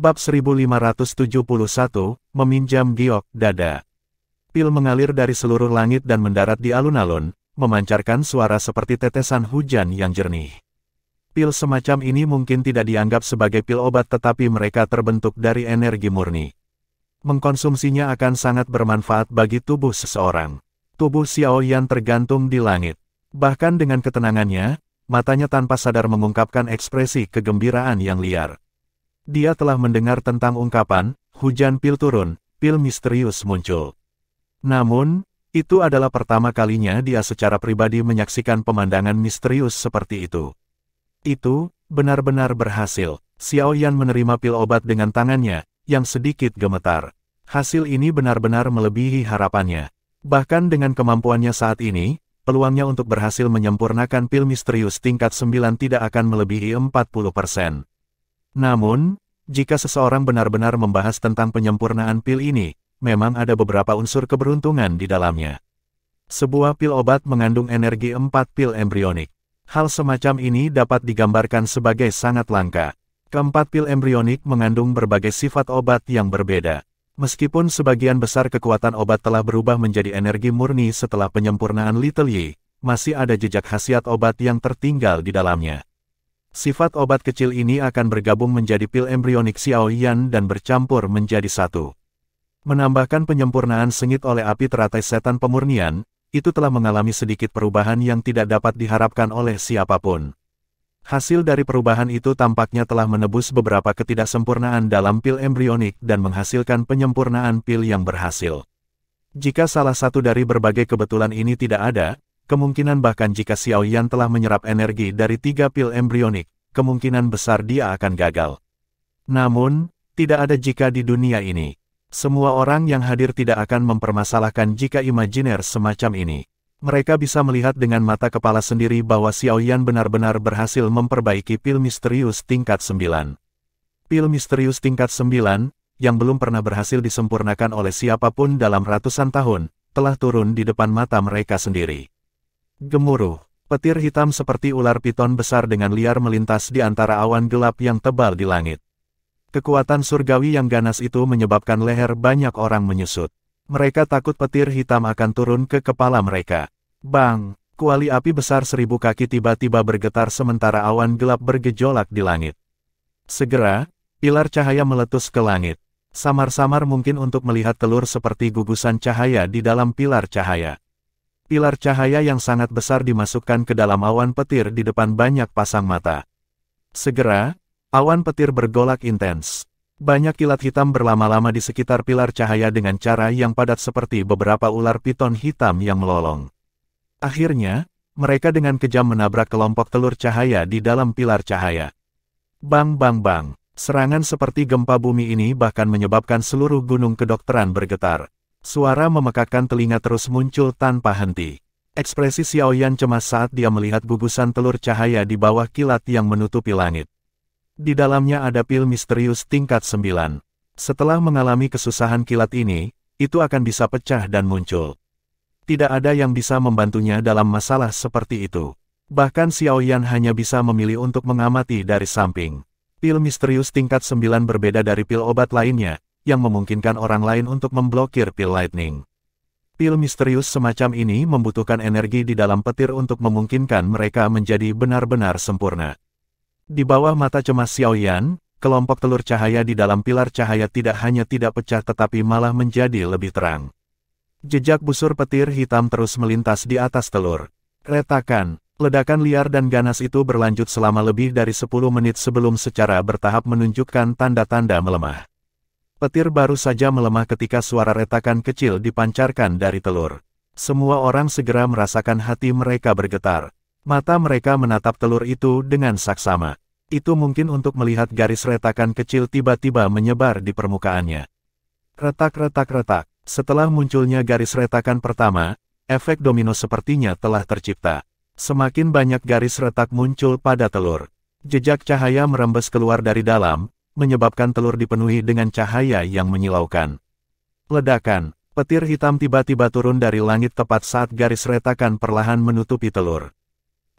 Bab 1571, Meminjam Giok Dada. Pil mengalir dari seluruh langit dan mendarat di alun-alun, memancarkan suara seperti tetesan hujan yang jernih. Pil semacam ini mungkin tidak dianggap sebagai pil obat, tetapi mereka terbentuk dari energi murni. Mengkonsumsinya akan sangat bermanfaat bagi tubuh seseorang. Tubuh Xiao Yan tergantung di langit. Bahkan dengan ketenangannya, matanya tanpa sadar mengungkapkan ekspresi kegembiraan yang liar. Dia telah mendengar tentang ungkapan, hujan pil turun, pil misterius muncul. Namun, itu adalah pertama kalinya dia secara pribadi menyaksikan pemandangan misterius seperti itu. Itu benar-benar berhasil. Xiao Yan menerima pil obat dengan tangannya, yang sedikit gemetar. Hasil ini benar-benar melebihi harapannya. Bahkan dengan kemampuannya saat ini, peluangnya untuk berhasil menyempurnakan pil misterius tingkat 9 tidak akan melebihi 40%. Namun, jika seseorang benar-benar membahas tentang penyempurnaan pil ini, memang ada beberapa unsur keberuntungan di dalamnya. Sebuah pil obat mengandung energi 4 pil embrionik. Hal semacam ini dapat digambarkan sebagai sangat langka. Keempat pil embrionik mengandung berbagai sifat obat yang berbeda. Meskipun sebagian besar kekuatan obat telah berubah menjadi energi murni setelah penyempurnaan Little Yi, masih ada jejak khasiat obat yang tertinggal di dalamnya. Sifat obat kecil ini akan bergabung menjadi pil embrionik Xiao Yan dan bercampur menjadi satu. Menambahkan penyempurnaan sengit oleh api teratai setan pemurnian, itu telah mengalami sedikit perubahan yang tidak dapat diharapkan oleh siapapun. Hasil dari perubahan itu tampaknya telah menebus beberapa ketidaksempurnaan dalam pil embrionik dan menghasilkan penyempurnaan pil yang berhasil. Jika salah satu dari berbagai kebetulan ini tidak ada, kemungkinan bahkan jika Xiao Yan telah menyerap energi dari 3 pil embrionik, kemungkinan besar dia akan gagal. Namun, tidak ada jika di dunia ini. Semua orang yang hadir tidak akan mempermasalahkan jika imajiner semacam ini. Mereka bisa melihat dengan mata kepala sendiri bahwa Xiao Yan benar-benar berhasil memperbaiki pil misterius tingkat 9. Pil misterius tingkat 9, yang belum pernah berhasil disempurnakan oleh siapapun dalam ratusan tahun, telah turun di depan mata mereka sendiri. Gemuruh, petir hitam seperti ular piton besar dengan liar melintas di antara awan gelap yang tebal di langit. Kekuatan surgawi yang ganas itu menyebabkan leher banyak orang menyusut. Mereka takut petir hitam akan turun ke kepala mereka. Bang! Kuali api besar 1000 kaki tiba-tiba bergetar sementara awan gelap bergejolak di langit. Segera, pilar cahaya meletus ke langit. Samar-samar mungkin untuk melihat telur seperti gugusan cahaya di dalam pilar cahaya. Pilar cahaya yang sangat besar dimasukkan ke dalam awan petir di depan banyak pasang mata. Segera, awan petir bergolak intens. Banyak kilat hitam berlama-lama di sekitar pilar cahaya dengan cara yang padat seperti beberapa ular piton hitam yang melolong. Akhirnya, mereka dengan kejam menabrak kelompok telur cahaya di dalam pilar cahaya. Bang bang bang, serangan seperti gempa bumi ini bahkan menyebabkan seluruh gunung kedokteran bergetar. Suara memekakkan telinga terus muncul tanpa henti. Ekspresi Xiao Yan cemas saat dia melihat gugusan telur cahaya di bawah kilat yang menutupi langit. Di dalamnya ada pil misterius tingkat 9. Setelah mengalami kesusahan kilat ini, itu akan bisa pecah dan muncul. Tidak ada yang bisa membantunya dalam masalah seperti itu. Bahkan Xiao Yan hanya bisa memilih untuk mengamati dari samping. Pil misterius tingkat 9 berbeda dari pil obat lainnya, yang memungkinkan orang lain untuk memblokir pil lightning. Pil misterius semacam ini membutuhkan energi di dalam petir untuk memungkinkan mereka menjadi benar-benar sempurna. Di bawah mata cemas Xiao Yan, kelompok telur cahaya di dalam pilar cahaya tidak hanya tidak pecah tetapi malah menjadi lebih terang. Jejak busur petir hitam terus melintas di atas telur. Retakan, ledakan liar dan ganas itu berlanjut selama lebih dari 10 menit sebelum secara bertahap menunjukkan tanda-tanda melemah. Petir baru saja melemah ketika suara retakan kecil dipancarkan dari telur. Semua orang segera merasakan hati mereka bergetar. Mata mereka menatap telur itu dengan saksama. Itu mungkin untuk melihat garis retakan kecil tiba-tiba menyebar di permukaannya. Retak-retak-retak. Setelah munculnya garis retakan pertama, efek domino sepertinya telah tercipta. Semakin banyak garis retak muncul pada telur. Jejak cahaya merembes keluar dari dalam, menyebabkan telur dipenuhi dengan cahaya yang menyilaukan. Ledakan, petir hitam tiba-tiba turun dari langit tepat saat garis retakan perlahan menutupi telur.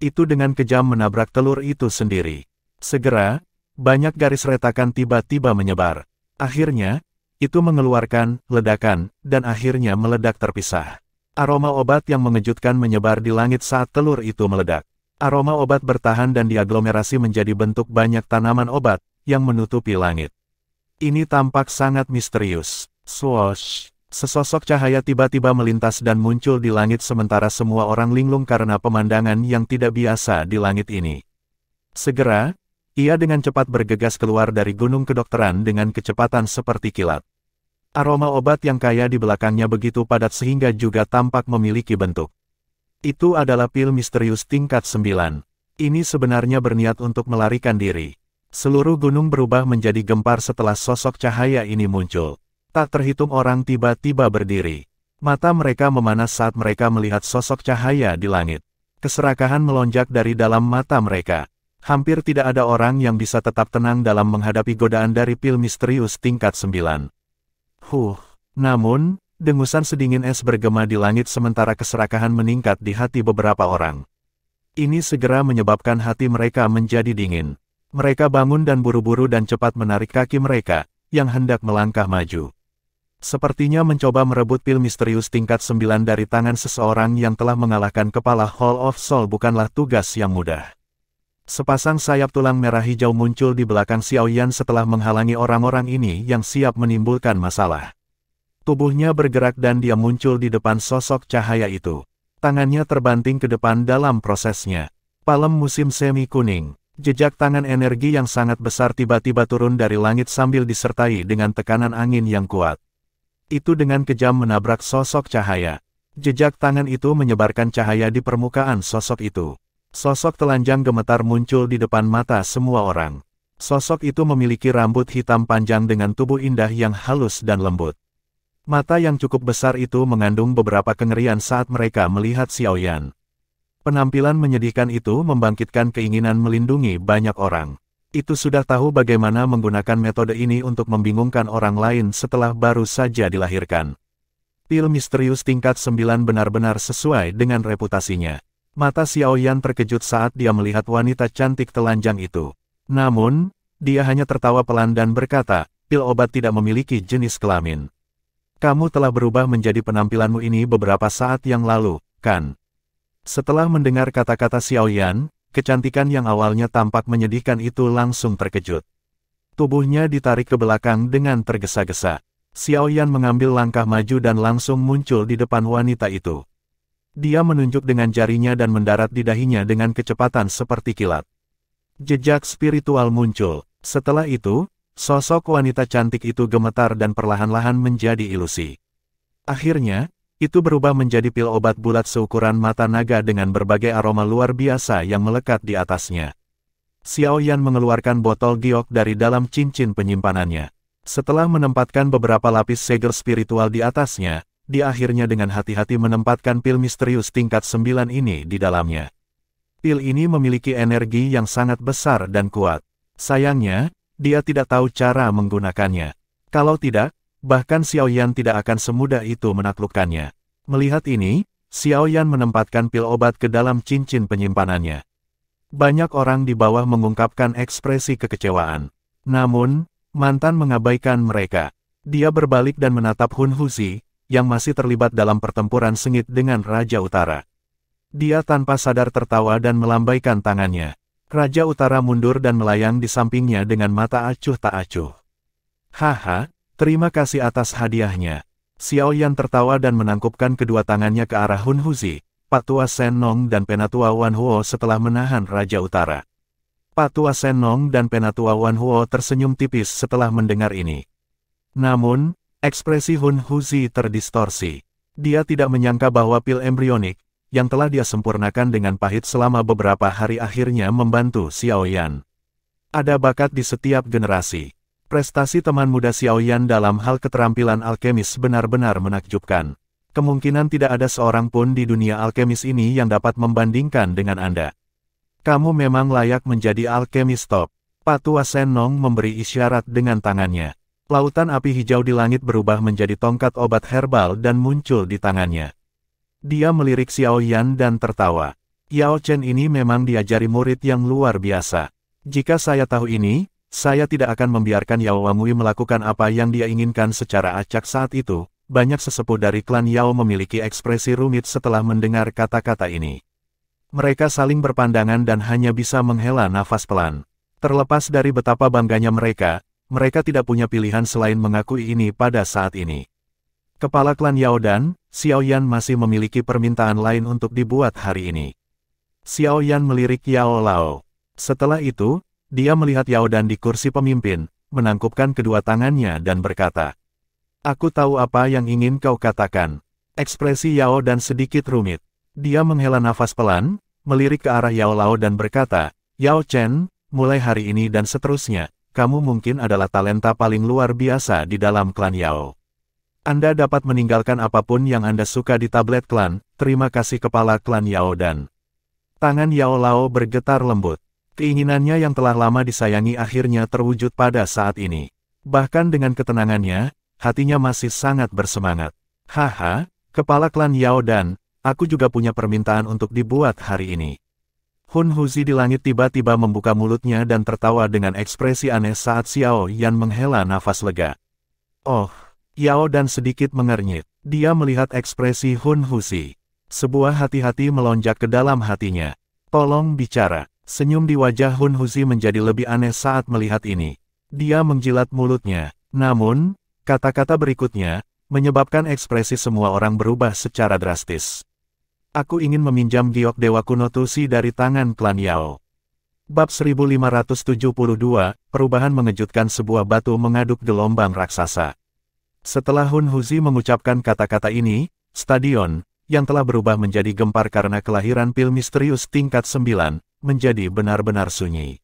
Itu dengan kejam menabrak telur itu sendiri. Segera, banyak garis retakan tiba-tiba menyebar. Akhirnya, itu mengeluarkan ledakan, dan akhirnya meledak terpisah. Aroma obat yang mengejutkan menyebar di langit saat telur itu meledak. Aroma obat bertahan dan diaglomerasi menjadi bentuk banyak tanaman obat yang menutupi langit. Ini tampak sangat misterius. Swoosh! Sesosok cahaya tiba-tiba melintas dan muncul di langit sementara semua orang linglung karena pemandangan yang tidak biasa di langit ini. Segera, ia dengan cepat bergegas keluar dari gunung kedokteran dengan kecepatan seperti kilat. Aroma obat yang kaya di belakangnya begitu padat sehingga juga tampak memiliki bentuk. Itu adalah pil misterius tingkat 9. Ini sebenarnya berniat untuk melarikan diri. Seluruh gunung berubah menjadi gempar setelah sosok cahaya ini muncul. Tak terhitung orang tiba-tiba berdiri. Mata mereka memanas saat mereka melihat sosok cahaya di langit. Keserakahan melonjak dari dalam mata mereka. Hampir tidak ada orang yang bisa tetap tenang dalam menghadapi godaan dari pil misterius tingkat 9. Namun, dengusan sedingin es bergema di langit sementara keserakahan meningkat di hati beberapa orang. Ini segera menyebabkan hati mereka menjadi dingin. Mereka bangun dan buru-buru dan cepat menarik kaki mereka, yang hendak melangkah maju. Sepertinya mencoba merebut pil misterius tingkat 9 dari tangan seseorang yang telah mengalahkan kepala Hall of Soul bukanlah tugas yang mudah. Sepasang sayap tulang merah hijau muncul di belakang Xiao Yan setelah menghalangi orang-orang ini yang siap menimbulkan masalah. Tubuhnya bergerak dan dia muncul di depan sosok cahaya itu. Tangannya terbanting ke depan dalam prosesnya. Palem musim semi kuning. Jejak tangan energi yang sangat besar tiba-tiba turun dari langit sambil disertai dengan tekanan angin yang kuat. Itu dengan kejam menabrak sosok cahaya. Jejak tangan itu menyebarkan cahaya di permukaan sosok itu. Sosok telanjang gemetar muncul di depan mata semua orang. Sosok itu memiliki rambut hitam panjang dengan tubuh indah yang halus dan lembut. Mata yang cukup besar itu mengandung beberapa kengerian saat mereka melihat Xiao Yan. Penampilan menyedihkan itu membangkitkan keinginan melindungi banyak orang. Itu sudah tahu bagaimana menggunakan metode ini untuk membingungkan orang lain setelah baru saja dilahirkan. Pil misterius tingkat 9 benar-benar sesuai dengan reputasinya. Mata Xiao Yan terkejut saat dia melihat wanita cantik telanjang itu. Namun, dia hanya tertawa pelan dan berkata, pil obat tidak memiliki jenis kelamin. Kamu telah berubah menjadi penampilanmu ini beberapa saat yang lalu, kan? Setelah mendengar kata-kata Xiao Yan, kecantikan yang awalnya tampak menyedihkan itu langsung terkejut. Tubuhnya ditarik ke belakang dengan tergesa-gesa. Xiao Yan mengambil langkah maju dan langsung muncul di depan wanita itu. Dia menunjuk dengan jarinya dan mendarat di dahinya dengan kecepatan seperti kilat. Jejak spiritual muncul. Setelah itu, sosok wanita cantik itu gemetar dan perlahan-lahan menjadi ilusi. Akhirnya, itu berubah menjadi pil obat bulat seukuran mata naga dengan berbagai aroma luar biasa yang melekat di atasnya. Xiao Yan mengeluarkan botol giok dari dalam cincin penyimpanannya. Setelah menempatkan beberapa lapis segel spiritual di atasnya, dia akhirnya dengan hati-hati menempatkan pil misterius tingkat 9 ini di dalamnya. Pil ini memiliki energi yang sangat besar dan kuat. Sayangnya, dia tidak tahu cara menggunakannya. Kalau tidak, bahkan Xiao Yan tidak akan semudah itu menaklukkannya. Melihat ini, Xiao Yan menempatkan pil obat ke dalam cincin penyimpanannya. Banyak orang di bawah mengungkapkan ekspresi kekecewaan. Namun, mantan mengabaikan mereka. Dia berbalik dan menatap Hun Huzi, yang masih terlibat dalam pertempuran sengit dengan Raja Utara. Dia tanpa sadar tertawa dan melambaikan tangannya. Raja Utara mundur dan melayang di sampingnya dengan mata acuh tak acuh. Haha. Terima kasih atas hadiahnya. Xiao Yan tertawa dan menangkupkan kedua tangannya ke arah Hun Huzi, Pak Tua Shen Nong dan Penatua Wan Huo setelah menahan Raja Utara. Pak Tua Shen Nong dan Penatua Wan Huo tersenyum tipis setelah mendengar ini. Namun, ekspresi Hun Huzi terdistorsi. Dia tidak menyangka bahwa pil embrionik, yang telah dia sempurnakan dengan pahit selama beberapa hari akhirnya membantu Xiao Yan. Ada bakat di setiap generasi. Prestasi teman muda Xiao Yan dalam hal keterampilan alkemis benar-benar menakjubkan. Kemungkinan tidak ada seorang pun di dunia alkemis ini yang dapat membandingkan dengan Anda. Kamu memang layak menjadi alkemis top. Pak Tua Shen Nong memberi isyarat dengan tangannya. Lautan api hijau di langit berubah menjadi tongkat obat herbal dan muncul di tangannya. Dia melirik Xiao Yan dan tertawa. Yao Chen ini memang diajari murid yang luar biasa. Jika saya tahu ini, saya tidak akan membiarkan Yao Wangui melakukan apa yang dia inginkan secara acak saat itu. Banyak sesepuh dari klan Yao memiliki ekspresi rumit setelah mendengar kata-kata ini. Mereka saling berpandangan dan hanya bisa menghela nafas pelan. Terlepas dari betapa bangganya mereka tidak punya pilihan selain mengakui ini pada saat ini. Kepala klan Yao dan Xiao Yan masih memiliki permintaan lain untuk dibuat hari ini. Xiao Yan melirik Yao Lao. Setelah itu, dia melihat Yao Dan di kursi pemimpin, menangkupkan kedua tangannya dan berkata, "Aku tahu apa yang ingin kau katakan." Ekspresi Yao Dan sedikit rumit. Dia menghela nafas pelan, melirik ke arah Yao Lao dan berkata, "Yao Chen, mulai hari ini dan seterusnya, kamu mungkin adalah talenta paling luar biasa di dalam klan Yao. Anda dapat meninggalkan apapun yang Anda suka di tablet klan, terima kasih kepala klan Yao Dan." Tangan Yao Lao bergetar lembut. Keinginannya yang telah lama disayangi akhirnya terwujud pada saat ini. Bahkan dengan ketenangannya, hatinya masih sangat bersemangat. "Haha, kepala klan Yao Dan, aku juga punya permintaan untuk dibuat hari ini." Hun Huzi di langit tiba-tiba membuka mulutnya dan tertawa dengan ekspresi aneh saat Xiao Yan menghela nafas lega. "Oh," Yao Dan sedikit mengernyit. Dia melihat ekspresi Hun Huzi. Sebuah hati-hati melonjak ke dalam hatinya. "Tolong bicara." Senyum di wajah Hun Huzi menjadi lebih aneh saat melihat ini. Dia menjilat mulutnya. Namun, kata-kata berikutnya, menyebabkan ekspresi semua orang berubah secara drastis. "Aku ingin meminjam giok Dewa Kuno Tusi dari tangan klan Yao." Bab 1572, perubahan mengejutkan sebuah batu mengaduk gelombang raksasa. Setelah Hun Huzi mengucapkan kata-kata ini, stadion, yang telah berubah menjadi gempar karena kelahiran pil misterius tingkat 9, menjadi benar-benar sunyi.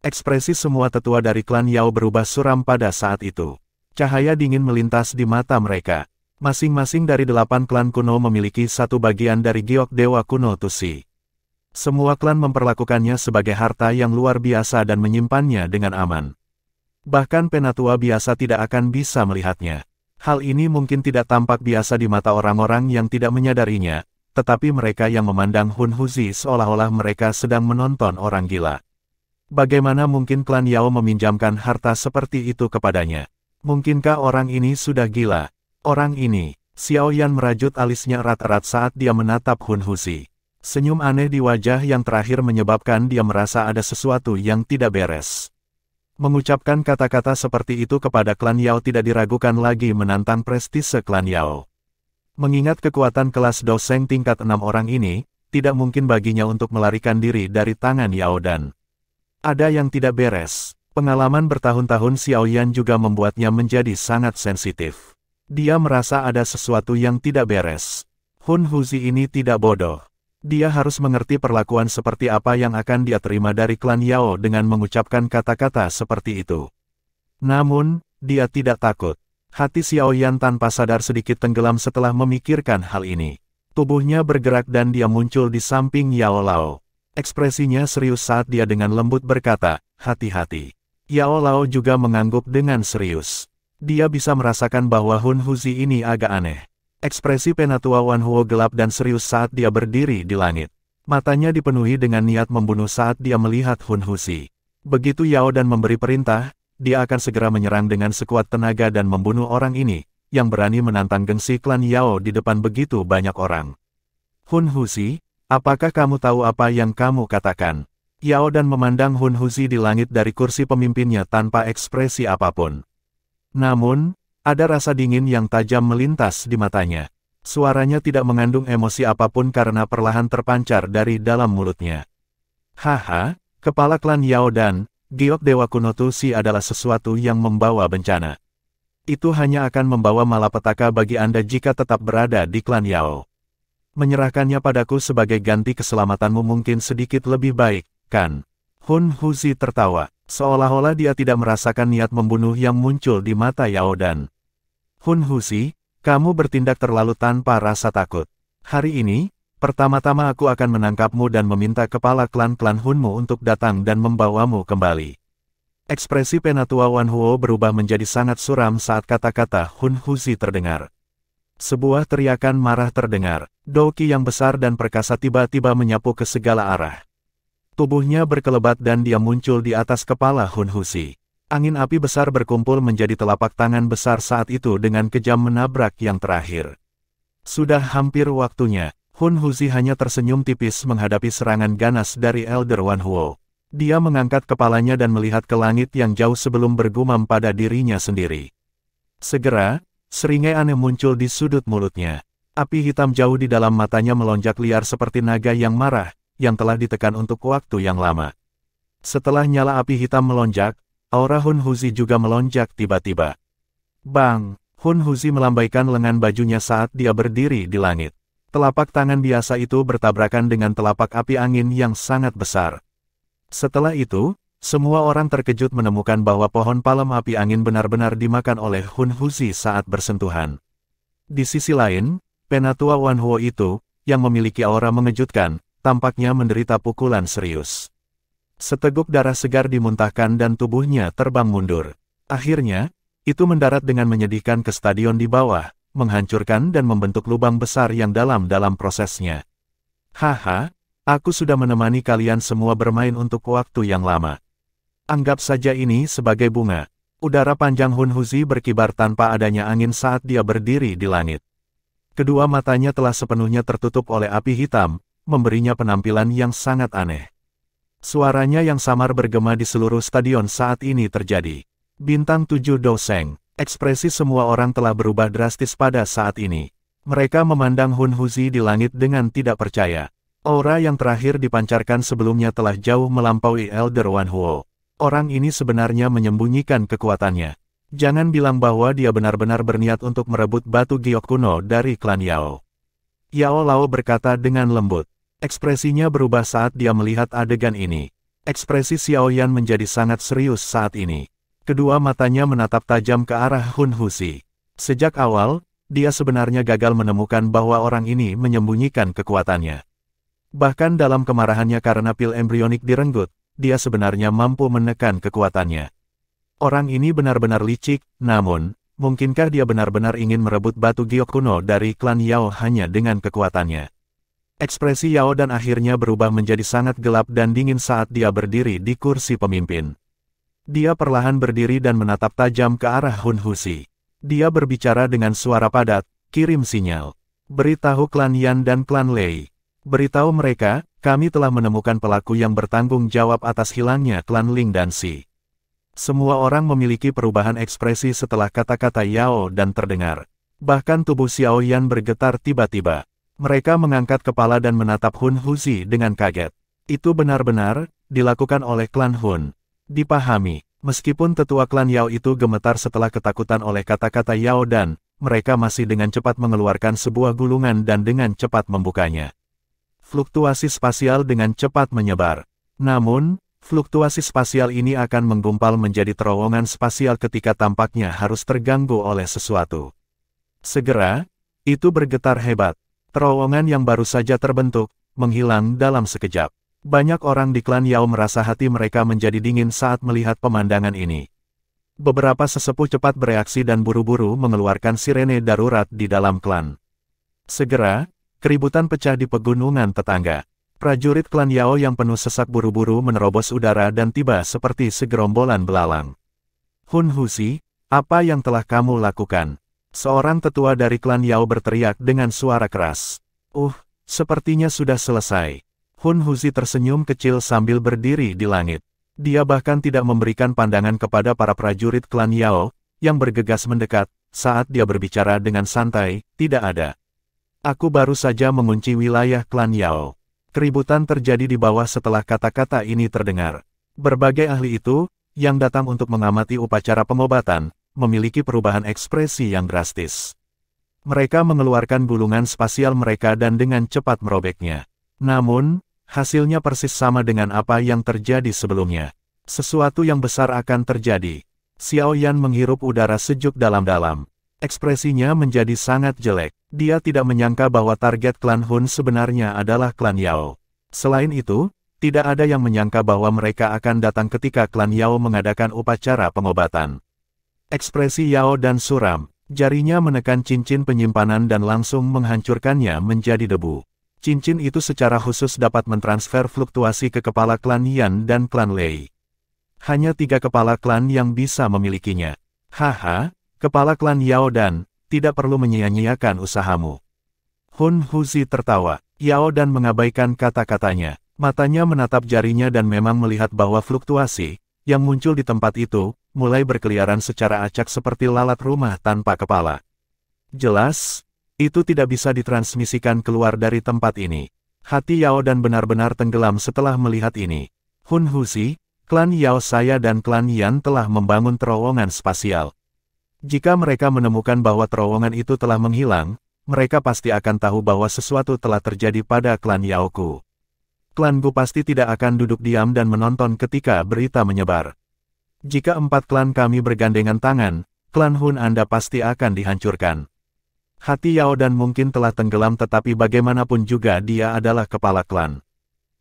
Ekspresi semua tetua dari klan Yao berubah suram pada saat itu. Cahaya dingin melintas di mata mereka. Masing-masing dari 8 klan kuno memiliki satu bagian dari giok Dewa Kuno Tusi. Semua klan memperlakukannya sebagai harta yang luar biasa dan menyimpannya dengan aman. Bahkan penatua biasa tidak akan bisa melihatnya. Hal ini mungkin tidak tampak biasa di mata orang-orang yang tidak menyadarinya, tetapi mereka yang memandang Hun Huzi seolah-olah mereka sedang menonton orang gila. Bagaimana mungkin klan Yao meminjamkan harta seperti itu kepadanya? Mungkinkah orang ini sudah gila? Orang ini, Xiao Yan merajut alisnya erat-erat saat dia menatap Hun Huzi. Senyum aneh di wajah yang terakhir menyebabkan dia merasa ada sesuatu yang tidak beres. Mengucapkan kata-kata seperti itu kepada klan Yao tidak diragukan lagi menantang prestise klan Yao. Mengingat kekuatan kelas Doseng tingkat 6 orang ini, tidak mungkin baginya untuk melarikan diri dari tangan Yao Dan. Ada yang tidak beres. Pengalaman bertahun-tahun Xiao Yan juga membuatnya menjadi sangat sensitif. Dia merasa ada sesuatu yang tidak beres. Hun Huzi ini tidak bodoh. Dia harus mengerti perlakuan seperti apa yang akan dia terima dari klan Yao dengan mengucapkan kata-kata seperti itu. Namun, dia tidak takut. Hati Xiao Yan tanpa sadar sedikit tenggelam setelah memikirkan hal ini. Tubuhnya bergerak dan dia muncul di samping Yao Lao. Ekspresinya serius saat dia dengan lembut berkata, "Hati-hati." Yao Lao juga mengangguk dengan serius. Dia bisa merasakan bahwa Hun Huzi ini agak aneh. Ekspresi penatua Wan Huo gelap dan serius saat dia berdiri di langit. Matanya dipenuhi dengan niat membunuh saat dia melihat Hun Huzi. Begitu Yao Dan memberi perintah, dia akan segera menyerang dengan sekuat tenaga dan membunuh orang ini, yang berani menantang gengsi klan Yao di depan begitu banyak orang. "Hun Huzi, apakah kamu tahu apa yang kamu katakan?" Yao Dan memandang Hun Huzi di langit dari kursi pemimpinnya tanpa ekspresi apapun. Namun, ada rasa dingin yang tajam melintas di matanya. Suaranya tidak mengandung emosi apapun karena perlahan terpancar dari dalam mulutnya. "Haha, kepala klan Yao Dan, giok Dewa Kuno Tusi adalah sesuatu yang membawa bencana. Itu hanya akan membawa malapetaka bagi Anda jika tetap berada di klan Yao. Menyerahkannya padaku sebagai ganti keselamatanmu mungkin sedikit lebih baik, kan?" Hun Huzi tertawa, seolah-olah dia tidak merasakan niat membunuh yang muncul di mata Yao Dan. "Hun Huzi, kamu bertindak terlalu tanpa rasa takut. Hari ini, pertama-tama aku akan menangkapmu dan meminta kepala klan-klan Hunmu untuk datang dan membawamu kembali." Ekspresi penatua Wan Huo berubah menjadi sangat suram saat kata-kata Hun Huzi terdengar. Sebuah teriakan marah terdengar. Douki yang besar dan perkasa tiba-tiba menyapu ke segala arah. Tubuhnya berkelebat dan dia muncul di atas kepala Hun Huzi. Angin api besar berkumpul menjadi telapak tangan besar saat itu dengan kejam menabrak yang terakhir. Sudah hampir waktunya, Hun Huzi hanya tersenyum tipis menghadapi serangan ganas dari Elder Wan Huo. Dia mengangkat kepalanya dan melihat ke langit yang jauh sebelum bergumam pada dirinya sendiri. Segera, seringai aneh muncul di sudut mulutnya. Api hitam jauh di dalam matanya melonjak liar seperti naga yang marah, yang telah ditekan untuk waktu yang lama. Setelah nyala api hitam melonjak, aura Hun Huzi juga melonjak tiba-tiba. Bang! Hun Huzi melambaikan lengan bajunya saat dia berdiri di langit. Telapak tangan biasa itu bertabrakan dengan telapak api angin yang sangat besar. Setelah itu, semua orang terkejut menemukan bahwa pohon palem api angin benar-benar dimakan oleh Hun Huzi saat bersentuhan. Di sisi lain, Penatua Wan Huo itu, yang memiliki aura mengejutkan, tampaknya menderita pukulan serius. Seteguk darah segar dimuntahkan dan tubuhnya terbang mundur. Akhirnya, itu mendarat dengan menyedihkan ke stadion di bawah, menghancurkan dan membentuk lubang besar yang dalam prosesnya. Haha, aku sudah menemani kalian semua bermain untuk waktu yang lama. Anggap saja ini sebagai bunga. Udara panjang Hun Huzi berkibar tanpa adanya angin saat dia berdiri di langit. Kedua matanya telah sepenuhnya tertutup oleh api hitam, memberinya penampilan yang sangat aneh. Suaranya yang samar bergema di seluruh stadion saat ini terjadi. Bintang 7 Doseng, ekspresi semua orang telah berubah drastis pada saat ini. Mereka memandang Hun Huzi di langit dengan tidak percaya. Aura yang terakhir dipancarkan sebelumnya telah jauh melampaui Elder Wan Huo. Orang ini sebenarnya menyembunyikan kekuatannya. Jangan bilang bahwa dia benar-benar berniat untuk merebut batu giok kuno dari klan Yao. Yao Lao berkata dengan lembut. Ekspresinya berubah saat dia melihat adegan ini. Ekspresi Xiao Yan menjadi sangat serius saat ini. Kedua matanya menatap tajam ke arah Hun Huzi. Sejak awal, dia sebenarnya gagal menemukan bahwa orang ini menyembunyikan kekuatannya. Bahkan dalam kemarahannya karena pil embrionik direnggut, dia sebenarnya mampu menekan kekuatannya. Orang ini benar-benar licik, namun, mungkinkah dia benar-benar ingin merebut batu giok kuno dari klan Yao hanya dengan kekuatannya? Ekspresi Yao dan akhirnya berubah menjadi sangat gelap dan dingin saat dia berdiri di kursi pemimpin. Dia perlahan berdiri dan menatap tajam ke arah Hun Huzi. Dia berbicara dengan suara padat, kirim sinyal. Beritahu klan Yan dan klan Lei. Beritahu mereka, kami telah menemukan pelaku yang bertanggung jawab atas hilangnya klan Ling dan Si. Semua orang memiliki perubahan ekspresi setelah kata-kata Yao dan terdengar. Bahkan tubuh Xiao Yan bergetar tiba-tiba. Mereka mengangkat kepala dan menatap Hun Huzi dengan kaget. Itu benar-benar dilakukan oleh klan Hun. Dipahami, meskipun tetua klan Yao itu gemetar setelah ketakutan oleh kata-kata Yao dan mereka masih dengan cepat mengeluarkan sebuah gulungan dan dengan cepat membukanya. Fluktuasi spasial dengan cepat menyebar. Namun, fluktuasi spasial ini akan menggumpal menjadi terowongan spasial ketika tampaknya harus terganggu oleh sesuatu. Segera, itu bergetar hebat. Terowongan yang baru saja terbentuk, menghilang dalam sekejap. Banyak orang di klan Yao merasa hati mereka menjadi dingin saat melihat pemandangan ini. Beberapa sesepuh cepat bereaksi dan buru-buru mengeluarkan sirene darurat di dalam klan. Segera, keributan pecah di pegunungan tetangga. Prajurit klan Yao yang penuh sesak buru-buru menerobos udara dan tiba seperti segerombolan belalang. Hun Huzi, apa yang telah kamu lakukan? Seorang tetua dari klan Yao berteriak dengan suara keras. Sepertinya sudah selesai. Hun Huzi tersenyum kecil sambil berdiri di langit. Dia bahkan tidak memberikan pandangan kepada para prajurit klan Yao, yang bergegas mendekat, saat dia berbicara dengan santai, tidak ada. Aku baru saja mengunci wilayah klan Yao. Keributan terjadi di bawah setelah kata-kata ini terdengar. Berbagai ahli itu, yang datang untuk mengamati upacara pengobatan, memiliki perubahan ekspresi yang drastis. Mereka mengeluarkan gulungan spasial mereka dan dengan cepat merobeknya. Namun, hasilnya persis sama dengan apa yang terjadi sebelumnya. Sesuatu yang besar akan terjadi. Xiao Yan menghirup udara sejuk dalam-dalam. Ekspresinya menjadi sangat jelek. Dia tidak menyangka bahwa target klan Hun sebenarnya adalah klan Yao. Selain itu, tidak ada yang menyangka bahwa mereka akan datang ketika klan Yao mengadakan upacara pengobatan. Ekspresi Yao dan suram, jarinya menekan cincin penyimpanan dan langsung menghancurkannya menjadi debu. Cincin itu secara khusus dapat mentransfer fluktuasi ke kepala klan Yan dan klan Lei. Hanya 3 kepala klan yang bisa memilikinya. Haha, kepala klan Yao Dan, tidak perlu menyia-nyiakan usahamu. Hun Huzi tertawa. Yao Dan mengabaikan kata-katanya. Matanya menatap jarinya dan memang melihat bahwa fluktuasi yang muncul di tempat itu mulai berkeliaran secara acak seperti lalat rumah tanpa kepala. Jelas, itu tidak bisa ditransmisikan keluar dari tempat ini. Hati Yao Dan benar-benar tenggelam setelah melihat ini. Hun Huzi, klan Yao saya dan klan Yan telah membangun terowongan spasial. Jika mereka menemukan bahwa terowongan itu telah menghilang, mereka pasti akan tahu bahwa sesuatu telah terjadi pada klan Yaoku. Klanku pasti tidak akan duduk diam dan menonton ketika berita menyebar. Jika 4 klan kami bergandengan tangan, klan Hun Anda pasti akan dihancurkan. Hati Yao Dan mungkin telah tenggelam tetapi bagaimanapun juga dia adalah kepala klan.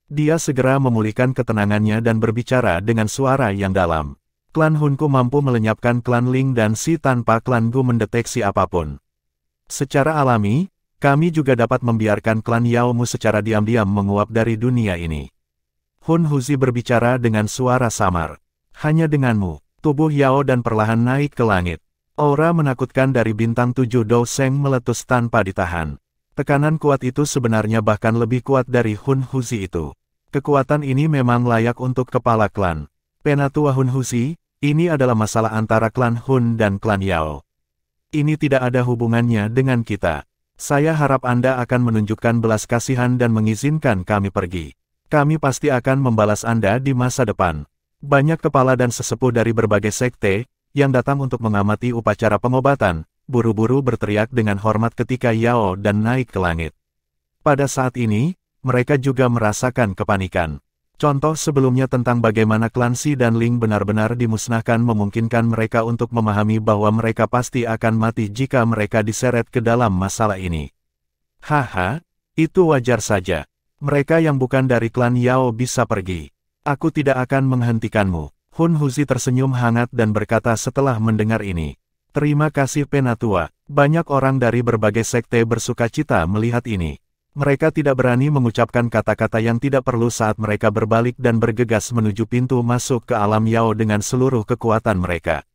Dia segera memulihkan ketenangannya dan berbicara dengan suara yang dalam. Klan Hunku mampu melenyapkan klan Ling dan Si tanpa klanku mendeteksi apapun. Secara alami, kami juga dapat membiarkan klan Yaomu secara diam-diam menguap dari dunia ini. Hun Huzi berbicara dengan suara samar. Hanya denganmu, tubuh Yao Dan perlahan naik ke langit. Aura menakutkan dari bintang 7 Dou Seng meletus tanpa ditahan. Tekanan kuat itu sebenarnya bahkan lebih kuat dari Hun Huzi itu. Kekuatan ini memang layak untuk kepala klan. Penatua Hun Huzi, ini adalah masalah antara klan Hun dan klan Yao. Ini tidak ada hubungannya dengan kita. Saya harap Anda akan menunjukkan belas kasihan dan mengizinkan kami pergi. Kami pasti akan membalas Anda di masa depan. Banyak kepala dan sesepuh dari berbagai sekte, yang datang untuk mengamati upacara pengobatan, buru-buru berteriak dengan hormat ketika Yao Dan naik ke langit. Pada saat ini, mereka juga merasakan kepanikan. Contoh sebelumnya tentang bagaimana klan Si dan Ling benar-benar dimusnahkan memungkinkan mereka untuk memahami bahwa mereka pasti akan mati jika mereka diseret ke dalam masalah ini. Haha, itu wajar saja. Mereka yang bukan dari klan Yao bisa pergi. Aku tidak akan menghentikanmu. Hun Huzi tersenyum hangat dan berkata setelah mendengar ini. Terima kasih Penatua, banyak orang dari berbagai sekte bersukacita melihat ini. Mereka tidak berani mengucapkan kata-kata yang tidak perlu saat mereka berbalik dan bergegas menuju pintu masuk ke alam Yao dengan seluruh kekuatan mereka.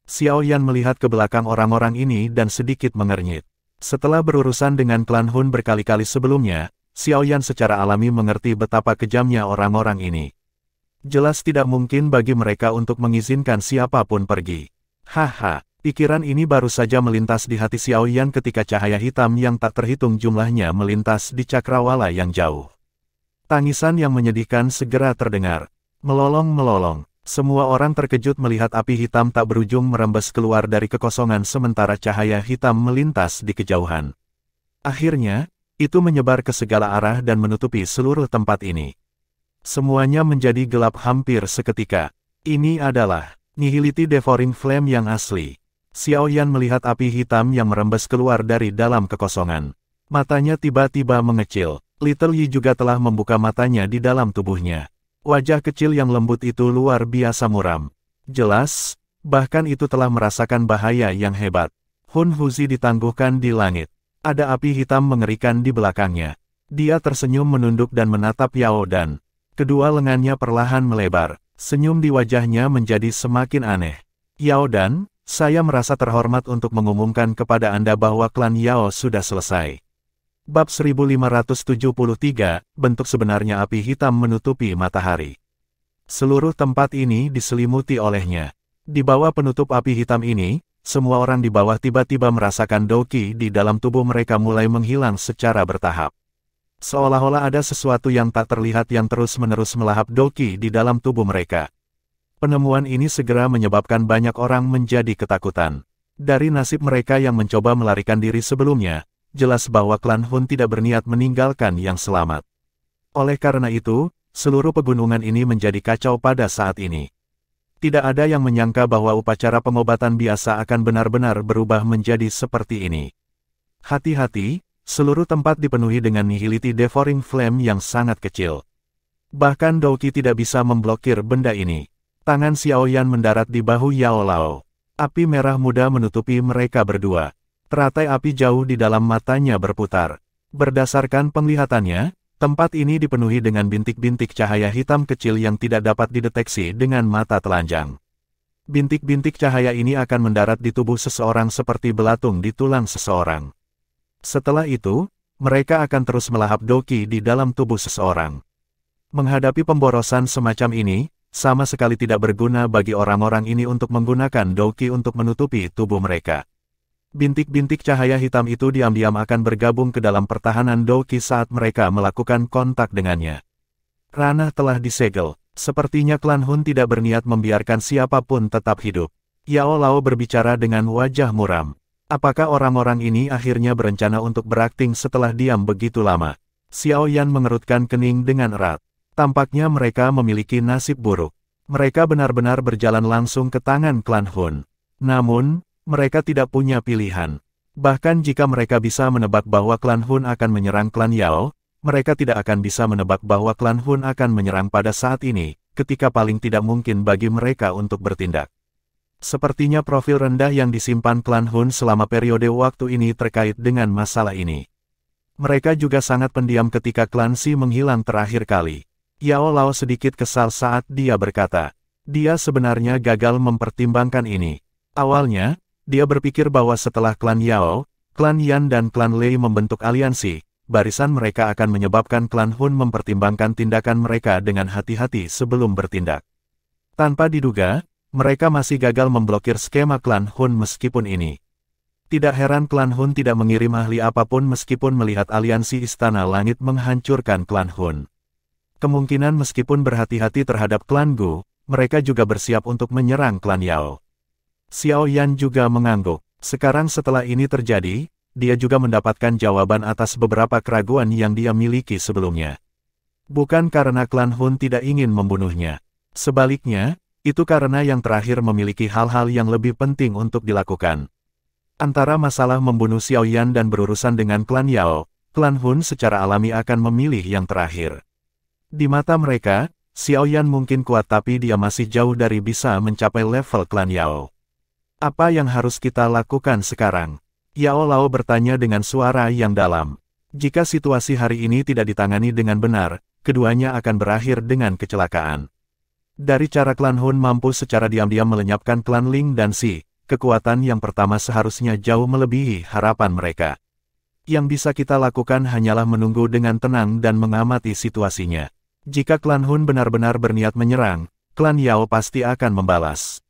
Xiao Yan melihat ke belakang orang-orang ini dan sedikit mengernyit. Setelah berurusan dengan klan Hun berkali-kali sebelumnya, Xiao Yan secara alami mengerti betapa kejamnya orang-orang ini. Jelas tidak mungkin bagi mereka untuk mengizinkan siapapun pergi. Haha. Pikiran ini baru saja melintas di hati Xiao Yan ketika cahaya hitam yang tak terhitung jumlahnya melintas di cakrawala yang jauh. Tangisan yang menyedihkan segera terdengar. Melolong-melolong. Semua orang terkejut melihat api hitam tak berujung merembes keluar dari kekosongan sementara cahaya hitam melintas di kejauhan. Akhirnya, itu menyebar ke segala arah dan menutupi seluruh tempat ini. Semuanya menjadi gelap hampir seketika. Ini adalah Nihility Devouring Flame yang asli. Xiao Yan melihat api hitam yang merembes keluar dari dalam kekosongan. Matanya tiba-tiba mengecil. Little Yi juga telah membuka matanya di dalam tubuhnya. Wajah kecil yang lembut itu luar biasa muram. Jelas, bahkan itu telah merasakan bahaya yang hebat. Hun Huzi ditangguhkan di langit. Ada api hitam mengerikan di belakangnya. Dia tersenyum menunduk dan menatap Yao Dan. Kedua lengannya perlahan melebar. Senyum di wajahnya menjadi semakin aneh. Yao Dan, saya merasa terhormat untuk mengumumkan kepada Anda bahwa klan Yao sudah selesai. Bab 1573, bentuk sebenarnya api hitam menutupi matahari. Seluruh tempat ini diselimuti olehnya. Di bawah penutup api hitam ini, semua orang di bawah tiba-tiba merasakan doki di dalam tubuh mereka mulai menghilang secara bertahap. Seolah-olah ada sesuatu yang tak terlihat yang terus-menerus melahap doki di dalam tubuh mereka. Penemuan ini segera menyebabkan banyak orang menjadi ketakutan. Dari nasib mereka yang mencoba melarikan diri sebelumnya, jelas bahwa klan Hun tidak berniat meninggalkan yang selamat. Oleh karena itu, seluruh pegunungan ini menjadi kacau pada saat ini. Tidak ada yang menyangka bahwa upacara pengobatan biasa akan benar-benar berubah menjadi seperti ini. Hati-hati, seluruh tempat dipenuhi dengan Nihility Devouring Flame yang sangat kecil. Bahkan Douki tidak bisa memblokir benda ini. Tangan Xiao Yan mendarat di bahu Yao Lao. Api merah muda menutupi mereka berdua. Teratai api jauh di dalam matanya berputar. Berdasarkan penglihatannya, tempat ini dipenuhi dengan bintik-bintik cahaya hitam kecil yang tidak dapat dideteksi dengan mata telanjang. Bintik-bintik cahaya ini akan mendarat di tubuh seseorang seperti belatung di tulang seseorang. Setelah itu, mereka akan terus melahap doki di dalam tubuh seseorang. Menghadapi pemborosan semacam ini, sama sekali tidak berguna bagi orang-orang ini untuk menggunakan doki untuk menutupi tubuh mereka. Bintik-bintik cahaya hitam itu diam-diam akan bergabung ke dalam pertahanan doki saat mereka melakukan kontak dengannya. Ranah telah disegel. Sepertinya klan Hun tidak berniat membiarkan siapapun tetap hidup. Yao Lao berbicara dengan wajah muram. Apakah orang-orang ini akhirnya berencana untuk berakting setelah diam begitu lama? Xiao Yan mengerutkan kening dengan erat. Tampaknya mereka memiliki nasib buruk. Mereka benar-benar berjalan langsung ke tangan klan Hun. Namun, mereka tidak punya pilihan. Bahkan jika mereka bisa menebak bahwa klan Hun akan menyerang klan Yao, mereka tidak akan bisa menebak bahwa klan Hun akan menyerang pada saat ini, ketika paling tidak mungkin bagi mereka untuk bertindak. Sepertinya profil rendah yang disimpan klan Hun selama periode waktu ini terkait dengan masalah ini. Mereka juga sangat pendiam ketika klan Si menghilang terakhir kali. Yao Lao sedikit kesal saat dia berkata, dia sebenarnya gagal mempertimbangkan ini. Awalnya, dia berpikir bahwa setelah klan Yao, klan Yan dan klan Lei membentuk aliansi, barisan mereka akan menyebabkan klan Hun mempertimbangkan tindakan mereka dengan hati-hati sebelum bertindak. Tanpa diduga, mereka masih gagal memblokir skema klan Hun meskipun ini. Tidak heran klan Hun tidak mengirim ahli apapun meskipun melihat aliansi Istana Langit menghancurkan klan Hun. Kemungkinan meskipun berhati-hati terhadap klan Gu, mereka juga bersiap untuk menyerang klan Yao. Xiao Yan juga mengangguk. Sekarang setelah ini terjadi, dia juga mendapatkan jawaban atas beberapa keraguan yang dia miliki sebelumnya. Bukan karena klan Hun tidak ingin membunuhnya. Sebaliknya, itu karena yang terakhir memiliki hal-hal yang lebih penting untuk dilakukan. Antara masalah membunuh Xiao Yan dan berurusan dengan klan Yao, klan Hun secara alami akan memilih yang terakhir. Di mata mereka, Xiao Yan mungkin kuat tapi dia masih jauh dari bisa mencapai level klan Yao. Apa yang harus kita lakukan sekarang? Yao Lao bertanya dengan suara yang dalam. Jika situasi hari ini tidak ditangani dengan benar, keduanya akan berakhir dengan kecelakaan. Dari cara klan Hun mampu secara diam-diam melenyapkan klan Ling dan Si, kekuatan yang pertama seharusnya jauh melebihi harapan mereka. Yang bisa kita lakukan hanyalah menunggu dengan tenang dan mengamati situasinya. Jika klan Hun benar-benar berniat menyerang, klan Yao pasti akan membalas.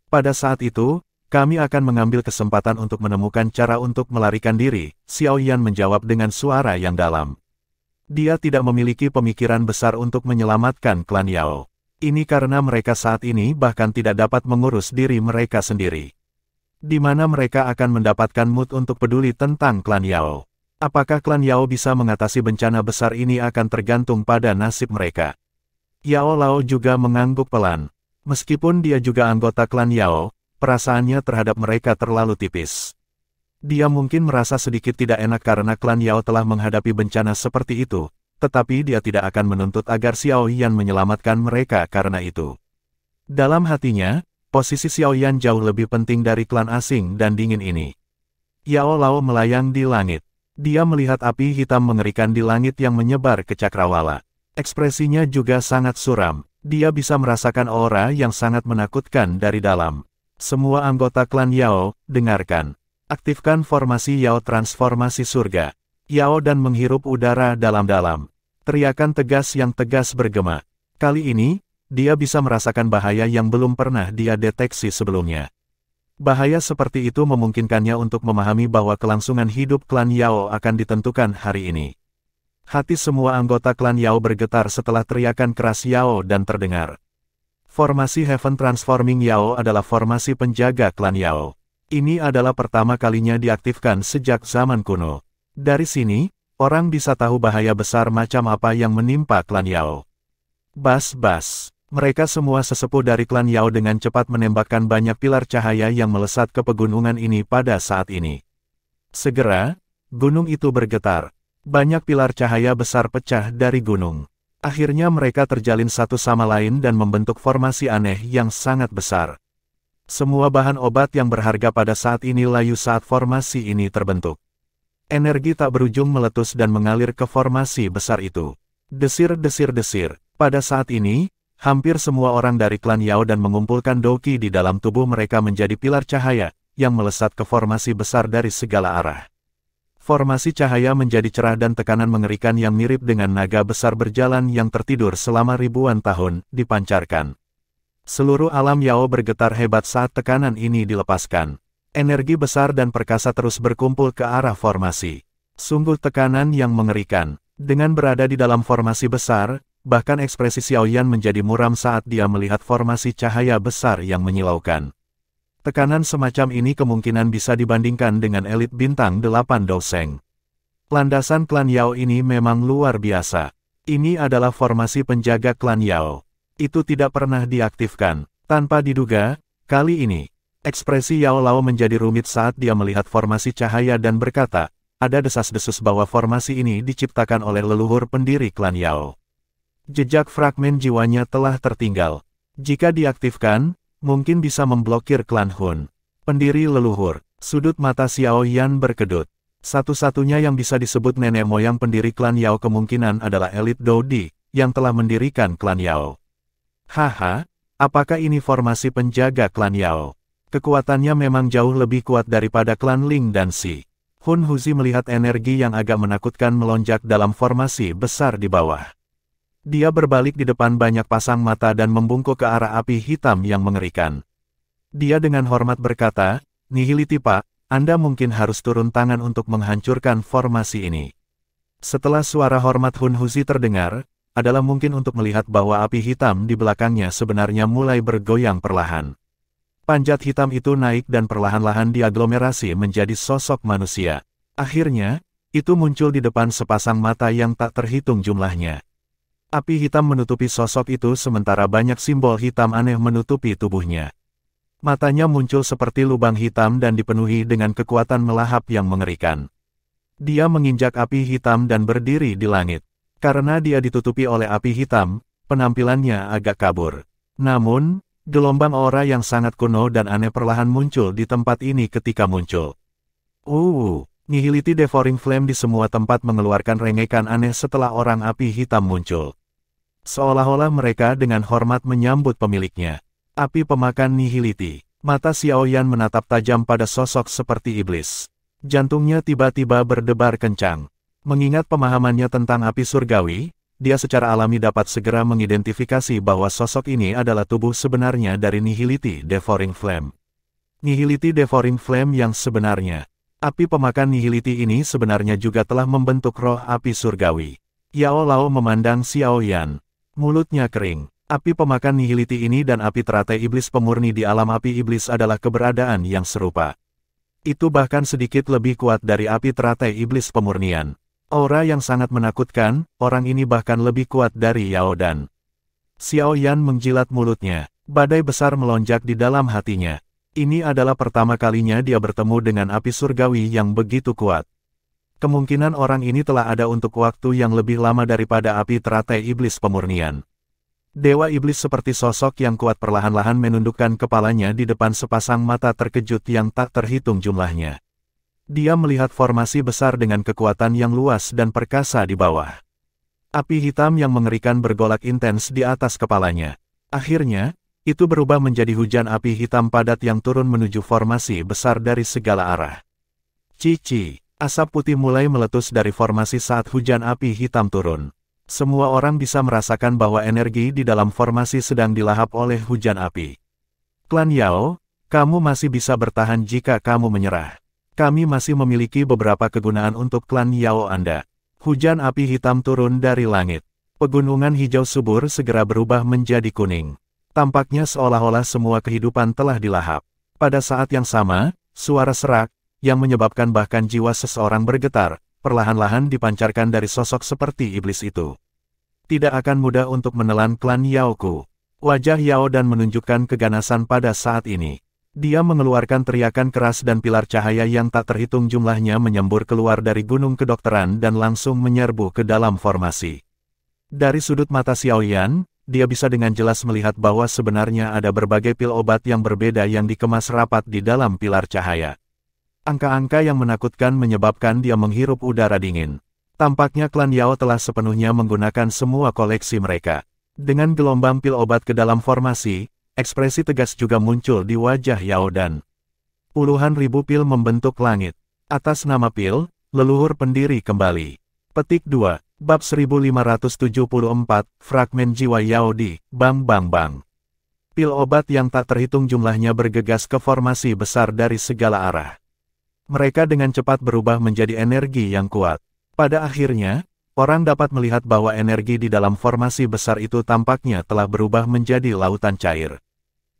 Pada saat itu, kami akan mengambil kesempatan untuk menemukan cara untuk melarikan diri, Xiao Yan menjawab dengan suara yang dalam. Dia tidak memiliki pemikiran besar untuk menyelamatkan klan Yao. Ini karena mereka saat ini bahkan tidak dapat mengurus diri mereka sendiri. Di mana mereka akan mendapatkan mood untuk peduli tentang klan Yao. Apakah klan Yao bisa mengatasi bencana besar ini akan tergantung pada nasib mereka. Yao Lao juga mengangguk pelan. Meskipun dia juga anggota klan Yao, perasaannya terhadap mereka terlalu tipis. Dia mungkin merasa sedikit tidak enak karena klan Yao telah menghadapi bencana seperti itu, tetapi dia tidak akan menuntut agar Xiao Yan menyelamatkan mereka karena itu. Dalam hatinya, posisi Xiao Yan jauh lebih penting dari klan asing dan dingin ini. Yao Lao melayang di langit. Dia melihat api hitam mengerikan di langit yang menyebar ke cakrawala. Ekspresinya juga sangat suram. Dia bisa merasakan aura yang sangat menakutkan dari dalam. Semua anggota klan Yao, dengarkan. Aktifkan formasi Yao transformasi surga. Yao dan menghirup udara dalam-dalam. Teriakan tegas yang tegas bergema. Kali ini, dia bisa merasakan bahaya yang belum pernah dia deteksi sebelumnya. Bahaya seperti itu memungkinkannya untuk memahami bahwa kelangsungan hidup klan Yao akan ditentukan hari ini. Hati semua anggota klan Yao bergetar setelah teriakan keras Yao dan terdengar. Formasi Heaven Transforming Yao adalah formasi penjaga klan Yao. Ini adalah pertama kalinya diaktifkan sejak zaman kuno. Dari sini, orang bisa tahu bahaya besar macam apa yang menimpa klan Yao. Bas-bas. Mereka semua sesepuh dari klan Yao dengan cepat menembakkan banyak pilar cahaya yang melesat ke pegunungan ini pada saat ini. Segera, gunung itu bergetar. Banyak pilar cahaya besar pecah dari gunung. Akhirnya mereka terjalin satu sama lain dan membentuk formasi aneh yang sangat besar. Semua bahan obat yang berharga pada saat ini layu saat formasi ini terbentuk. Energi tak berujung meletus dan mengalir ke formasi besar itu. Desir-desir-desir. Pada saat ini, hampir semua orang dari klan Yao dan mengumpulkan Doqi di dalam tubuh mereka menjadi pilar cahaya, yang melesat ke formasi besar dari segala arah. Formasi cahaya menjadi cerah dan tekanan mengerikan yang mirip dengan naga besar berjalan yang tertidur selama ribuan tahun, dipancarkan. Seluruh alam Yao bergetar hebat saat tekanan ini dilepaskan. Energi besar dan perkasa terus berkumpul ke arah formasi. Sungguh tekanan yang mengerikan. Dengan berada di dalam formasi besar, bahkan ekspresi Xiaoyan menjadi muram saat dia melihat formasi cahaya besar yang menyilaukan. Tekanan semacam ini kemungkinan bisa dibandingkan dengan elit bintang 8 Douseng. Landasan klan Yao ini memang luar biasa. Ini adalah formasi penjaga klan Yao. Itu tidak pernah diaktifkan. Tanpa diduga, kali ini, ekspresi Yao Lao menjadi rumit saat dia melihat formasi cahaya dan berkata, ada desas-desus bahwa formasi ini diciptakan oleh leluhur pendiri klan Yao. Jejak fragmen jiwanya telah tertinggal. Jika diaktifkan, mungkin bisa memblokir klan Hun. Pendiri leluhur, sudut mata Xiaoyan berkedut. Satu-satunya yang bisa disebut nenek moyang pendiri klan Yao kemungkinan adalah elit Dodi, yang telah mendirikan klan Yao. Haha, apakah ini formasi penjaga klan Yao? Kekuatannya memang jauh lebih kuat daripada klan Ling dan Xi. Hun Huzi melihat energi yang agak menakutkan melonjak dalam formasi besar di bawah. Dia berbalik di depan banyak pasang mata dan membungkuk ke arah api hitam yang mengerikan. Dia dengan hormat berkata, Nihility Pak, Anda mungkin harus turun tangan untuk menghancurkan formasi ini. Setelah suara hormat Hun Huzi terdengar, adalah mungkin untuk melihat bahwa api hitam di belakangnya sebenarnya mulai bergoyang perlahan. Panjat hitam itu naik dan perlahan-lahan diaglomerasi menjadi sosok manusia. Akhirnya, itu muncul di depan sepasang mata yang tak terhitung jumlahnya. Api hitam menutupi sosok itu sementara banyak simbol hitam aneh menutupi tubuhnya. Matanya muncul seperti lubang hitam dan dipenuhi dengan kekuatan melahap yang mengerikan. Dia menginjak api hitam dan berdiri di langit. Karena dia ditutupi oleh api hitam, penampilannya agak kabur. Namun, gelombang aura yang sangat kuno dan aneh perlahan muncul di tempat ini ketika muncul. Nihility Devouring Flame di semua tempat mengeluarkan rengekan aneh setelah orang api hitam muncul. Seolah-olah mereka dengan hormat menyambut pemiliknya. Api pemakan Nihility. Mata Xiaoyan menatap tajam pada sosok seperti iblis. Jantungnya tiba-tiba berdebar kencang. Mengingat pemahamannya tentang api surgawi, dia secara alami dapat segera mengidentifikasi bahwa sosok ini adalah tubuh sebenarnya dari Nihility Devouring Flame. Nihility Devouring Flame yang sebenarnya. Api pemakan Nihility ini sebenarnya juga telah membentuk roh api surgawi. Yao Lao memandang Xiaoyan. Mulutnya kering. Api pemakan Nihility ini dan api teratai iblis pemurni di alam api iblis adalah keberadaan yang serupa. Itu bahkan sedikit lebih kuat dari api teratai iblis pemurnian. Aura yang sangat menakutkan, orang ini bahkan lebih kuat dari Yao Dan. Xiaoyan menjilat mulutnya. Badai besar melonjak di dalam hatinya. Ini adalah pertama kalinya dia bertemu dengan api surgawi yang begitu kuat. Kemungkinan orang ini telah ada untuk waktu yang lebih lama daripada api teratai iblis pemurnian. Dewa iblis seperti sosok yang kuat perlahan-lahan menundukkan kepalanya di depan sepasang mata terkejut yang tak terhitung jumlahnya. Dia melihat formasi besar dengan kekuatan yang luas dan perkasa di bawah. Api hitam yang mengerikan bergolak intens di atas kepalanya. Akhirnya, itu berubah menjadi hujan api hitam padat yang turun menuju formasi besar dari segala arah. Cici, asap putih mulai meletus dari formasi saat hujan api hitam turun. Semua orang bisa merasakan bahwa energi di dalam formasi sedang dilahap oleh hujan api. Klan Yao, kamu masih bisa bertahan jika kamu menyerah. Kami masih memiliki beberapa kegunaan untuk klan Yao Anda. Hujan api hitam turun dari langit. Pegunungan hijau subur segera berubah menjadi kuning. Tampaknya seolah-olah semua kehidupan telah dilahap. Pada saat yang sama, suara serak, yang menyebabkan bahkan jiwa seseorang bergetar, perlahan-lahan dipancarkan dari sosok seperti iblis itu. Tidak akan mudah untuk menelan klan Yaoku. Wajah Yao Dan menunjukkan keganasan pada saat ini. Dia mengeluarkan teriakan keras dan pilar cahaya yang tak terhitung jumlahnya menyembur keluar dari gunung kedokteran dan langsung menyerbu ke dalam formasi. Dari sudut mata Xiaoyan, dia bisa dengan jelas melihat bahwa sebenarnya ada berbagai pil obat yang berbeda yang dikemas rapat di dalam pilar cahaya. Angka-angka yang menakutkan menyebabkan dia menghirup udara dingin. Tampaknya klan Yao telah sepenuhnya menggunakan semua koleksi mereka. Dengan gelombang pil obat ke dalam formasi, ekspresi tegas juga muncul di wajah Yao dan puluhan ribu pil membentuk langit. Atas nama pil, leluhur pendiri kembali. Petik 2, Bab 1574, Fragmen Jiwa Yao di Bang Bang Bang. Pil obat yang tak terhitung jumlahnya bergegas ke formasi besar dari segala arah. Mereka dengan cepat berubah menjadi energi yang kuat. Pada akhirnya, orang dapat melihat bahwa energi di dalam formasi besar itu tampaknya telah berubah menjadi lautan cair.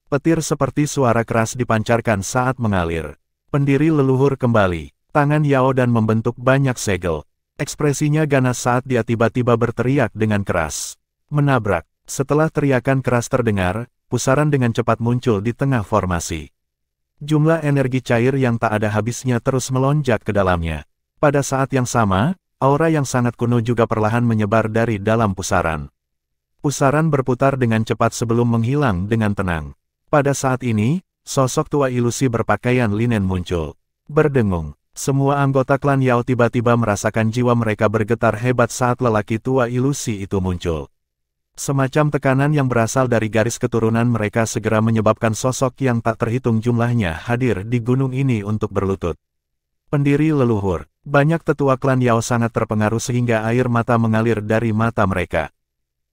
Petir seperti suara keras dipancarkan saat mengalir. Pendiri leluhur kembali, tangan Yao dan membentuk banyak segel. Ekspresinya ganas saat dia tiba-tiba berteriak dengan keras. Menabrak. Setelah teriakan keras terdengar, pusaran dengan cepat muncul di tengah formasi. Jumlah energi cair yang tak ada habisnya terus melonjak ke dalamnya. Pada saat yang sama, aura yang sangat kuno juga perlahan menyebar dari dalam pusaran. Pusaran berputar dengan cepat sebelum menghilang dengan tenang. Pada saat ini, sosok tua ilusi berpakaian linen muncul. Berdengung, semua anggota klan Yao tiba-tiba merasakan jiwa mereka bergetar hebat saat lelaki tua ilusi itu muncul. Semacam tekanan yang berasal dari garis keturunan mereka segera menyebabkan sosok yang tak terhitung jumlahnya hadir di gunung ini untuk berlutut. Pendiri leluhur, banyak tetua klan Yao sangat terpengaruh sehingga air mata mengalir dari mata mereka.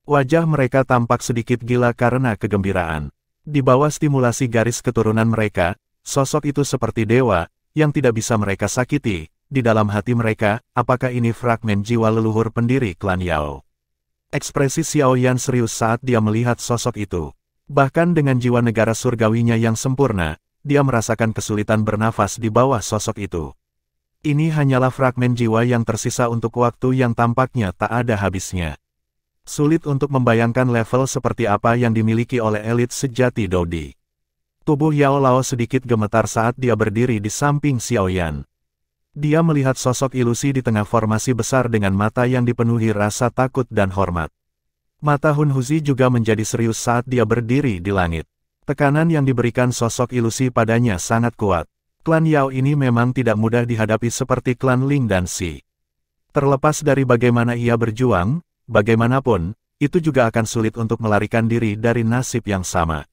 Wajah mereka tampak sedikit gila karena kegembiraan. Di bawah stimulasi garis keturunan mereka, sosok itu seperti dewa, yang tidak bisa mereka sakiti. Di dalam hati mereka, apakah ini fragmen jiwa leluhur pendiri klan Yao? Ekspresi Xiao Yan serius saat dia melihat sosok itu. Bahkan dengan jiwa negara surgawinya yang sempurna, dia merasakan kesulitan bernafas di bawah sosok itu. Ini hanyalah fragmen jiwa yang tersisa untuk waktu yang tampaknya tak ada habisnya. Sulit untuk membayangkan level seperti apa yang dimiliki oleh elit sejati Dodi. Tubuh Yao Lao sedikit gemetar saat dia berdiri di samping Xiao Yan. Dia melihat sosok ilusi di tengah formasi besar dengan mata yang dipenuhi rasa takut dan hormat. Mata Hun Huzi juga menjadi serius saat dia berdiri di langit. Tekanan yang diberikan sosok ilusi padanya sangat kuat. Klan Yao ini memang tidak mudah dihadapi seperti klan Ling dan Xi. Terlepas dari bagaimana ia berjuang, bagaimanapun, itu juga akan sulit untuk melarikan diri dari nasib yang sama.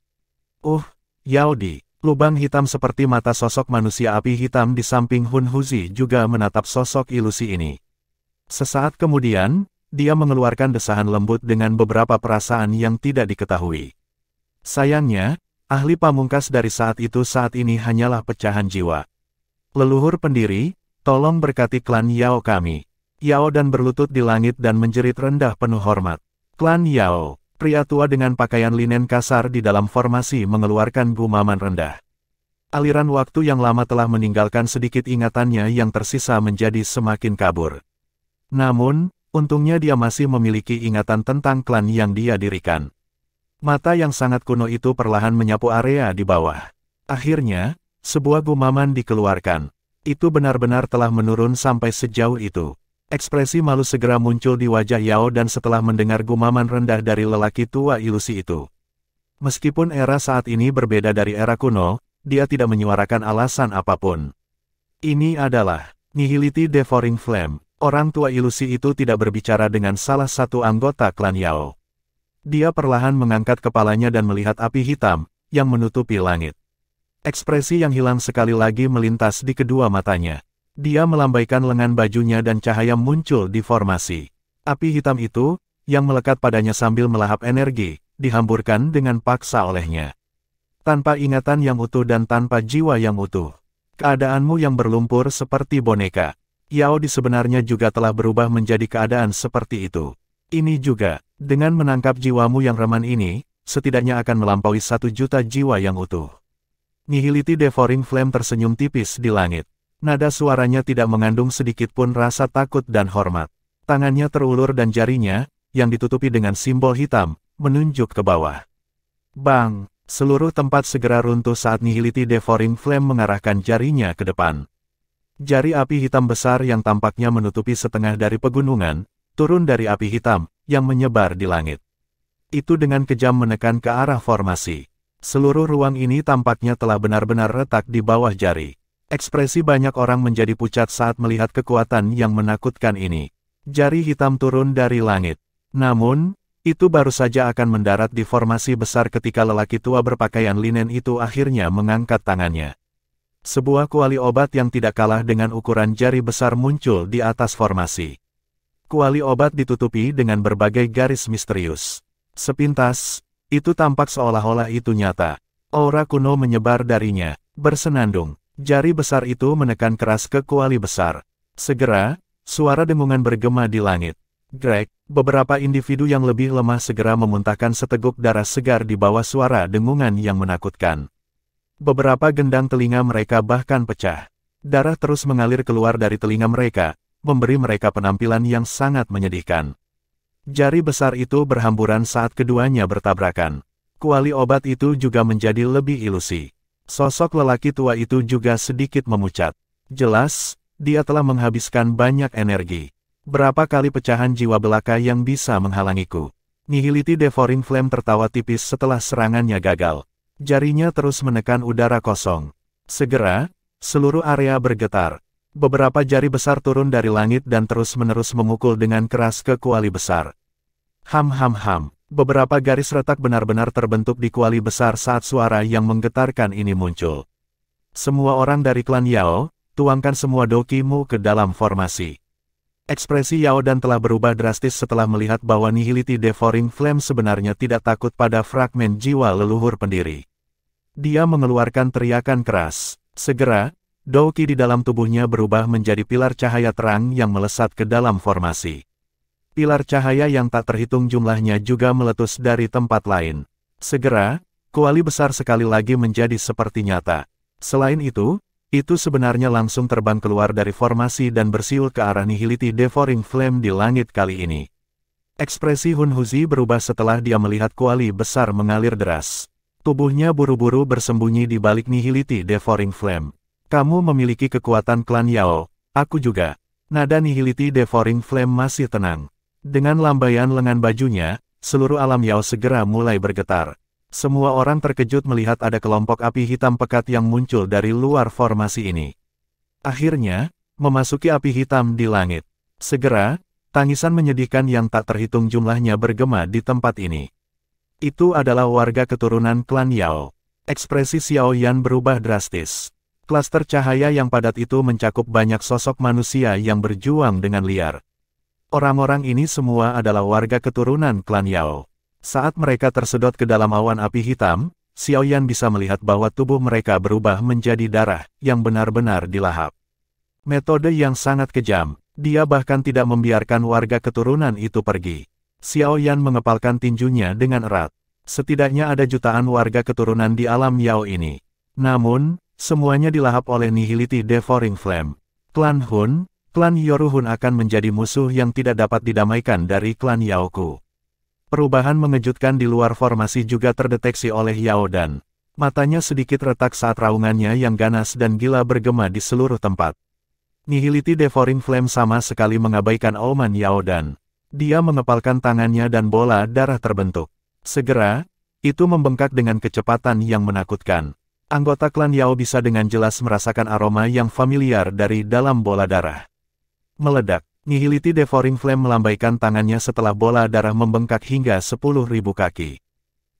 Yao Di. Lubang hitam seperti mata sosok manusia api hitam di samping Hun Huzi juga menatap sosok ilusi ini. Sesaat kemudian, dia mengeluarkan desahan lembut dengan beberapa perasaan yang tidak diketahui. Sayangnya, ahli pamungkas dari saat ini hanyalah pecahan jiwa. Leluhur pendiri, tolong berkati klan Yao kami. Yao dan berlutut di langit dan menjerit rendah penuh hormat. Klan Yao. Pria tua dengan pakaian linen kasar di dalam formasi mengeluarkan gumaman rendah. Aliran waktu yang lama telah meninggalkan sedikit ingatannya yang tersisa menjadi semakin kabur. Namun, untungnya dia masih memiliki ingatan tentang klan yang dia dirikan. Mata yang sangat kuno itu perlahan menyapu area di bawah. Akhirnya, sebuah gumaman dikeluarkan. Itu benar-benar telah menurun sampai sejauh itu. Ekspresi malu segera muncul di wajah Yao dan setelah mendengar gumaman rendah dari lelaki tua ilusi itu. Meskipun era saat ini berbeda dari era kuno, dia tidak menyuarakan alasan apapun. Ini adalah Nihility Devouring Flame. Orang tua ilusi itu tidak berbicara dengan salah satu anggota klan Yao. Dia perlahan mengangkat kepalanya dan melihat api hitam, yang menutupi langit. Ekspresi yang hilang sekali lagi melintas di kedua matanya. Dia melambaikan lengan bajunya dan cahaya muncul di formasi. Api hitam itu, yang melekat padanya sambil melahap energi, dihamburkan dengan paksa olehnya. Tanpa ingatan yang utuh dan tanpa jiwa yang utuh. Keadaanmu yang berlumpur seperti boneka. Yao Di sebenarnya juga telah berubah menjadi keadaan seperti itu. Ini juga, dengan menangkap jiwamu yang reman ini, setidaknya akan melampaui 1 juta jiwa yang utuh. Nihility Devouring Flame tersenyum tipis di langit. Nada suaranya tidak mengandung sedikit pun rasa takut dan hormat. Tangannya terulur dan jarinya, yang ditutupi dengan simbol hitam, menunjuk ke bawah. Bang! Seluruh tempat segera runtuh saat Nihility Devouring Flame mengarahkan jarinya ke depan. Jari api hitam besar yang tampaknya menutupi setengah dari pegunungan, turun dari api hitam, yang menyebar di langit. Itu dengan kejam menekan ke arah formasi. Seluruh ruang ini tampaknya telah benar-benar retak di bawah jari. Ekspresi banyak orang menjadi pucat saat melihat kekuatan yang menakutkan ini. Jari hitam turun dari langit. Namun, itu baru saja akan mendarat di formasi besar ketika lelaki tua berpakaian linen itu akhirnya mengangkat tangannya. Sebuah kuali obat yang tidak kalah dengan ukuran jari besar muncul di atas formasi. Kuali obat ditutupi dengan berbagai garis misterius. Sepintas, itu tampak seolah-olah itu nyata. Aura kuno menyebar darinya, bersenandung. Jari besar itu menekan keras ke kuali besar. Segera, suara dengungan bergema di langit. Greg, beberapa individu yang lebih lemah segera memuntahkan seteguk darah segar di bawah suara dengungan yang menakutkan. Beberapa gendang telinga mereka bahkan pecah. Darah terus mengalir keluar dari telinga mereka, memberi mereka penampilan yang sangat menyedihkan. Jari besar itu berhamburan saat keduanya bertabrakan. Kuali obat itu juga menjadi lebih ilusi. Sosok lelaki tua itu juga sedikit memucat. Jelas, dia telah menghabiskan banyak energi. Berapa kali pecahan jiwa belaka yang bisa menghalangiku? Nihility Devouring Flame tertawa tipis setelah serangannya gagal. Jarinya terus menekan udara kosong. Segera, seluruh area bergetar. Beberapa jari besar turun dari langit dan terus-menerus memukul dengan keras ke kuali besar. Ham ham ham. Beberapa garis retak benar-benar terbentuk di kuali besar saat suara yang menggetarkan ini muncul. Semua orang dari klan Yao, tuangkan semua dokimu ke dalam formasi. Ekspresi Yao Dan telah berubah drastis setelah melihat bahwa Nihility Devouring Flame sebenarnya tidak takut pada fragmen jiwa leluhur pendiri. Dia mengeluarkan teriakan keras. Segera, doki di dalam tubuhnya berubah menjadi pilar cahaya terang yang melesat ke dalam formasi. Pilar cahaya yang tak terhitung jumlahnya juga meletus dari tempat lain. Segera, kuali besar sekali lagi menjadi seperti nyata. Selain itu sebenarnya langsung terbang keluar dari formasi dan bersiul ke arah Nihility Devouring Flame di langit kali ini. Ekspresi Hun Huzi berubah setelah dia melihat kuali besar mengalir deras. Tubuhnya buru-buru bersembunyi di balik Nihility Devouring Flame. Kamu memiliki kekuatan klan Yao, aku juga. Nada Nihility Devouring Flame masih tenang. Dengan lambaian lengan bajunya, seluruh alam Yao segera mulai bergetar. Semua orang terkejut melihat ada kelompok api hitam pekat yang muncul dari luar formasi ini. Akhirnya, memasuki api hitam di langit. Segera, tangisan menyedihkan yang tak terhitung jumlahnya bergema di tempat ini. Itu adalah warga keturunan klan Yao. Ekspresi Xiao Yan berubah drastis. Klaster cahaya yang padat itu mencakup banyak sosok manusia yang berjuang dengan liar. Orang-orang ini semua adalah warga keturunan klan Yao. Saat mereka tersedot ke dalam awan api hitam, Xiao Yan bisa melihat bahwa tubuh mereka berubah menjadi darah yang benar-benar dilahap. Metode yang sangat kejam, dia bahkan tidak membiarkan warga keturunan itu pergi. Xiao Yan mengepalkan tinjunya dengan erat. Setidaknya ada jutaan warga keturunan di alam Yao ini. Namun, semuanya dilahap oleh Nihility Devouring Flame. Klan Hun, klan Yoruhun akan menjadi musuh yang tidak dapat didamaikan dari klan Yaoku. Perubahan mengejutkan di luar formasi juga terdeteksi oleh Yao Dan. Matanya sedikit retak saat raungannya yang ganas dan gila bergema di seluruh tempat. Nihility Devouring Flame sama sekali mengabaikan auman Yao Dan. Dia mengepalkan tangannya dan bola darah terbentuk. Segera, itu membengkak dengan kecepatan yang menakutkan. Anggota klan Yao bisa dengan jelas merasakan aroma yang familiar dari dalam bola darah. Meledak, Nihility Devouring Flame melambaikan tangannya setelah bola darah membengkak hingga 10.000 kaki.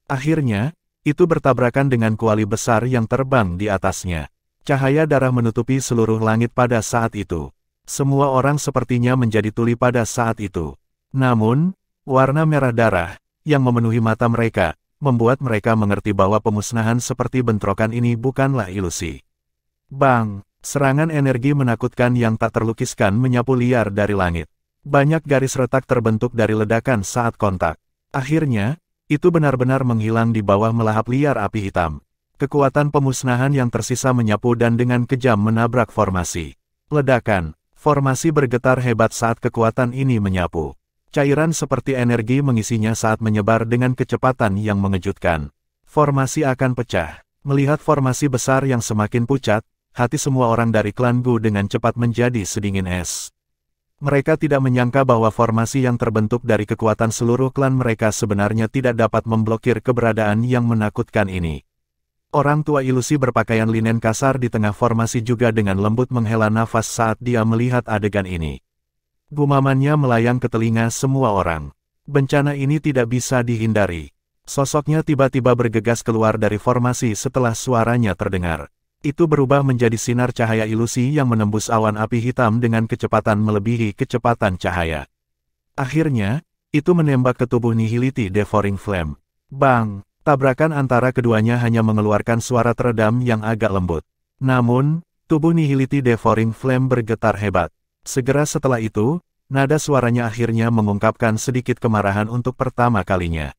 Akhirnya, itu bertabrakan dengan kuali besar yang terbang di atasnya. Cahaya darah menutupi seluruh langit pada saat itu. Semua orang sepertinya menjadi tuli pada saat itu. Namun, warna merah darah, yang memenuhi mata mereka, membuat mereka mengerti bahwa pemusnahan seperti bentrokan ini bukanlah ilusi. Bang! Serangan energi menakutkan yang tak terlukiskan menyapu liar dari langit. Banyak garis retak terbentuk dari ledakan saat kontak. Akhirnya, itu benar-benar menghilang di bawah melahap liar api hitam. Kekuatan pemusnahan yang tersisa menyapu dan dengan kejam menabrak formasi. Ledakan, formasi bergetar hebat saat kekuatan ini menyapu. Cairan seperti energi mengisinya saat menyebar dengan kecepatan yang mengejutkan. Formasi akan pecah. Melihat formasi besar yang semakin pucat, hati semua orang dari klan Gu dengan cepat menjadi sedingin es. Mereka tidak menyangka bahwa formasi yang terbentuk dari kekuatan seluruh klan mereka sebenarnya tidak dapat memblokir keberadaan yang menakutkan ini. Orang tua ilusi berpakaian linen kasar di tengah formasi juga dengan lembut menghela nafas saat dia melihat adegan ini. Gumamannya melayang ke telinga semua orang. Bencana ini tidak bisa dihindari. Sosoknya tiba-tiba bergegas keluar dari formasi setelah suaranya terdengar. Itu berubah menjadi sinar cahaya ilusi yang menembus awan api hitam dengan kecepatan melebihi kecepatan cahaya. Akhirnya, itu menembak ke tubuh Nihility Devouring Flame. Bang! Tabrakan antara keduanya hanya mengeluarkan suara teredam yang agak lembut. Namun, tubuh Nihility Devouring Flame bergetar hebat. Segera setelah itu, nada suaranya akhirnya mengungkapkan sedikit kemarahan untuk pertama kalinya.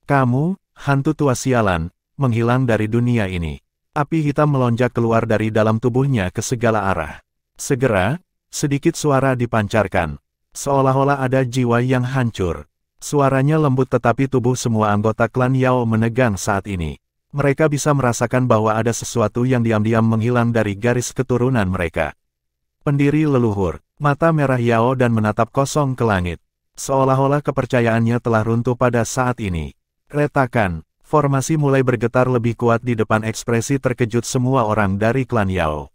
Kamu, hantu tua sialan, menghilang dari dunia ini. Api hitam melonjak keluar dari dalam tubuhnya ke segala arah. Segera, sedikit suara dipancarkan. Seolah-olah ada jiwa yang hancur. Suaranya lembut tetapi tubuh semua anggota klan Yao menegang saat ini. Mereka bisa merasakan bahwa ada sesuatu yang diam-diam menghilang dari garis keturunan mereka. Pendiri leluhur, mata merah Yao dan menatap kosong ke langit. Seolah-olah kepercayaannya telah runtuh pada saat ini. Retakan, formasi mulai bergetar lebih kuat di depan ekspresi terkejut semua orang dari klan Yao.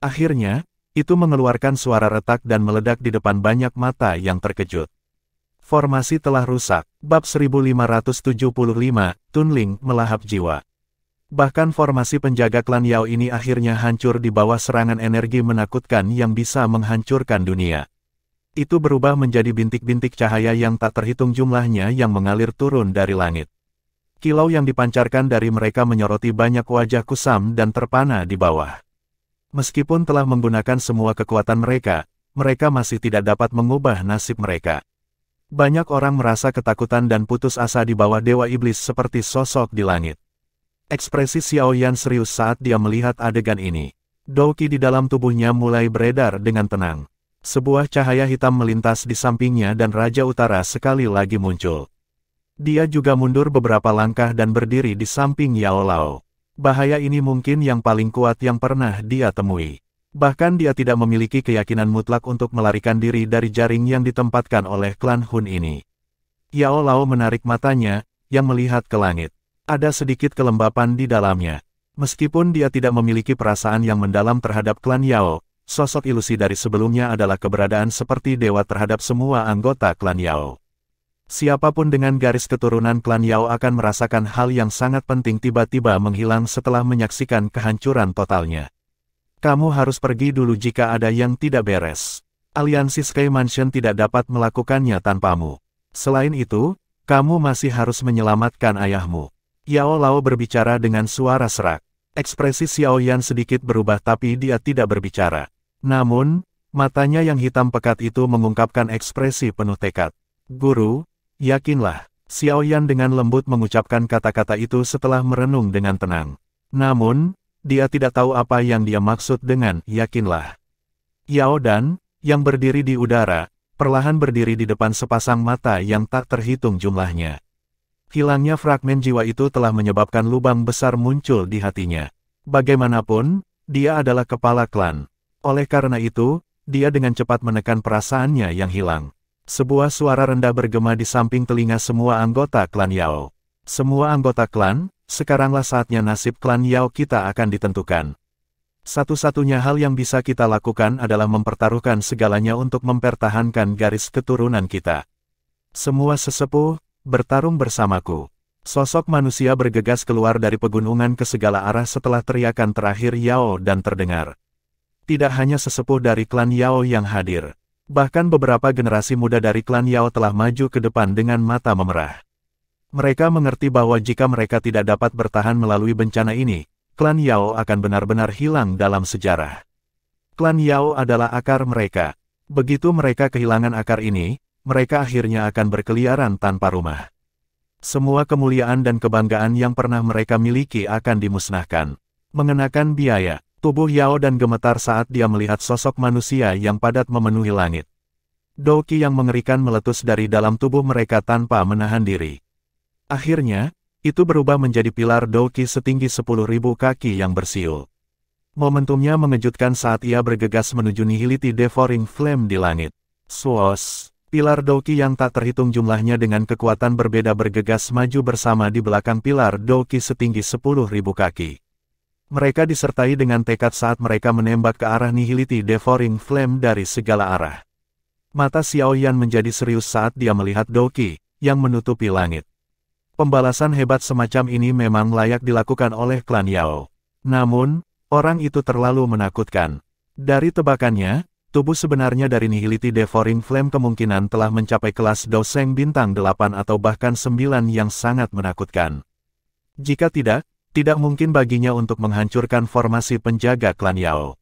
Akhirnya, itu mengeluarkan suara retak dan meledak di depan banyak mata yang terkejut. Formasi telah rusak. Bab 1575, Tunling melahap jiwa. Bahkan formasi penjaga klan Yao ini akhirnya hancur di bawah serangan energi menakutkan yang bisa menghancurkan dunia. Itu berubah menjadi bintik-bintik cahaya yang tak terhitung jumlahnya yang mengalir turun dari langit. Kilau yang dipancarkan dari mereka menyoroti banyak wajah kusam dan terpana di bawah. Meskipun telah menggunakan semua kekuatan mereka masih tidak dapat mengubah nasib mereka. Banyak orang merasa ketakutan dan putus asa di bawah Dewa Iblis seperti sosok di langit. Ekspresi Xiaoyan serius saat dia melihat adegan ini. Douqi di dalam tubuhnya mulai beredar dengan tenang. Sebuah cahaya hitam melintas di sampingnya dan Raja Utara sekali lagi muncul. Dia juga mundur beberapa langkah dan berdiri di samping Yao Lao. Bahaya ini mungkin yang paling kuat yang pernah dia temui. Bahkan dia tidak memiliki keyakinan mutlak untuk melarikan diri dari jaring yang ditempatkan oleh klan Hun ini. Yao Lao menarik matanya, yang melihat ke langit. Ada sedikit kelembapan di dalamnya. Meskipun dia tidak memiliki perasaan yang mendalam terhadap klan Yao, sosok ilusi dari sebelumnya adalah keberadaan seperti dewa terhadap semua anggota klan Yao. Siapapun dengan garis keturunan klan Yao akan merasakan hal yang sangat penting tiba-tiba menghilang setelah menyaksikan kehancuran totalnya. Kamu harus pergi dulu jika ada yang tidak beres. Aliansi Sky Mansion tidak dapat melakukannya tanpamu. Selain itu, kamu masih harus menyelamatkan ayahmu. Yao Lao berbicara dengan suara serak. Ekspresi Xiaoyan sedikit berubah tapi dia tidak berbicara. Namun, matanya yang hitam pekat itu mengungkapkan ekspresi penuh tekad. Guru, yakinlah. Xiaoyan dengan lembut mengucapkan kata-kata itu setelah merenung dengan tenang. Namun, dia tidak tahu apa yang dia maksud dengan yakinlah. Yao Dan, yang berdiri di udara, perlahan berdiri di depan sepasang mata yang tak terhitung jumlahnya. Hilangnya fragmen jiwa itu telah menyebabkan lubang besar muncul di hatinya. Bagaimanapun, dia adalah kepala klan. Oleh karena itu, dia dengan cepat menekan perasaannya yang hilang. Sebuah suara rendah bergema di samping telinga semua anggota klan Yao. Semua anggota klan, sekaranglah saatnya nasib klan Yao kita akan ditentukan. Satu-satunya hal yang bisa kita lakukan adalah mempertaruhkan segalanya untuk mempertahankan garis keturunan kita. Semua sesepuh, bertarung bersamaku. Sosok manusia bergegas keluar dari pegunungan ke segala arah setelah teriakan terakhir Yao Dan terdengar. Tidak hanya sesepuh dari klan Yao yang hadir. Bahkan beberapa generasi muda dari klan Yao telah maju ke depan dengan mata memerah. Mereka mengerti bahwa jika mereka tidak dapat bertahan melalui bencana ini, klan Yao akan benar-benar hilang dalam sejarah. Klan Yao adalah akar mereka. Begitu mereka kehilangan akar ini, mereka akhirnya akan berkeliaran tanpa rumah. Semua kemuliaan dan kebanggaan yang pernah mereka miliki akan dimusnahkan. Mengenakan biaya, tubuh Yao Dan gemetar saat dia melihat sosok manusia yang padat memenuhi langit. Douqi yang mengerikan meletus dari dalam tubuh mereka tanpa menahan diri. Akhirnya, itu berubah menjadi pilar Douqi setinggi 10.000 kaki yang bersiul. Momentumnya mengejutkan saat ia bergegas menuju Nihility Devouring Flame di langit. Swoosh! Pilar Douqi yang tak terhitung jumlahnya dengan kekuatan berbeda bergegas maju bersama di belakang pilar Douqi setinggi 10.000 kaki. Mereka disertai dengan tekad saat mereka menembak ke arah Nihility Devouring Flame dari segala arah. Mata Xiao Yan menjadi serius saat dia melihat Douqi yang menutupi langit. Pembalasan hebat semacam ini memang layak dilakukan oleh klan Yao. Namun, orang itu terlalu menakutkan. Dari tebakannya, tubuh sebenarnya dari Nihility Devouring Flame kemungkinan telah mencapai kelas Doseng bintang 8 atau bahkan 9 yang sangat menakutkan. Jika tidak mungkin baginya untuk menghancurkan formasi penjaga klan Yao.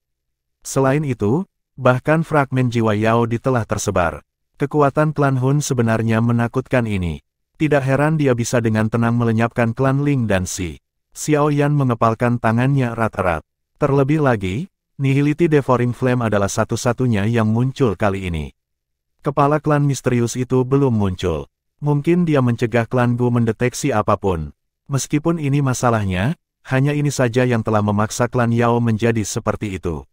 Selain itu, bahkan fragmen jiwa Yao telah tersebar. Kekuatan klan Hun sebenarnya menakutkan ini. Tidak heran dia bisa dengan tenang melenyapkan klan Ling dan Si. Xiao Yan mengepalkan tangannya erat-erat. Terlebih lagi, Nihility Devouring Flame adalah satu-satunya yang muncul kali ini. Kepala klan misterius itu belum muncul. Mungkin dia mencegah klan Gu mendeteksi apapun. Meskipun ini masalahnya, hanya ini saja yang telah memaksa klan Yao menjadi seperti itu.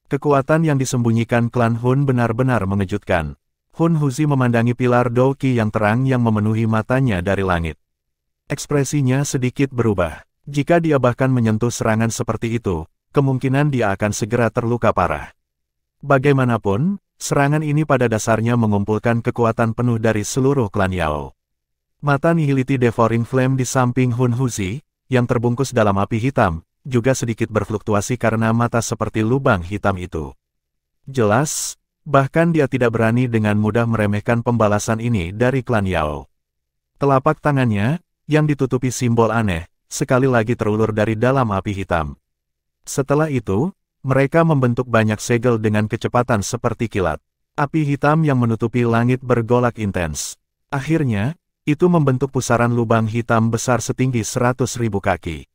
Kekuatan yang disembunyikan klan Hun benar-benar mengejutkan. Hun Huzi memandangi pilar Douqi yang terang yang memenuhi matanya dari langit. Ekspresinya sedikit berubah. Jika dia bahkan menyentuh serangan seperti itu, kemungkinan dia akan segera terluka parah. Bagaimanapun, serangan ini pada dasarnya mengumpulkan kekuatan penuh dari seluruh klan Yao. Mata Nihility Devouring Flame di samping Hun Huzi, yang terbungkus dalam api hitam, juga sedikit berfluktuasi karena mata seperti lubang hitam itu. Jelas, bahkan dia tidak berani dengan mudah meremehkan pembalasan ini dari klan Yao. Telapak tangannya, yang ditutupi simbol aneh, sekali lagi terulur dari dalam api hitam. Setelah itu, mereka membentuk banyak segel dengan kecepatan seperti kilat. Api hitam yang menutupi langit bergolak intens. Akhirnya, itu membentuk pusaran lubang hitam besar setinggi 100.000 kaki.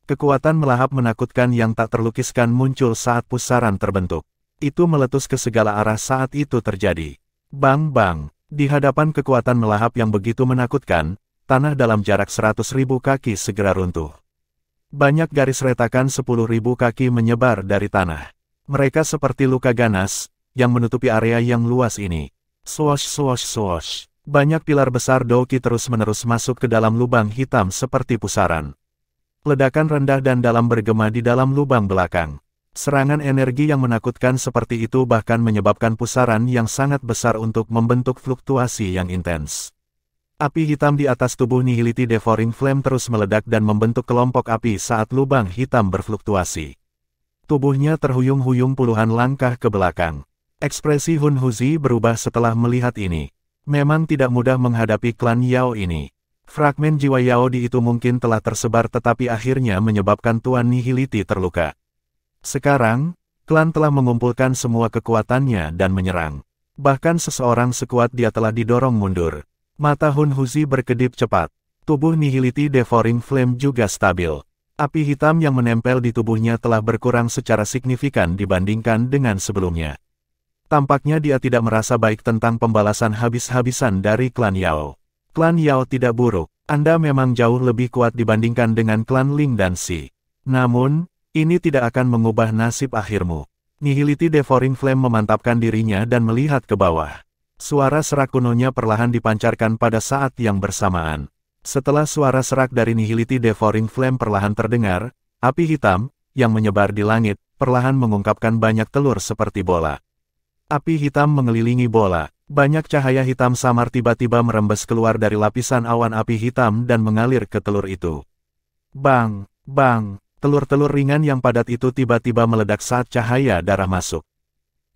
Kekuatan melahap menakutkan yang tak terlukiskan muncul saat pusaran terbentuk. Itu meletus ke segala arah saat itu terjadi. Bang-bang, di hadapan kekuatan melahap yang begitu menakutkan, tanah dalam jarak 100.000 kaki segera runtuh. Banyak garis retakan 10.000 kaki menyebar dari tanah. Mereka seperti luka ganas, yang menutupi area yang luas ini. Swosh swosh swosh. Banyak pilar besar Douqi terus-menerus masuk ke dalam lubang hitam seperti pusaran. Ledakan rendah dan dalam bergema di dalam lubang belakang. Serangan energi yang menakutkan seperti itu bahkan menyebabkan pusaran yang sangat besar untuk membentuk fluktuasi yang intens. Api hitam di atas tubuh Nihility Devouring Flame terus meledak dan membentuk kelompok api saat lubang hitam berfluktuasi. Tubuhnya terhuyung-huyung puluhan langkah ke belakang. Ekspresi Hun Huzi berubah setelah melihat ini. Memang tidak mudah menghadapi klan Yao ini. Fragmen jiwa Yao itu mungkin telah tersebar tetapi akhirnya menyebabkan Tuan Nihility terluka. Sekarang, klan telah mengumpulkan semua kekuatannya dan menyerang. Bahkan seseorang sekuat dia telah didorong mundur. Mata Hun Huzi berkedip cepat. Tubuh Nihility Devouring Flame juga stabil. Api hitam yang menempel di tubuhnya telah berkurang secara signifikan dibandingkan dengan sebelumnya. Tampaknya dia tidak merasa baik tentang pembalasan habis-habisan dari klan Yao. Klan Yao tidak buruk. Anda memang jauh lebih kuat dibandingkan dengan klan Ling dan Si. Namun, ini tidak akan mengubah nasib akhirmu. Nihility Devouring Flame memantapkan dirinya dan melihat ke bawah. Suara serak kunonya perlahan dipancarkan pada saat yang bersamaan. Setelah suara serak dari Nihility Devouring Flame perlahan terdengar, api hitam, yang menyebar di langit, perlahan mengungkapkan banyak telur seperti bola. Api hitam mengelilingi bola. Banyak cahaya hitam samar tiba-tiba merembes keluar dari lapisan awan api hitam dan mengalir ke telur itu. Bang, bang, telur-telur ringan yang padat itu tiba-tiba meledak saat cahaya darah masuk.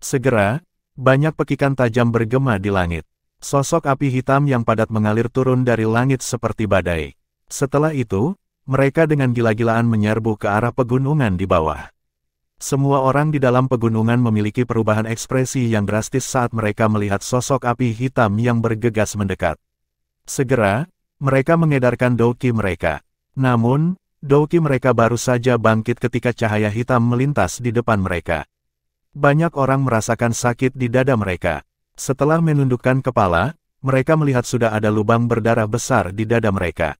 Segera, banyak pekikan tajam bergema di langit. Sosok api hitam yang padat mengalir turun dari langit seperti badai. Setelah itu, mereka dengan gila-gilaan menyerbu ke arah pegunungan di bawah. Semua orang di dalam pegunungan memiliki perubahan ekspresi yang drastis saat mereka melihat sosok api hitam yang bergegas mendekat. Segera, mereka mengedarkan Douqi mereka. Namun, Douqi mereka baru saja bangkit ketika cahaya hitam melintas di depan mereka. Banyak orang merasakan sakit di dada mereka. Setelah menundukkan kepala, mereka melihat sudah ada lubang berdarah besar di dada mereka.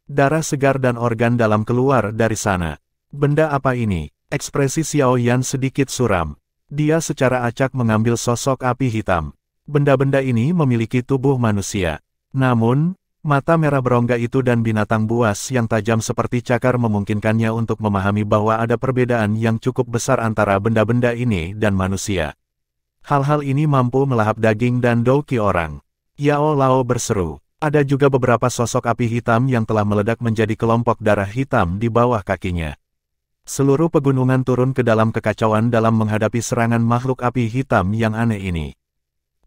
Darah segar dan organ dalam keluar dari sana. Benda apa ini? Ekspresi Xiao Yan sedikit suram. Dia secara acak mengambil sosok api hitam. Benda-benda ini memiliki tubuh manusia. Namun, mata merah berongga itu dan binatang buas yang tajam seperti cakar memungkinkannya untuk memahami bahwa ada perbedaan yang cukup besar antara benda-benda ini dan manusia. Hal-hal ini mampu melahap daging dan douki orang. Yao Lao berseru. Ada juga beberapa sosok api hitam yang telah meledak menjadi kelompok darah hitam di bawah kakinya. Seluruh pegunungan turun ke dalam kekacauan dalam menghadapi serangan makhluk api hitam yang aneh ini.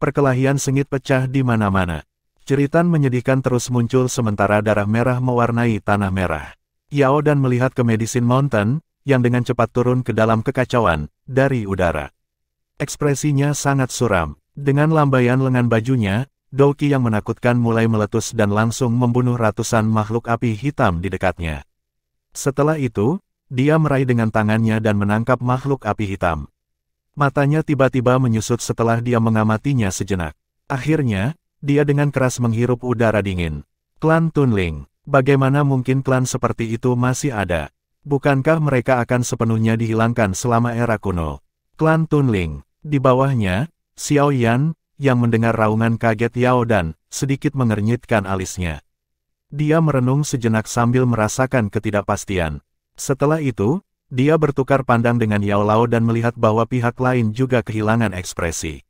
Perkelahian sengit pecah di mana-mana. Jeritan menyedihkan terus muncul sementara darah merah mewarnai tanah merah. Yao Dan melihat ke Medicine Mountain, yang dengan cepat turun ke dalam kekacauan, dari udara. Ekspresinya sangat suram. Dengan lambaian lengan bajunya, douki yang menakutkan mulai meletus dan langsung membunuh ratusan makhluk api hitam di dekatnya. Setelah itu, dia meraih dengan tangannya dan menangkap makhluk api hitam. Matanya tiba-tiba menyusut setelah dia mengamatinya sejenak. Akhirnya, dia dengan keras menghirup udara dingin. Klan Tunling, bagaimana mungkin klan seperti itu masih ada? Bukankah mereka akan sepenuhnya dihilangkan selama era kuno? Klan Tunling, di bawahnya, Xiao Yan, yang mendengar raungan kaget Yao Dan, sedikit mengernyitkan alisnya. Dia merenung sejenak sambil merasakan ketidakpastian. Setelah itu, dia bertukar pandang dengan Yao Lao dan melihat bahwa pihak lain juga kehilangan ekspresi.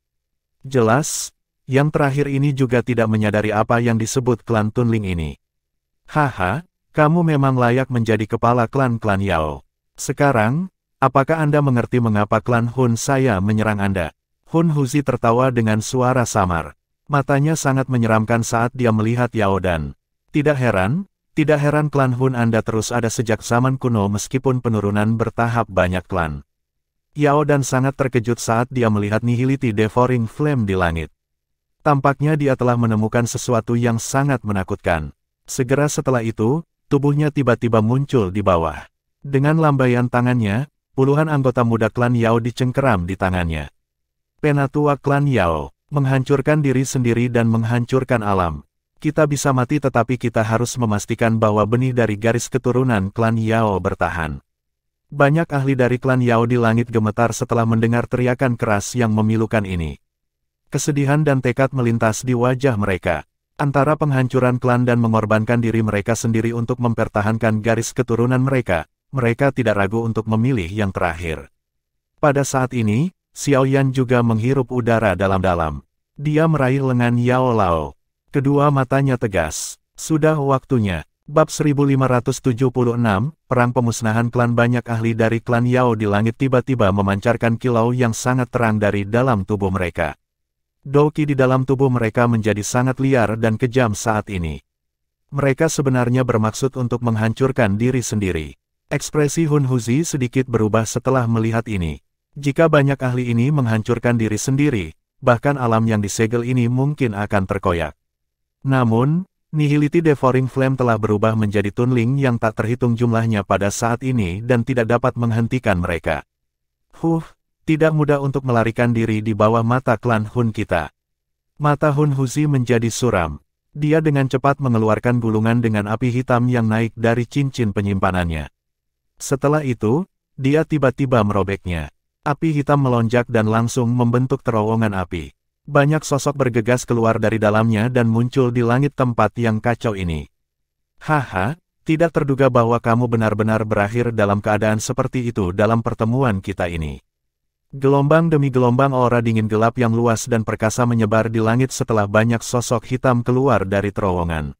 Jelas, yang terakhir ini juga tidak menyadari apa yang disebut klan Tunling ini. Haha, kamu memang layak menjadi kepala klan-klan Yao. Sekarang, apakah Anda mengerti mengapa klan Hun saya menyerang Anda? Hun Huzi tertawa dengan suara samar. Matanya sangat menyeramkan saat dia melihat Yao Dan. Tidak heran klan Hun Anda terus ada sejak zaman kuno meskipun penurunan bertahap banyak klan. Yao Dan sangat terkejut saat dia melihat Nihility Devouring Flame di langit. Tampaknya dia telah menemukan sesuatu yang sangat menakutkan. Segera setelah itu, tubuhnya tiba-tiba muncul di bawah. Dengan lambaian tangannya, puluhan anggota muda klan Yao dicengkeram di tangannya. Penatua klan Yao, menghancurkan diri sendiri dan menghancurkan alam. Kita bisa mati tetapi kita harus memastikan bahwa benih dari garis keturunan klan Yao bertahan. Banyak ahli dari klan Yao di langit gemetar setelah mendengar teriakan keras yang memilukan ini. Kesedihan dan tekad melintas di wajah mereka. Antara penghancuran klan dan mengorbankan diri mereka sendiri untuk mempertahankan garis keturunan mereka, mereka tidak ragu untuk memilih yang terakhir. Pada saat ini, Xiao Yan juga menghirup udara dalam-dalam. Dia meraih lengan Yao Lao. Kedua matanya tegas. Sudah waktunya. Bab 1576, Perang Pemusnahan Klan. Banyak ahli dari klan Yao di langit tiba-tiba memancarkan kilau yang sangat terang dari dalam tubuh mereka. Douki di dalam tubuh mereka menjadi sangat liar dan kejam saat ini. Mereka sebenarnya bermaksud untuk menghancurkan diri sendiri. Ekspresi Hun Huzi sedikit berubah setelah melihat ini. Jika banyak ahli ini menghancurkan diri sendiri, bahkan alam yang disegel ini mungkin akan terkoyak. Namun, Nihility Devouring Flame telah berubah menjadi Tunling yang tak terhitung jumlahnya pada saat ini dan tidak dapat menghentikan mereka. Tidak mudah untuk melarikan diri di bawah mata klan Hun kita. Mata Hun Huzi menjadi suram. Dia dengan cepat mengeluarkan gulungan dengan api hitam yang naik dari cincin penyimpanannya. Setelah itu, dia tiba-tiba merobeknya. Api hitam melonjak dan langsung membentuk terowongan api. Banyak sosok bergegas keluar dari dalamnya dan muncul di langit tempat yang kacau ini. Haha, tidak terduga bahwa kamu benar-benar berakhir dalam keadaan seperti itu dalam pertemuan kita ini. Gelombang demi gelombang aura dingin gelap yang luas dan perkasa menyebar di langit setelah banyak sosok hitam keluar dari terowongan.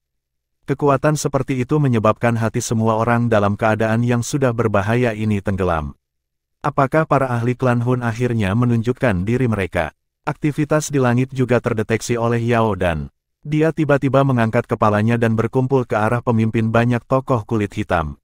Kekuatan seperti itu menyebabkan hati semua orang dalam keadaan yang sudah berbahaya ini tenggelam. Apakah para ahli klan Hun akhirnya menunjukkan diri mereka? Aktivitas di langit juga terdeteksi oleh Yao Dan. Dia tiba-tiba mengangkat kepalanya dan berkumpul ke arah pemimpin banyak tokoh kulit hitam.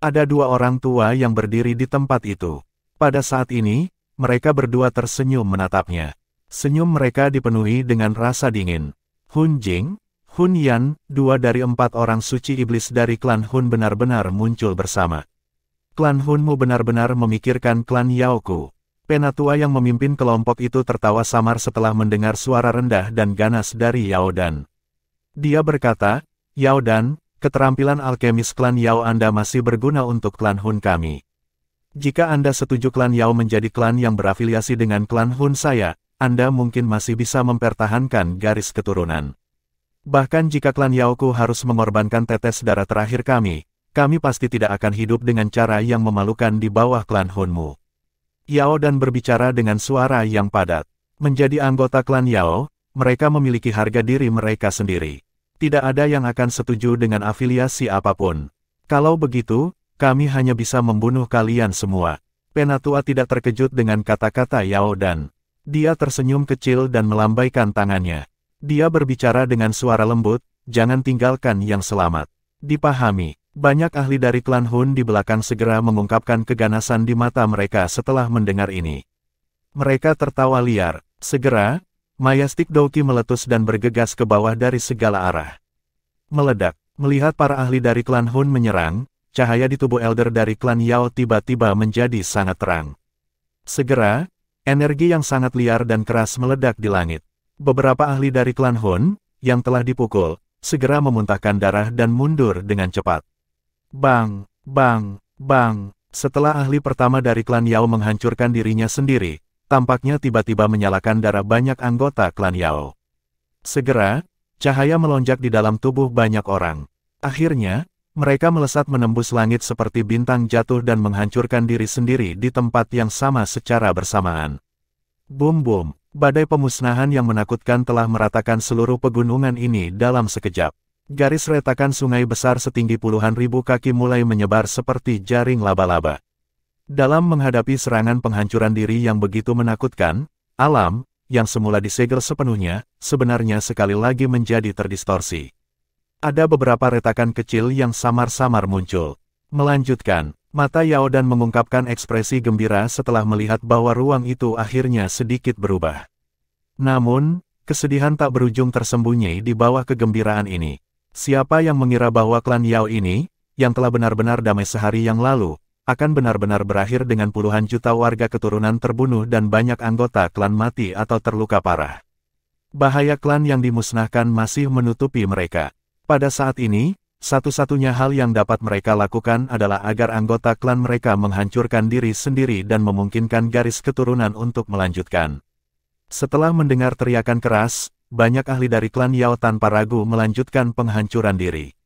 Ada dua orang tua yang berdiri di tempat itu. Pada saat ini, mereka berdua tersenyum menatapnya. Senyum mereka dipenuhi dengan rasa dingin. Hun Jing, Hun Yan, dua dari 4 orang suci iblis dari klan Hun benar-benar muncul bersama. Klan Hunmu benar-benar memikirkan klan Yaoku. Penatua yang memimpin kelompok itu tertawa samar setelah mendengar suara rendah dan ganas dari Yao Dan. Dia berkata, Yao Dan, keterampilan alkemis klan Yao Anda masih berguna untuk klan Hun kami. Jika Anda setuju klan Yao menjadi klan yang berafiliasi dengan klan Hun saya, Anda mungkin masih bisa mempertahankan garis keturunan. Bahkan jika klan Yaoku harus mengorbankan tetes darah terakhir kami pasti tidak akan hidup dengan cara yang memalukan di bawah klan Hunmu. Yao Dan berbicara dengan suara yang padat. Menjadi anggota klan Yao, mereka memiliki harga diri mereka sendiri. Tidak ada yang akan setuju dengan afiliasi apapun. Kalau begitu, kami hanya bisa membunuh kalian semua. Penatua tidak terkejut dengan kata-kata Yao Dan. Dia tersenyum kecil dan melambaikan tangannya. Dia berbicara dengan suara lembut, jangan tinggalkan yang selamat. Dipahami, banyak ahli dari klan Hun di belakang segera mengungkapkan keganasan di mata mereka setelah mendengar ini. Mereka tertawa liar. Segera, Majestic Douki meletus dan bergegas ke bawah dari segala arah. Meledak, melihat para ahli dari klan Hun menyerang, cahaya di tubuh elder dari klan Yao tiba-tiba menjadi sangat terang. Segera, energi yang sangat liar dan keras meledak di langit. Beberapa ahli dari klan Hun, yang telah dipukul, segera memuntahkan darah dan mundur dengan cepat. Bang, bang, bang. Setelah ahli pertama dari klan Yao menghancurkan dirinya sendiri, tampaknya tiba-tiba menyalakan darah banyak anggota klan Yao. Segera, cahaya melonjak di dalam tubuh banyak orang. Akhirnya, mereka melesat menembus langit seperti bintang jatuh dan menghancurkan diri sendiri di tempat yang sama secara bersamaan. Boom-boom, badai pemusnahan yang menakutkan telah meratakan seluruh pegunungan ini dalam sekejap. Garis retakan sungai besar setinggi puluhan ribu kaki mulai menyebar seperti jaring laba-laba. Dalam menghadapi serangan penghancuran diri yang begitu menakutkan, alam, yang semula disegel sepenuhnya, sebenarnya sekali lagi menjadi terdistorsi. Ada beberapa retakan kecil yang samar-samar muncul. Melanjutkan, mata Yao Dan mengungkapkan ekspresi gembira setelah melihat bahwa ruang itu akhirnya sedikit berubah. Namun, kesedihan tak berujung tersembunyi di bawah kegembiraan ini. Siapa yang mengira bahwa klan Yao ini, yang telah benar-benar damai sehari yang lalu, akan benar-benar berakhir dengan puluhan juta warga keturunan terbunuh dan banyak anggota klan mati atau terluka parah. Bahaya klan yang dimusnahkan masih menutupi mereka. Pada saat ini, satu-satunya hal yang dapat mereka lakukan adalah agar anggota klan mereka menghancurkan diri sendiri dan memungkinkan garis keturunan untuk melanjutkan. Setelah mendengar teriakan keras, banyak ahli dari klan Yao tanpa ragu melanjutkan penghancuran diri.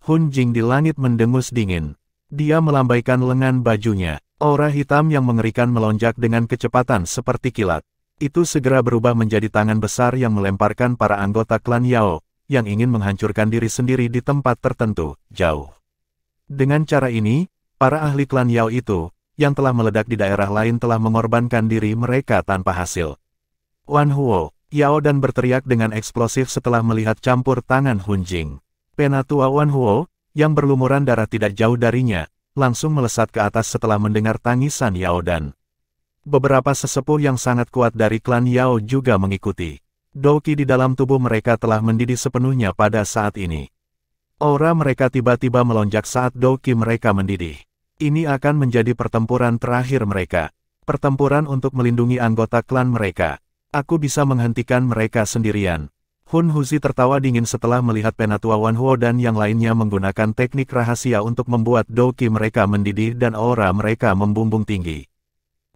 Hun Jing di langit mendengus dingin. Dia melambaikan lengan bajunya. Aura hitam yang mengerikan melonjak dengan kecepatan seperti kilat. Itu segera berubah menjadi tangan besar yang melemparkan para anggota klan Yao, yang ingin menghancurkan diri sendiri di tempat tertentu, jauh. Dengan cara ini, para ahli klan Yao itu, yang telah meledak di daerah lain telah mengorbankan diri mereka tanpa hasil. Wan Huo, Yao Dan berteriak dengan eksplosif setelah melihat campur tangan Hun Jing. Penatua Wan Huo, yang berlumuran darah tidak jauh darinya, langsung melesat ke atas setelah mendengar tangisan Yao Dan. Beberapa sesepuh yang sangat kuat dari klan Yao juga mengikuti. Douki di dalam tubuh mereka telah mendidih sepenuhnya pada saat ini. Aura mereka tiba-tiba melonjak saat Douki mereka mendidih. Ini akan menjadi pertempuran terakhir mereka. Pertempuran untuk melindungi anggota klan mereka. Aku bisa menghentikan mereka sendirian. Hun Huzi tertawa dingin setelah melihat Penatua Wan Huo dan yang lainnya menggunakan teknik rahasia untuk membuat Douki mereka mendidih dan aura mereka membumbung tinggi.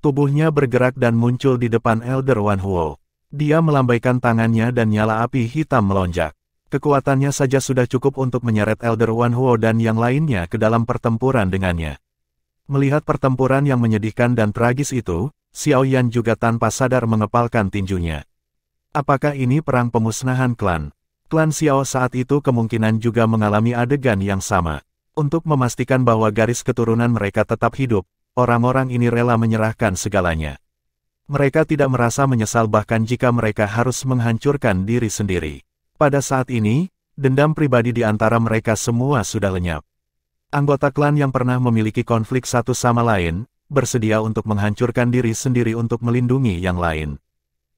Tubuhnya bergerak dan muncul di depan Elder Wan Huo. Dia melambaikan tangannya dan nyala api hitam melonjak. Kekuatannya saja sudah cukup untuk menyeret Elder Wan Huo dan yang lainnya ke dalam pertempuran dengannya. Melihat pertempuran yang menyedihkan dan tragis itu, Xiao Yan juga tanpa sadar mengepalkan tinjunya. Apakah ini perang pemusnahan klan? Klan Xiao saat itu kemungkinan juga mengalami adegan yang sama. Untuk memastikan bahwa garis keturunan mereka tetap hidup, orang-orang ini rela menyerahkan segalanya. Mereka tidak merasa menyesal bahkan jika mereka harus menghancurkan diri sendiri. Pada saat ini, dendam pribadi di antara mereka semua sudah lenyap. Anggota klan yang pernah memiliki konflik satu sama lain, bersedia untuk menghancurkan diri sendiri untuk melindungi yang lain.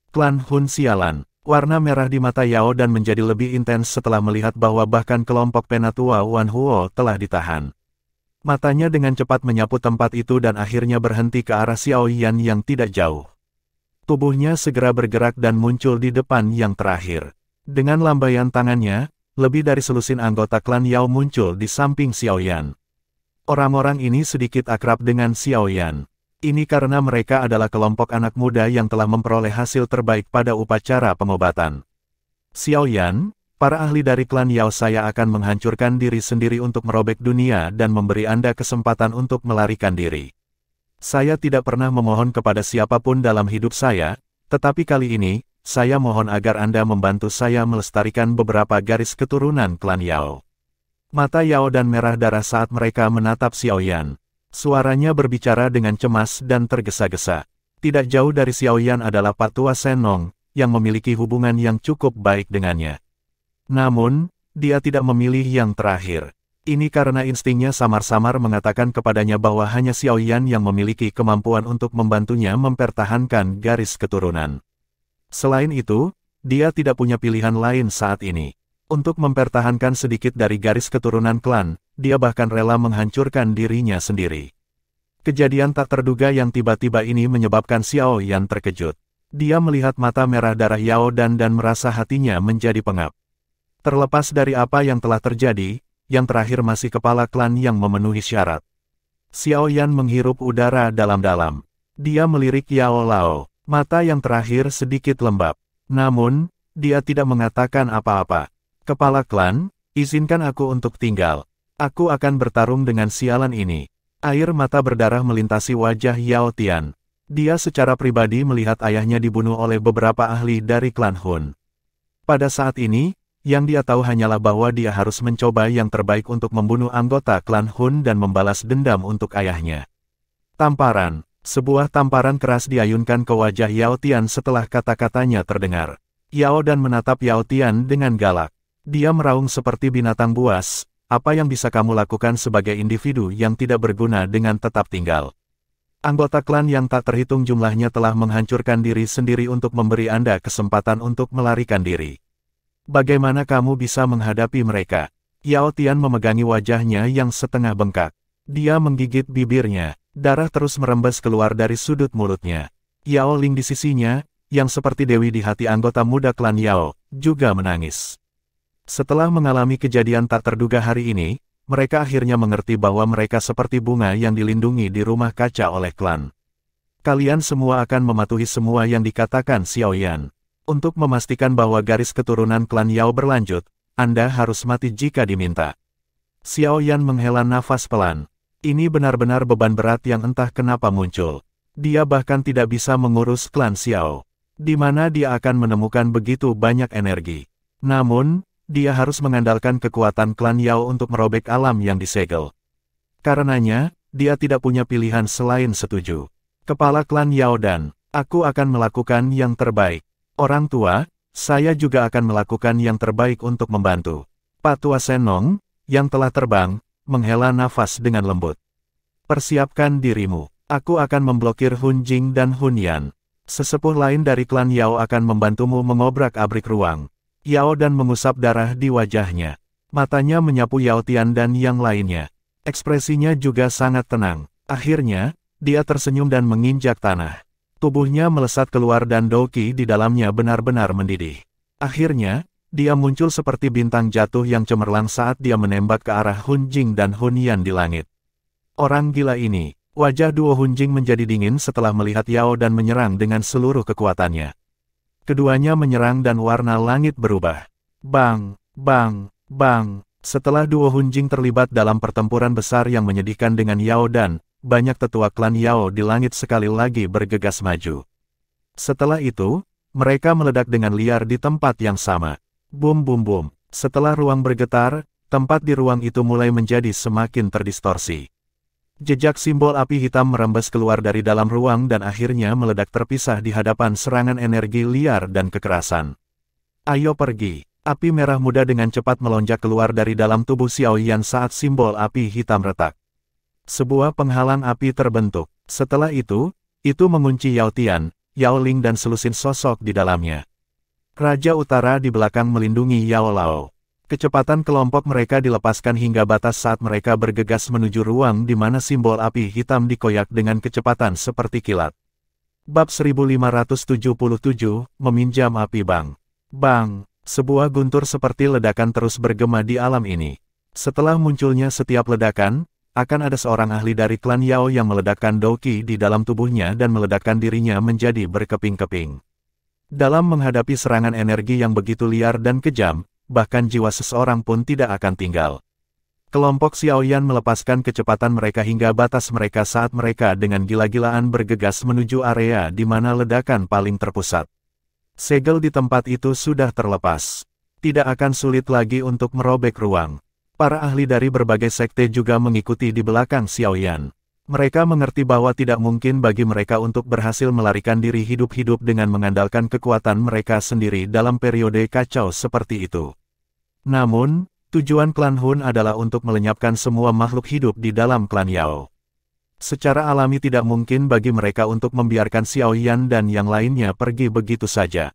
Klan Hun sialan, warna merah di mata Yao Dan menjadi lebih intens setelah melihat bahwa bahkan kelompok Penatua Wan Huo telah ditahan. Matanya dengan cepat menyapu tempat itu dan akhirnya berhenti ke arah Xiao Yan yang tidak jauh. Tubuhnya segera bergerak dan muncul di depan yang terakhir. Dengan lambaian tangannya, lebih dari selusin anggota klan Yao muncul di samping Xiao Yan. Orang-orang ini sedikit akrab dengan Xiao Yan. Ini karena mereka adalah kelompok anak muda yang telah memperoleh hasil terbaik pada upacara pengobatan. Xiao Yan, para ahli dari klan Yao, saya akan menghancurkan diri sendiri untuk merobek dunia dan memberi Anda kesempatan untuk melarikan diri. Saya tidak pernah memohon kepada siapapun dalam hidup saya, tetapi kali ini, saya mohon agar Anda membantu saya melestarikan beberapa garis keturunan klan Yao. Mata Yao dan merah darah saat mereka menatap Xiao Yan. Suaranya berbicara dengan cemas dan tergesa-gesa. Tidak jauh dari Xiao Yan adalah Patua Senong, yang memiliki hubungan yang cukup baik dengannya. Namun, dia tidak memilih yang terakhir. Ini karena instingnya samar-samar mengatakan kepadanya bahwa hanya Xiao Yan yang memiliki kemampuan untuk membantunya mempertahankan garis keturunan. Selain itu, dia tidak punya pilihan lain saat ini. Untuk mempertahankan sedikit dari garis keturunan klan, dia bahkan rela menghancurkan dirinya sendiri. Kejadian tak terduga yang tiba-tiba ini menyebabkan Xiao Yan terkejut. Dia melihat mata merah darah Yao dan merasa hatinya menjadi pengap. Terlepas dari apa yang telah terjadi, yang terakhir masih kepala klan yang memenuhi syarat. Xiao Yan menghirup udara dalam-dalam. Dia melirik Yao Lao. Mata yang terakhir sedikit lembab. Namun, dia tidak mengatakan apa-apa. Kepala klan, izinkan aku untuk tinggal. Aku akan bertarung dengan sialan ini. Air mata berdarah melintasi wajah Yao Tian. Dia secara pribadi melihat ayahnya dibunuh oleh beberapa ahli dari klan Hun. Pada saat ini, yang dia tahu hanyalah bahwa dia harus mencoba yang terbaik untuk membunuh anggota klan Hun dan membalas dendam untuk ayahnya. Tamparan. Sebuah tamparan keras diayunkan ke wajah Yao Tian setelah kata-katanya terdengar. Yao dan menatap Yao Tian dengan galak. Dia meraung seperti binatang buas. Apa yang bisa kamu lakukan sebagai individu yang tidak berguna dengan tetap tinggal? Anggota klan yang tak terhitung jumlahnya telah menghancurkan diri sendiri untuk memberi Anda kesempatan untuk melarikan diri. Bagaimana kamu bisa menghadapi mereka? Yao Tian memegangi wajahnya yang setengah bengkak. Dia menggigit bibirnya. Darah terus merembes keluar dari sudut mulutnya. Yao Ling di sisinya, yang seperti dewi di hati anggota muda klan Yao, juga menangis. Setelah mengalami kejadian tak terduga hari ini, mereka akhirnya mengerti bahwa mereka seperti bunga yang dilindungi di rumah kaca oleh klan. Kalian semua akan mematuhi semua yang dikatakan Xiao Yan. Untuk memastikan bahwa garis keturunan klan Yao berlanjut, Anda harus mati jika diminta. Xiao Yan menghela nafas pelan. Ini benar-benar beban berat yang entah kenapa muncul. Dia bahkan tidak bisa mengurus klan Xiao. Di mana dia akan menemukan begitu banyak energi. Namun, dia harus mengandalkan kekuatan klan Yao untuk merobek alam yang disegel. Karenanya, dia tidak punya pilihan selain setuju. Kepala klan Yao dan, aku akan melakukan yang terbaik. Orang tua, saya juga akan melakukan yang terbaik untuk membantu. Patua Senong, yang telah terbang, menghela nafas dengan lembut. Persiapkan dirimu. Aku akan memblokir Hun Jing dan Hun Yan. Sesepuh lain dari klan Yao akan membantumu mengobrak-abrik ruang. Yao dan mengusap darah di wajahnya. Matanya menyapu Yao Tian dan yang lainnya. Ekspresinya juga sangat tenang. Akhirnya, dia tersenyum dan menginjak tanah. Tubuhnya melesat keluar dan Douqi di dalamnya benar-benar mendidih. Akhirnya, dia muncul seperti bintang jatuh yang cemerlang saat dia menembak ke arah Hun Jing dan Hun Yan di langit. Orang gila ini, wajah duo Hun Jing menjadi dingin setelah melihat Yao dan menyerang dengan seluruh kekuatannya. Keduanya menyerang dan warna langit berubah. Bang, bang, bang. Setelah duo Hun Jing terlibat dalam pertempuran besar yang menyedihkan dengan Yao dan, banyak tetua klan Yao di langit sekali lagi bergegas maju. Setelah itu, mereka meledak dengan liar di tempat yang sama. Bum bum bum. Setelah ruang bergetar, tempat di ruang itu mulai menjadi semakin terdistorsi. Jejak simbol api hitam merembes keluar dari dalam ruang dan akhirnya meledak terpisah di hadapan serangan energi liar dan kekerasan. Ayo pergi. Api merah muda dengan cepat melonjak keluar dari dalam tubuh Xiao Yan saat simbol api hitam retak. Sebuah penghalang api terbentuk. Setelah itu mengunci Yao Tian, Yao Ling dan selusin sosok di dalamnya. Raja Utara di belakang melindungi Yao Lao. Kecepatan kelompok mereka dilepaskan hingga batas saat mereka bergegas menuju ruang di mana simbol api hitam dikoyak dengan kecepatan seperti kilat. Bab 1577, Meminjam Api Bang. Bang, sebuah guntur seperti ledakan terus bergema di alam ini. Setelah munculnya setiap ledakan, akan ada seorang ahli dari klan Yao yang meledakkan Douqi di dalam tubuhnya dan meledakkan dirinya menjadi berkeping-keping. Dalam menghadapi serangan energi yang begitu liar dan kejam, bahkan jiwa seseorang pun tidak akan tinggal. Kelompok Xiaoyan melepaskan kecepatan mereka hingga batas mereka saat mereka dengan gila-gilaan bergegas menuju area di mana ledakan paling terpusat. Segel di tempat itu sudah terlepas. Tidak akan sulit lagi untuk merobek ruang. Para ahli dari berbagai sekte juga mengikuti di belakang Xiaoyan. Mereka mengerti bahwa tidak mungkin bagi mereka untuk berhasil melarikan diri hidup-hidup dengan mengandalkan kekuatan mereka sendiri dalam periode kacau seperti itu. Namun, tujuan klan Hun adalah untuk melenyapkan semua makhluk hidup di dalam klan Yao. Secara alami tidak mungkin bagi mereka untuk membiarkan Xiaoyan dan yang lainnya pergi begitu saja.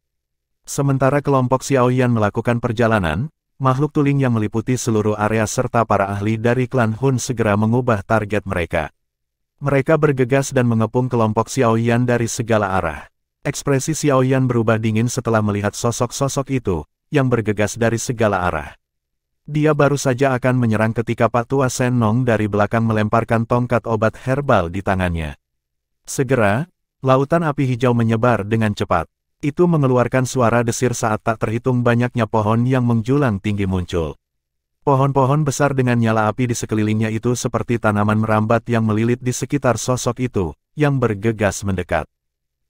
Sementara kelompok Xiaoyan melakukan perjalanan, makhluk tuling yang meliputi seluruh area serta para ahli dari klan Hun segera mengubah target mereka. Mereka bergegas dan mengepung kelompok Xiaoyan dari segala arah. Ekspresi Xiaoyan berubah dingin setelah melihat sosok-sosok itu, yang bergegas dari segala arah. Dia baru saja akan menyerang ketika Pak Tua Shen Nong dari belakang melemparkan tongkat obat herbal di tangannya. Segera, lautan api hijau menyebar dengan cepat. Itu mengeluarkan suara desir saat tak terhitung banyaknya pohon yang menjulang tinggi muncul. Pohon-pohon besar dengan nyala api di sekelilingnya itu seperti tanaman merambat yang melilit di sekitar sosok itu, yang bergegas mendekat.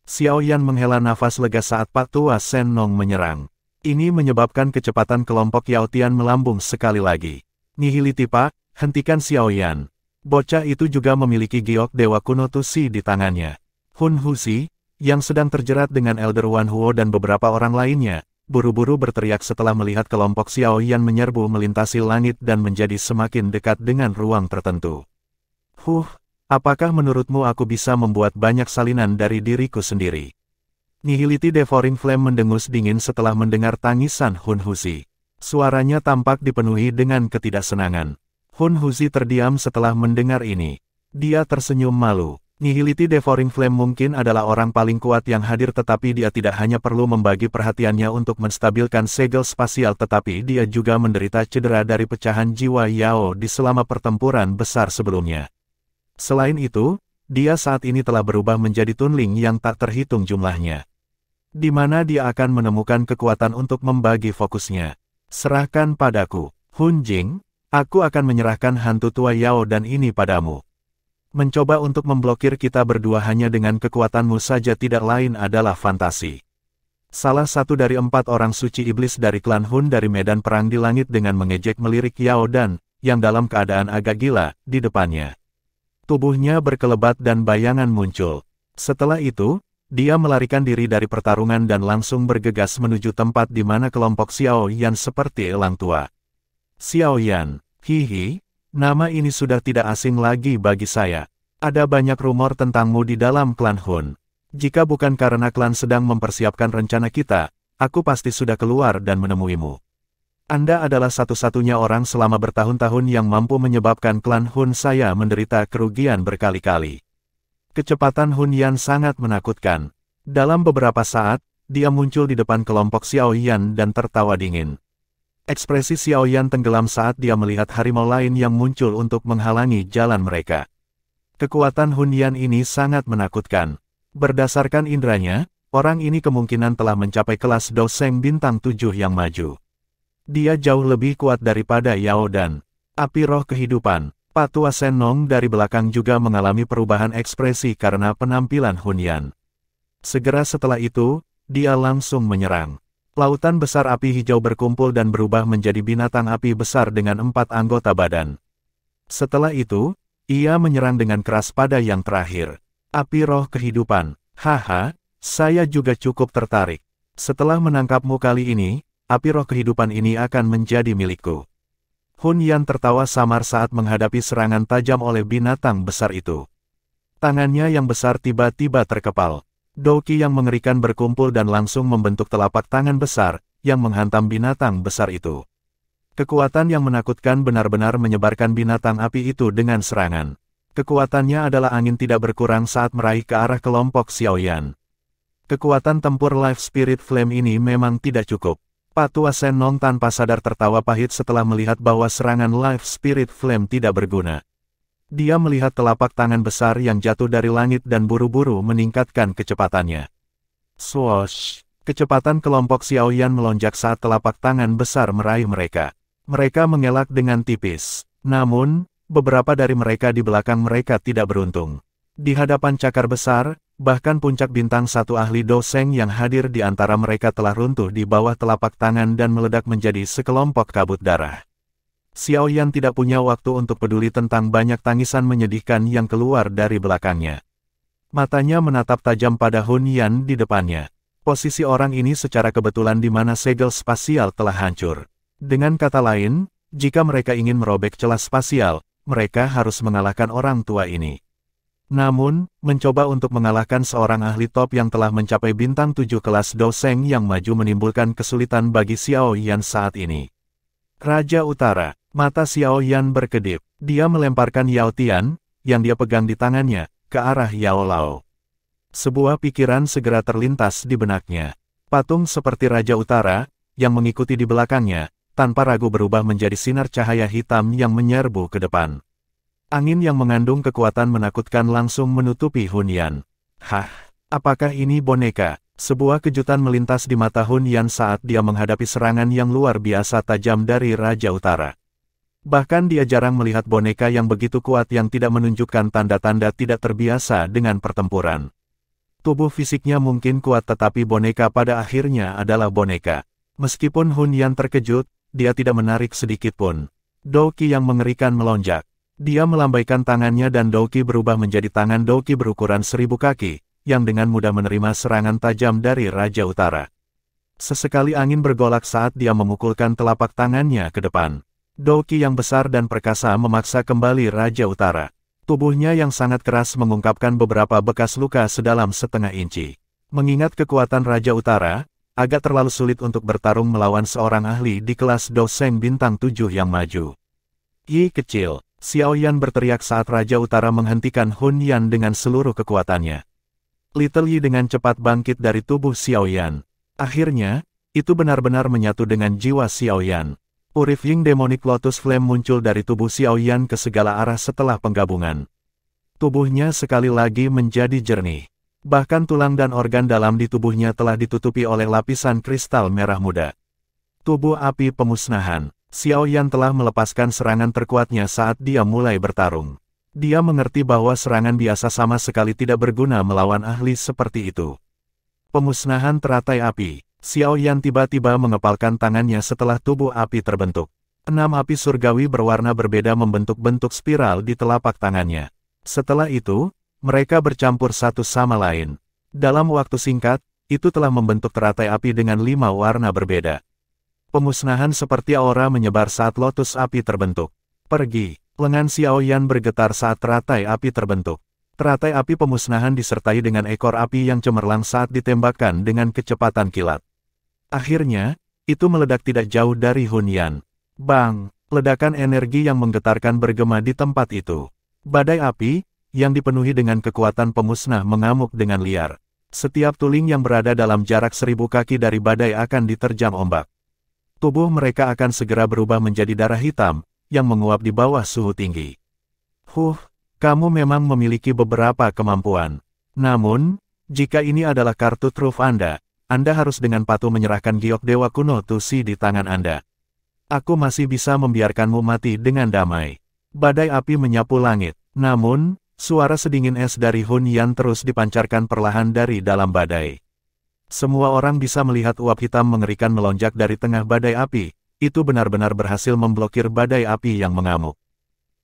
Xiaoyan menghela nafas lega saat Pak Tua Shen Nong menyerang. Ini menyebabkan kecepatan kelompok Yao Tian melambung sekali lagi. Nihiliti Pak, hentikan Xiaoyan. Bocah itu juga memiliki giok Dewa Kuno Tusi di tangannya. Hun Husi, yang sedang terjerat dengan Elder Wan Huo dan beberapa orang lainnya, buru-buru berteriak setelah melihat kelompok Xiaoyan menyerbu melintasi langit dan menjadi semakin dekat dengan ruang tertentu. Apakah menurutmu aku bisa membuat banyak salinan dari diriku sendiri? Nihility Devouring Flame mendengus dingin setelah mendengar tangisan Hun Husi. Suaranya tampak dipenuhi dengan ketidaksenangan. Hun Husi terdiam setelah mendengar ini. Dia tersenyum malu. Nihility Devouring Flame mungkin adalah orang paling kuat yang hadir, tetapi dia tidak hanya perlu membagi perhatiannya untuk menstabilkan segel spasial, tetapi dia juga menderita cedera dari pecahan jiwa Yao di selama pertempuran besar sebelumnya. Selain itu, dia saat ini telah berubah menjadi tunling yang tak terhitung jumlahnya. Di mana dia akan menemukan kekuatan untuk membagi fokusnya. Serahkan padaku, Hun Jing, aku akan menyerahkan hantu tua Yao dan ini padamu. Mencoba untuk memblokir kita berdua hanya dengan kekuatanmu saja tidak lain adalah fantasi. Salah satu dari 4 orang suci iblis dari klan Hun dari medan perang di langit dengan mengejek melirik Yao Dan, yang dalam keadaan agak gila, di depannya. Tubuhnya berkelebat dan bayangan muncul. Setelah itu, dia melarikan diri dari pertarungan dan langsung bergegas menuju tempat di mana kelompok Xiaoyan seperti elang tua. Xiaoyan, hihi. Nama ini sudah tidak asing lagi bagi saya. Ada banyak rumor tentangmu di dalam klan Hun. Jika bukan karena klan sedang mempersiapkan rencana kita, aku pasti sudah keluar dan menemuimu. Anda adalah satu-satunya orang selama bertahun-tahun yang mampu menyebabkan klan Hun saya menderita kerugian berkali-kali. Kecepatan Hun Yan sangat menakutkan. Dalam beberapa saat, dia muncul di depan kelompok Xiaoyan dan tertawa dingin. Ekspresi Xiaoyan tenggelam saat dia melihat harimau lain yang muncul untuk menghalangi jalan mereka. Kekuatan Hun Yan ini sangat menakutkan. Berdasarkan indranya, orang ini kemungkinan telah mencapai kelas Doseng bintang 7 yang maju. Dia jauh lebih kuat daripada Yao Dan. Api roh kehidupan. Pak Tua Shen Nong dari belakang juga mengalami perubahan ekspresi karena penampilan Hun Yan. Segera setelah itu, dia langsung menyerang. Lautan besar api hijau berkumpul dan berubah menjadi binatang api besar dengan 4 anggota badan. Setelah itu, ia menyerang dengan keras pada yang terakhir. Api roh kehidupan. Haha, saya juga cukup tertarik. Setelah menangkapmu kali ini, api roh kehidupan ini akan menjadi milikku. Hun Yan tertawa samar saat menghadapi serangan tajam oleh binatang besar itu. Tangannya yang besar tiba-tiba terkepal. Douqi yang mengerikan berkumpul dan langsung membentuk telapak tangan besar, yang menghantam binatang besar itu. Kekuatan yang menakutkan benar-benar menyebarkan binatang api itu dengan serangan. Kekuatannya adalah angin tidak berkurang saat meraih ke arah kelompok Xiaoyan. Kekuatan tempur Life Spirit Flame ini memang tidak cukup. Pak Tua Shen Nong tanpa sadar tertawa pahit setelah melihat bahwa serangan Life Spirit Flame tidak berguna. Dia melihat telapak tangan besar yang jatuh dari langit dan buru-buru meningkatkan kecepatannya. Swoosh! Kecepatan kelompok Xiaoyan melonjak saat telapak tangan besar meraih mereka. Mereka mengelak dengan tipis. Namun, beberapa dari mereka di belakang mereka tidak beruntung. Di hadapan cakar besar, bahkan puncak bintang satu ahli doseng yang hadir di antara mereka telah runtuh di bawah telapak tangan dan meledak menjadi sekelompok kabut darah. Xiaoyan tidak punya waktu untuk peduli tentang banyak tangisan menyedihkan yang keluar dari belakangnya. Matanya menatap tajam pada Hun Yan di depannya. Posisi orang ini secara kebetulan di mana segel spasial telah hancur. Dengan kata lain, jika mereka ingin merobek celah spasial, mereka harus mengalahkan orang tua ini. Namun, mencoba untuk mengalahkan seorang ahli top yang telah mencapai bintang 7 kelas doseng yang maju menimbulkan kesulitan bagi Xiaoyan saat ini. Raja Utara, mata Xiaoyan berkedip. Dia melemparkan Yao Tian, yang dia pegang di tangannya, ke arah Yao Lao. Sebuah pikiran segera terlintas di benaknya. Patung seperti Raja Utara, yang mengikuti di belakangnya, tanpa ragu berubah menjadi sinar cahaya hitam yang menyerbu ke depan. Angin yang mengandung kekuatan menakutkan langsung menutupi Hun Yan. Hah, apakah ini boneka? Sebuah kejutan melintas di mata Hun Yan saat dia menghadapi serangan yang luar biasa tajam dari Raja Utara. Bahkan dia jarang melihat boneka yang begitu kuat yang tidak menunjukkan tanda-tanda tidak terbiasa dengan pertempuran. Tubuh fisiknya mungkin kuat tetapi boneka pada akhirnya adalah boneka. Meskipun Hun Yan terkejut, dia tidak menarik sedikit pun. Douqi yang mengerikan melonjak. Dia melambaikan tangannya dan Douqi berubah menjadi tangan Douqi berukuran 1000 kaki, yang dengan mudah menerima serangan tajam dari Raja Utara. Sesekali angin bergolak saat dia memukulkan telapak tangannya ke depan. Douqi yang besar dan perkasa memaksa kembali Raja Utara. Tubuhnya yang sangat keras mengungkapkan beberapa bekas luka sedalam setengah inci. Mengingat kekuatan Raja Utara, agak terlalu sulit untuk bertarung melawan seorang ahli di kelas doseng bintang 7 yang maju. Yi kecil. Xiaoyan berteriak saat Raja Utara menghentikan Hun Yan dengan seluruh kekuatannya. Little Yi dengan cepat bangkit dari tubuh Xiaoyan. Akhirnya, itu benar-benar menyatu dengan jiwa Xiaoyan. Purifying Demonic Lotus Flame muncul dari tubuh Xiaoyan ke segala arah setelah penggabungan. Tubuhnya sekali lagi menjadi jernih. Bahkan tulang dan organ dalam di tubuhnya telah ditutupi oleh lapisan kristal merah muda. Tubuh api pemusnahan. Xiaoyan telah melepaskan serangan terkuatnya saat dia mulai bertarung. Dia mengerti bahwa serangan biasa sama sekali tidak berguna melawan ahli seperti itu. Pemusnahan teratai api. Xiaoyan tiba-tiba mengepalkan tangannya setelah tubuh api terbentuk. 6 api surgawi berwarna berbeda membentuk bentuk spiral di telapak tangannya. Setelah itu, mereka bercampur satu sama lain. Dalam waktu singkat, itu telah membentuk teratai api dengan 5 warna berbeda. Pemusnahan seperti aura menyebar saat lotus api terbentuk. Pergi. Lengan Xiaoyan bergetar saat teratai api terbentuk. Teratai api pemusnahan disertai dengan ekor api yang cemerlang saat ditembakkan dengan kecepatan kilat. Akhirnya, itu meledak tidak jauh dari Hun Yan. Bang! Ledakan energi yang menggetarkan bergema di tempat itu. Badai api, yang dipenuhi dengan kekuatan pemusnah mengamuk dengan liar. Setiap tuling yang berada dalam jarak 1000 kaki dari badai akan diterjang ombak. Tubuh mereka akan segera berubah menjadi darah hitam, yang menguap di bawah suhu tinggi. Kamu memang memiliki beberapa kemampuan. Namun, jika ini adalah kartu truf Anda harus dengan patuh menyerahkan giok Dewa Kuno Tusi di tangan Anda. Aku masih bisa membiarkanmu mati dengan damai. Badai api menyapu langit. Namun, suara sedingin es dari Hun Yan terus dipancarkan perlahan dari dalam badai. Semua orang bisa melihat uap hitam mengerikan melonjak dari tengah badai api. Itu benar-benar berhasil memblokir badai api yang mengamuk.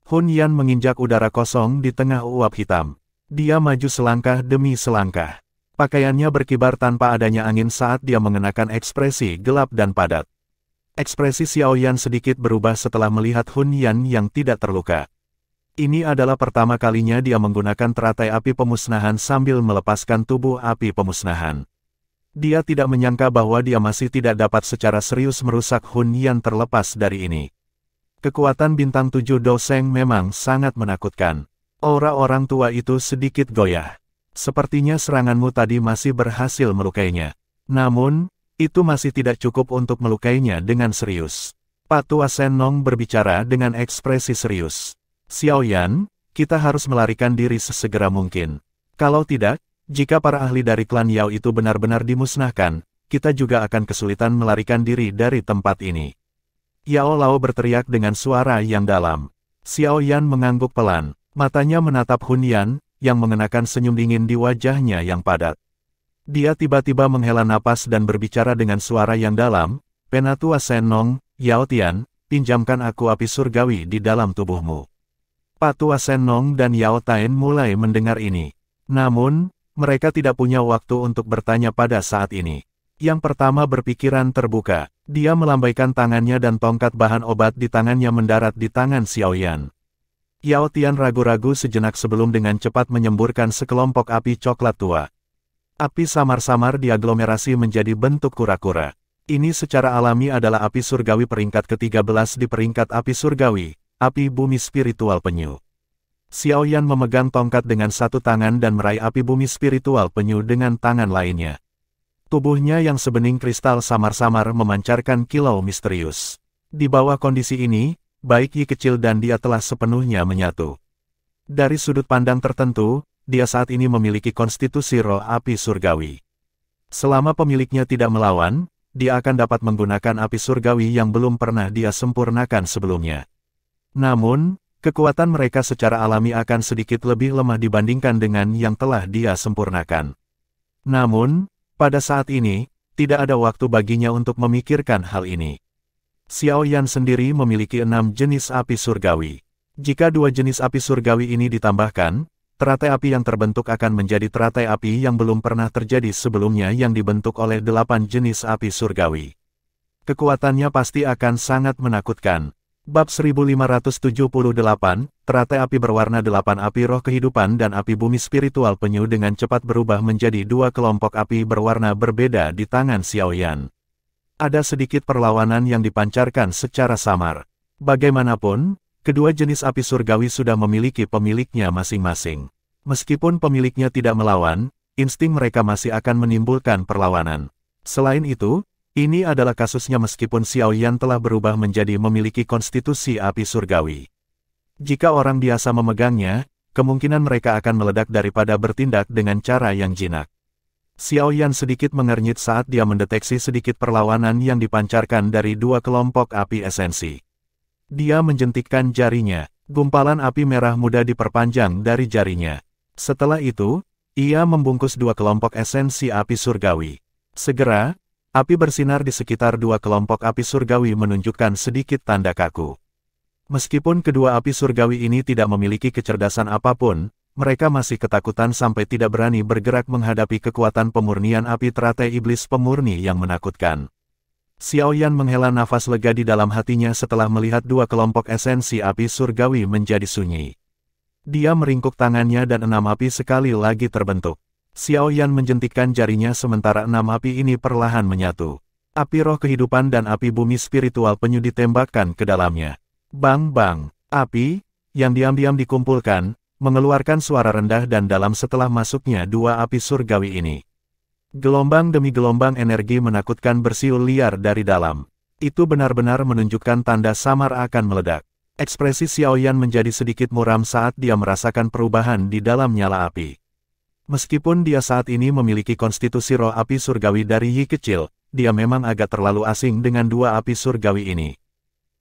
Hun Yan menginjak udara kosong di tengah uap hitam. Dia maju selangkah demi selangkah. Pakaiannya berkibar tanpa adanya angin saat dia mengenakan ekspresi gelap dan padat. Ekspresi Xiaoyan sedikit berubah setelah melihat Hun Yan yang tidak terluka. Ini adalah pertama kalinya dia menggunakan teratai api pemusnahan sambil melepaskan tubuh api pemusnahan. Dia tidak menyangka bahwa dia masih tidak dapat secara serius merusak Hun Yan terlepas dari ini. Kekuatan bintang 7 doseng memang sangat menakutkan. Aura orang tua itu sedikit goyah. Sepertinya seranganmu tadi masih berhasil melukainya. Namun, itu masih tidak cukup untuk melukainya dengan serius. Patua Sen Nong berbicara dengan ekspresi serius. Xiaoyan, Kita harus melarikan diri sesegera mungkin. Kalau tidak, jika para ahli dari klan Yao itu benar-benar dimusnahkan, kita juga akan kesulitan melarikan diri dari tempat ini. Yao Lao berteriak dengan suara yang dalam. Xiao Yan mengangguk pelan. Matanya menatap Hun Yan, yang mengenakan senyum dingin di wajahnya yang padat. Dia tiba-tiba menghela napas dan berbicara dengan suara yang dalam, "Penatua Senong, Yao Tian, pinjamkan aku api surgawi di dalam tubuhmu." Patua Senong dan Yao Tian mulai mendengar ini. Namun, mereka tidak punya waktu untuk bertanya pada saat ini. Yang pertama berpikiran terbuka. Dia melambaikan tangannya dan tongkat bahan obat di tangannya mendarat di tangan Xiao Yan. Yao Tian ragu-ragu sejenak sebelum dengan cepat menyemburkan sekelompok api coklat tua. Api samar-samar diaglomerasi menjadi bentuk kura-kura. Ini secara alami adalah api surgawi peringkat ke-13 di peringkat api surgawi, api bumi spiritual penyu. Xiao Yan memegang tongkat dengan satu tangan dan meraih api bumi spiritual penyu dengan tangan lainnya. Tubuhnya yang sebening kristal samar-samar memancarkan kilau misterius. Di bawah kondisi ini, baik Yi kecil dan dia telah sepenuhnya menyatu. Dari sudut pandang tertentu, dia saat ini memiliki konstitusi roh api surgawi. Selama pemiliknya tidak melawan, dia akan dapat menggunakan api surgawi yang belum pernah dia sempurnakan sebelumnya. Namun, kekuatan mereka secara alami akan sedikit lebih lemah dibandingkan dengan yang telah dia sempurnakan. Namun, pada saat ini, tidak ada waktu baginya untuk memikirkan hal ini. Xiao Yan sendiri memiliki 6 jenis api surgawi. Jika 2 jenis api surgawi ini ditambahkan, teratai api yang terbentuk akan menjadi teratai api yang belum pernah terjadi sebelumnya yang dibentuk oleh 8 jenis api surgawi. Kekuatannya pasti akan sangat menakutkan. Bab 1578, teratai api berwarna 8 api roh kehidupan dan api bumi spiritual penyu dengan cepat berubah menjadi 2 kelompok api berwarna berbeda di tangan Xiao Yan. Ada sedikit perlawanan yang dipancarkan secara samar. Bagaimanapun, kedua jenis api surgawi sudah memiliki pemiliknya masing-masing. Meskipun pemiliknya tidak melawan, insting mereka masih akan menimbulkan perlawanan. Selain itu, ini adalah kasusnya meskipun Xiao Yan telah berubah menjadi memiliki konstitusi api surgawi. Jika orang biasa memegangnya, kemungkinan mereka akan meledak daripada bertindak dengan cara yang jinak. Xiao Yan sedikit mengernyit saat dia mendeteksi sedikit perlawanan yang dipancarkan dari 2 kelompok api esensi. Dia menjentikkan jarinya, gumpalan api merah muda diperpanjang dari jarinya. Setelah itu, ia membungkus 2 kelompok esensi api surgawi. Segera, api bersinar di sekitar 2 kelompok api surgawi menunjukkan sedikit tanda kaku. Meskipun kedua api surgawi ini tidak memiliki kecerdasan apapun, mereka masih ketakutan sampai tidak berani bergerak menghadapi kekuatan pemurnian api teratai iblis pemurni yang menakutkan. Xiao Yan menghela nafas lega di dalam hatinya setelah melihat 2 kelompok esensi api surgawi menjadi sunyi. Dia meringkuk tangannya dan 6 api sekali lagi terbentuk. Xiao Yan menjentikkan jarinya sementara 6 api ini perlahan menyatu. Api roh kehidupan dan api bumi spiritual penyu ditembakkan ke dalamnya. Bang-bang, api, yang diam-diam dikumpulkan, mengeluarkan suara rendah dan dalam setelah masuknya 2 api surgawi ini. Gelombang demi gelombang energi menakutkan bersiul liar dari dalam. Itu benar-benar menunjukkan tanda samar akan meledak. Ekspresi Xiao Yan menjadi sedikit muram saat dia merasakan perubahan di dalam nyala api. Meskipun dia saat ini memiliki konstitusi roh api surgawi dari Yi kecil, dia memang agak terlalu asing dengan 2 api surgawi ini.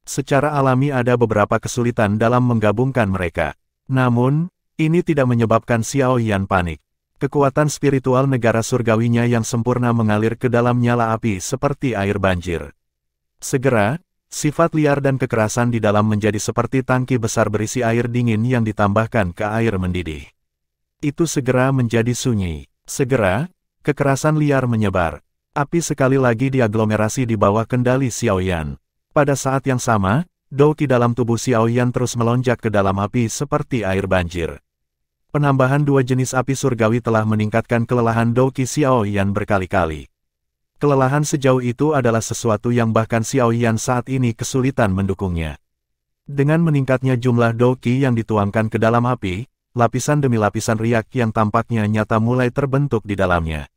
Secara alami ada beberapa kesulitan dalam menggabungkan mereka. Namun, ini tidak menyebabkan Xiao Yan panik. Kekuatan spiritual negara surgawinya yang sempurna mengalir ke dalam nyala api seperti air banjir. Segera, sifat liar dan kekerasan di dalam menjadi seperti tangki besar berisi air dingin yang ditambahkan ke air mendidih. Itu segera menjadi sunyi. Segera, kekerasan liar menyebar. Api sekali lagi diaglomerasi di bawah kendali Xiao Yan. Pada saat yang sama, Douqi dalam tubuh Xiao Yan terus melonjak ke dalam api seperti air banjir. Penambahan 2 jenis api surgawi telah meningkatkan kelelahan Douqi Xiao Yan berkali-kali. Kelelahan sejauh itu adalah sesuatu yang bahkan Xiao Yan saat ini kesulitan mendukungnya. Dengan meningkatnya jumlah Douqi yang dituangkan ke dalam api, lapisan demi lapisan riak yang tampaknya nyata mulai terbentuk di dalamnya.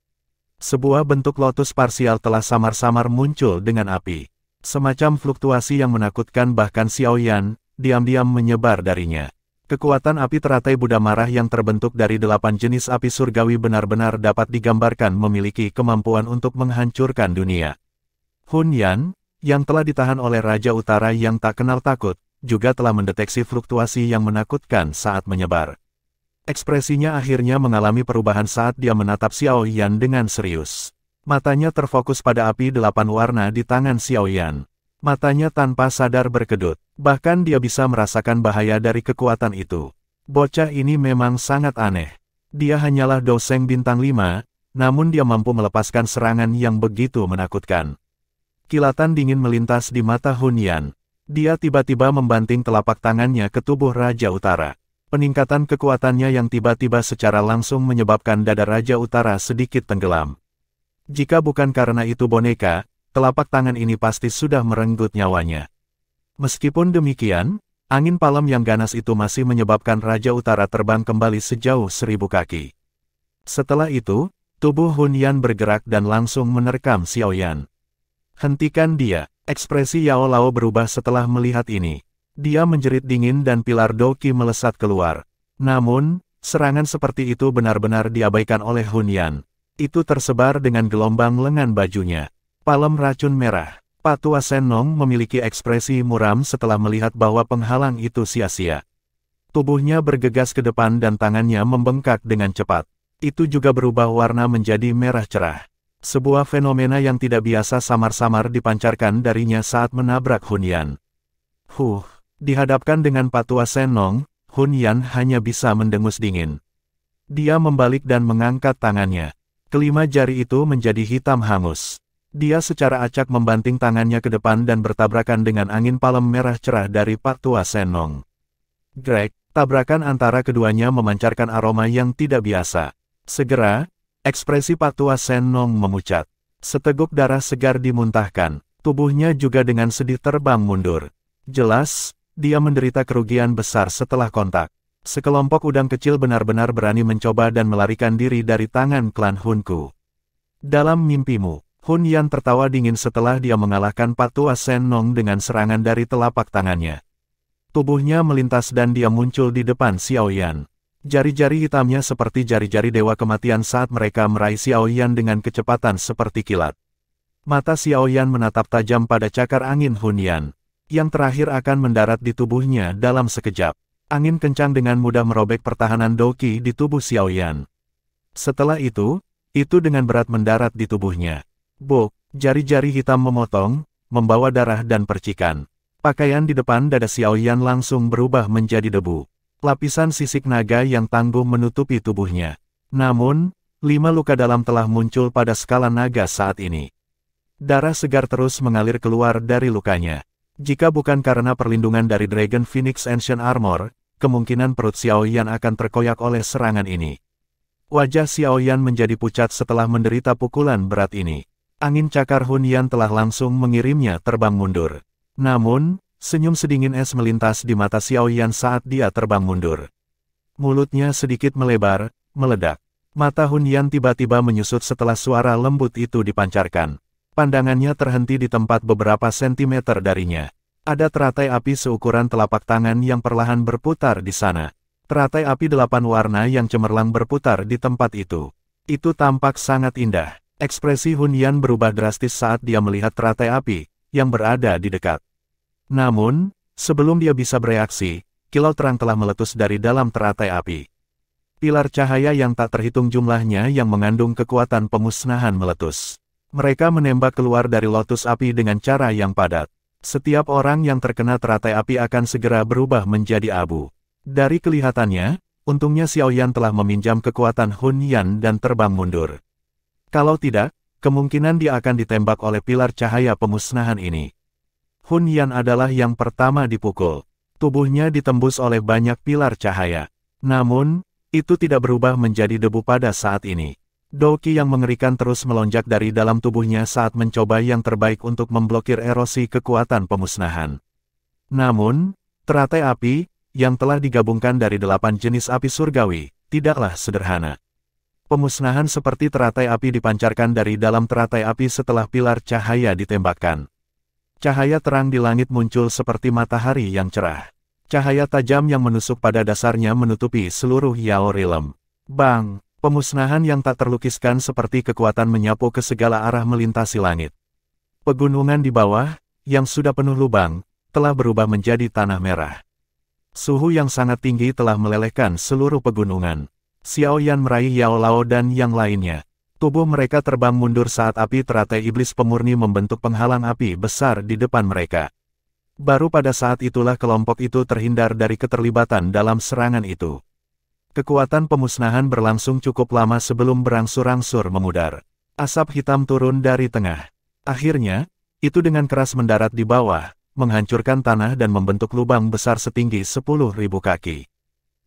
Sebuah bentuk lotus parsial telah samar-samar muncul dengan api. Semacam fluktuasi yang menakutkan bahkan Xiao Yan, diam-diam menyebar darinya. Kekuatan api teratai Buddha marah yang terbentuk dari 8 jenis api surgawi benar-benar dapat digambarkan memiliki kemampuan untuk menghancurkan dunia. Hun Yan, yang telah ditahan oleh Raja Utara yang tak kenal takut, juga telah mendeteksi fluktuasi yang menakutkan saat menyebar. Ekspresinya akhirnya mengalami perubahan saat dia menatap Xiao Yan dengan serius. Matanya terfokus pada api 8 warna di tangan Xiao Yan. Matanya tanpa sadar berkedut. Bahkan dia bisa merasakan bahaya dari kekuatan itu. Bocah ini memang sangat aneh. Dia hanyalah Doseng bintang 5, namun dia mampu melepaskan serangan yang begitu menakutkan. Kilatan dingin melintas di mata Hun Yan. Dia tiba-tiba membanting telapak tangannya ke tubuh Raja Utara. Peningkatan kekuatannya yang tiba-tiba secara langsung menyebabkan dada Raja Utara sedikit tenggelam. Jika bukan karena itu boneka, telapak tangan ini pasti sudah merenggut nyawanya. Meskipun demikian, angin palem yang ganas itu masih menyebabkan Raja Utara terbang kembali sejauh 1000 kaki. Setelah itu, tubuh Hun Yan bergerak dan langsung menerkam Xiao Yan. Hentikan dia, ekspresi Yao Lao berubah setelah melihat ini. Dia menjerit dingin dan pilar Doqi melesat keluar. Namun, serangan seperti itu benar-benar diabaikan oleh Hun Yan. Itu tersebar dengan gelombang lengan bajunya. Palem racun merah. Patua Senong memiliki ekspresi muram setelah melihat bahwa penghalang itu sia-sia. Tubuhnya bergegas ke depan dan tangannya membengkak dengan cepat. Itu juga berubah warna menjadi merah cerah. Sebuah fenomena yang tidak biasa samar-samar dipancarkan darinya saat menabrak Hun Yan. Dihadapkan dengan Patua Senong, Hun Yan hanya bisa mendengus dingin. Dia membalik dan mengangkat tangannya. Kelima jari itu menjadi hitam hangus. Dia secara acak membanting tangannya ke depan dan bertabrakan dengan angin palem merah cerah dari Patua Senong. Greg, tabrakan antara keduanya memancarkan aroma yang tidak biasa. Segera, ekspresi Patua Senong memucat. Seteguk darah segar dimuntahkan. Tubuhnya juga dengan sedih terbang mundur. Jelas, dia menderita kerugian besar setelah kontak. Sekelompok udang kecil benar-benar berani mencoba dan melarikan diri dari tangan klan Hunku. Dalam mimpimu, Hun Yan tertawa dingin setelah dia mengalahkan Patua Senong dengan serangan dari telapak tangannya. Tubuhnya melintas dan dia muncul di depan Xiao Yan. Jari-jari hitamnya seperti jari-jari dewa kematian saat mereka meraih Xiao Yan dengan kecepatan seperti kilat. Mata Xiao Yan menatap tajam pada cakar angin Hun Yan. Yang terakhir akan mendarat di tubuhnya dalam sekejap. Angin kencang dengan mudah merobek pertahanan Doqi di tubuh Xiao Yan. Setelah itu dengan berat mendarat di tubuhnya. Jari-jari hitam memotong, membawa darah dan percikan. Pakaian di depan dada Xiao Yan langsung berubah menjadi debu. Lapisan sisik naga yang tangguh menutupi tubuhnya. Namun, 5 luka dalam telah muncul pada skala naga saat ini. Darah segar terus mengalir keluar dari lukanya. Jika bukan karena perlindungan dari Dragon Phoenix Ancient Armor, kemungkinan perut Xiao Yan akan terkoyak oleh serangan ini. Wajah Xiao Yan menjadi pucat setelah menderita pukulan berat ini. Angin cakar Hun Yan telah langsung mengirimnya terbang mundur. Namun, senyum sedingin es melintas di mata Xiao Yan saat dia terbang mundur. Mulutnya sedikit melebar, meledak. Mata Hun Yan tiba-tiba menyusut setelah suara lembut itu dipancarkan. Pandangannya terhenti di tempat beberapa sentimeter darinya. Ada teratai api seukuran telapak tangan yang perlahan berputar di sana. Teratai api 8 warna yang cemerlang berputar di tempat itu. Itu tampak sangat indah. Ekspresi Hun Yan berubah drastis saat dia melihat teratai api yang berada di dekat. Namun, sebelum dia bisa bereaksi, kilau terang telah meletus dari dalam teratai api. Pilar cahaya yang tak terhitung jumlahnya yang mengandung kekuatan pemusnahan meletus. Mereka menembak keluar dari lotus api dengan cara yang padat. Setiap orang yang terkena teratai api akan segera berubah menjadi abu. Dari kelihatannya, untungnya Xiao Yan telah meminjam kekuatan Hun Yan dan terbang mundur. Kalau tidak, kemungkinan dia akan ditembak oleh pilar cahaya pemusnahan ini. Hun Yan adalah yang pertama dipukul. Tubuhnya ditembus oleh banyak pilar cahaya. Namun, itu tidak berubah menjadi debu pada saat ini. Doqi yang mengerikan terus melonjak dari dalam tubuhnya saat mencoba yang terbaik untuk memblokir erosi kekuatan pemusnahan. Namun, teratai api, yang telah digabungkan dari 8 jenis api surgawi, tidaklah sederhana. Pemusnahan seperti teratai api dipancarkan dari dalam teratai api setelah pilar cahaya ditembakkan. Cahaya terang di langit muncul seperti matahari yang cerah. Cahaya tajam yang menusuk pada dasarnya menutupi seluruh Yao Realm. Bang! Pemusnahan yang tak terlukiskan seperti kekuatan menyapu ke segala arah melintasi langit. Pegunungan di bawah, yang sudah penuh lubang, telah berubah menjadi tanah merah. Suhu yang sangat tinggi telah melelehkan seluruh pegunungan. Xiao Yan meraih Yao Lao dan yang lainnya. Tubuh mereka terbang mundur saat api teratai iblis pemurni membentuk penghalang api besar di depan mereka. Baru pada saat itulah kelompok itu terhindar dari keterlibatan dalam serangan itu. Kekuatan pemusnahan berlangsung cukup lama sebelum berangsur-angsur memudar. Asap hitam turun dari tengah. Akhirnya, itu dengan keras mendarat di bawah, menghancurkan tanah dan membentuk lubang besar setinggi 10.000 kaki.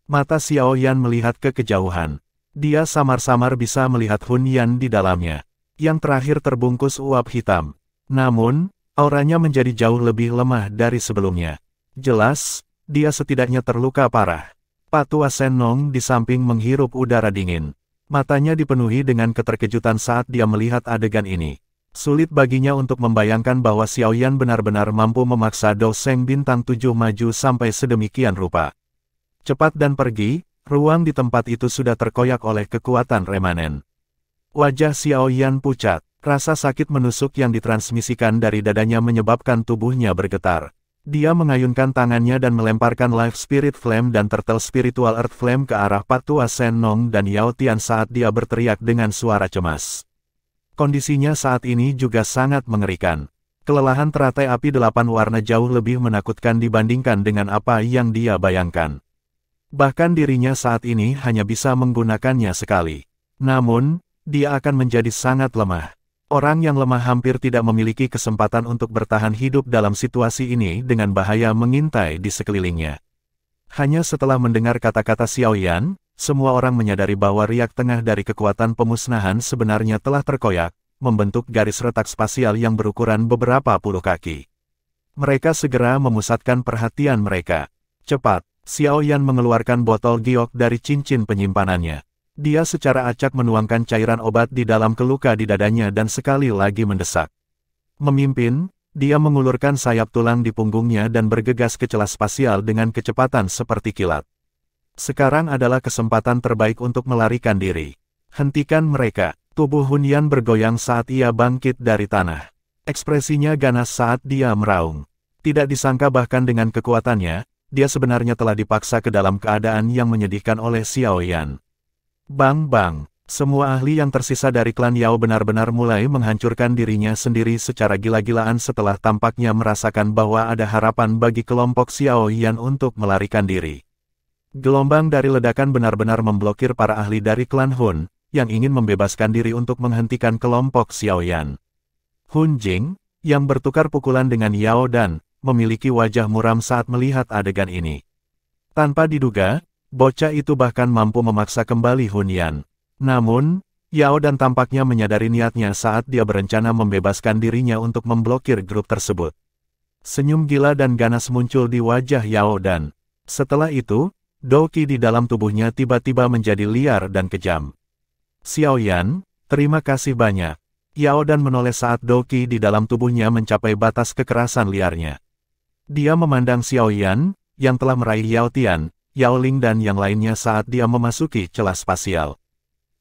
Mata Xiao Yan melihat ke kejauhan. Dia samar-samar bisa melihat Hun Yan di dalamnya, yang terakhir terbungkus uap hitam. Namun, auranya menjadi jauh lebih lemah dari sebelumnya. Jelas, dia setidaknya terluka parah. Patua Senong di samping menghirup udara dingin. Matanya dipenuhi dengan keterkejutan saat dia melihat adegan ini. Sulit baginya untuk membayangkan bahwa Xiao Yan benar-benar mampu memaksa Dou Seng bintang 7 maju sampai sedemikian rupa. Cepat dan pergi, ruang di tempat itu sudah terkoyak oleh kekuatan remanen. Wajah Xiao Yan pucat, rasa sakit menusuk yang ditransmisikan dari dadanya menyebabkan tubuhnya bergetar. Dia mengayunkan tangannya dan melemparkan Life Spirit Flame dan Turtle Spiritual Earth Flame ke arah Patua Senong dan Yao Tian saat dia berteriak dengan suara cemas. Kondisinya saat ini juga sangat mengerikan. Kelelahan teratai api 8 warna jauh lebih menakutkan dibandingkan dengan apa yang dia bayangkan. Bahkan dirinya saat ini hanya bisa menggunakannya sekali. Namun, dia akan menjadi sangat lemah. Orang yang lemah hampir tidak memiliki kesempatan untuk bertahan hidup dalam situasi ini dengan bahaya mengintai di sekelilingnya. Hanya setelah mendengar kata-kata Xiao Yan, semua orang menyadari bahwa riak tengah dari kekuatan pemusnahan sebenarnya telah terkoyak, membentuk garis retak spasial yang berukuran beberapa puluh kaki. Mereka segera memusatkan perhatian mereka. Cepat, Xiao Yan mengeluarkan botol giok dari cincin penyimpanannya. Dia secara acak menuangkan cairan obat di dalam keluka di dadanya dan sekali lagi mendesak. Memimpin, dia mengulurkan sayap tulang di punggungnya dan bergegas ke celah spasial dengan kecepatan seperti kilat. Sekarang adalah kesempatan terbaik untuk melarikan diri. Hentikan mereka. Tubuh Hun Yan bergoyang saat ia bangkit dari tanah. Ekspresinya ganas saat dia meraung. Tidak disangka bahkan dengan kekuatannya, dia sebenarnya telah dipaksa ke dalam keadaan yang menyedihkan oleh Xiao Yan. Bang-bang, semua ahli yang tersisa dari klan Yao benar-benar mulai menghancurkan dirinya sendiri secara gila-gilaan setelah tampaknya merasakan bahwa ada harapan bagi kelompok Xiao Yan untuk melarikan diri. Gelombang dari ledakan benar-benar memblokir para ahli dari klan Hun, yang ingin membebaskan diri untuk menghentikan kelompok Xiao Yan. Hun Jing, yang bertukar pukulan dengan Yao Dan, memiliki wajah muram saat melihat adegan ini. Tanpa diduga, bocah itu bahkan mampu memaksa kembali Hun Yan. Namun, Yao Dan tampaknya menyadari niatnya saat dia berencana membebaskan dirinya untuk memblokir grup tersebut. Senyum gila dan ganas muncul di wajah Yao Dan. Setelah itu, Dou Qi di dalam tubuhnya tiba-tiba menjadi liar dan kejam. Xiao Yan, terima kasih banyak. Yao Dan menoleh saat Dou Qi di dalam tubuhnya mencapai batas kekerasan liarnya. Dia memandang Xiao Yan, yang telah meraih Yao Tian, Yao Ling dan yang lainnya saat dia memasuki celah spasial.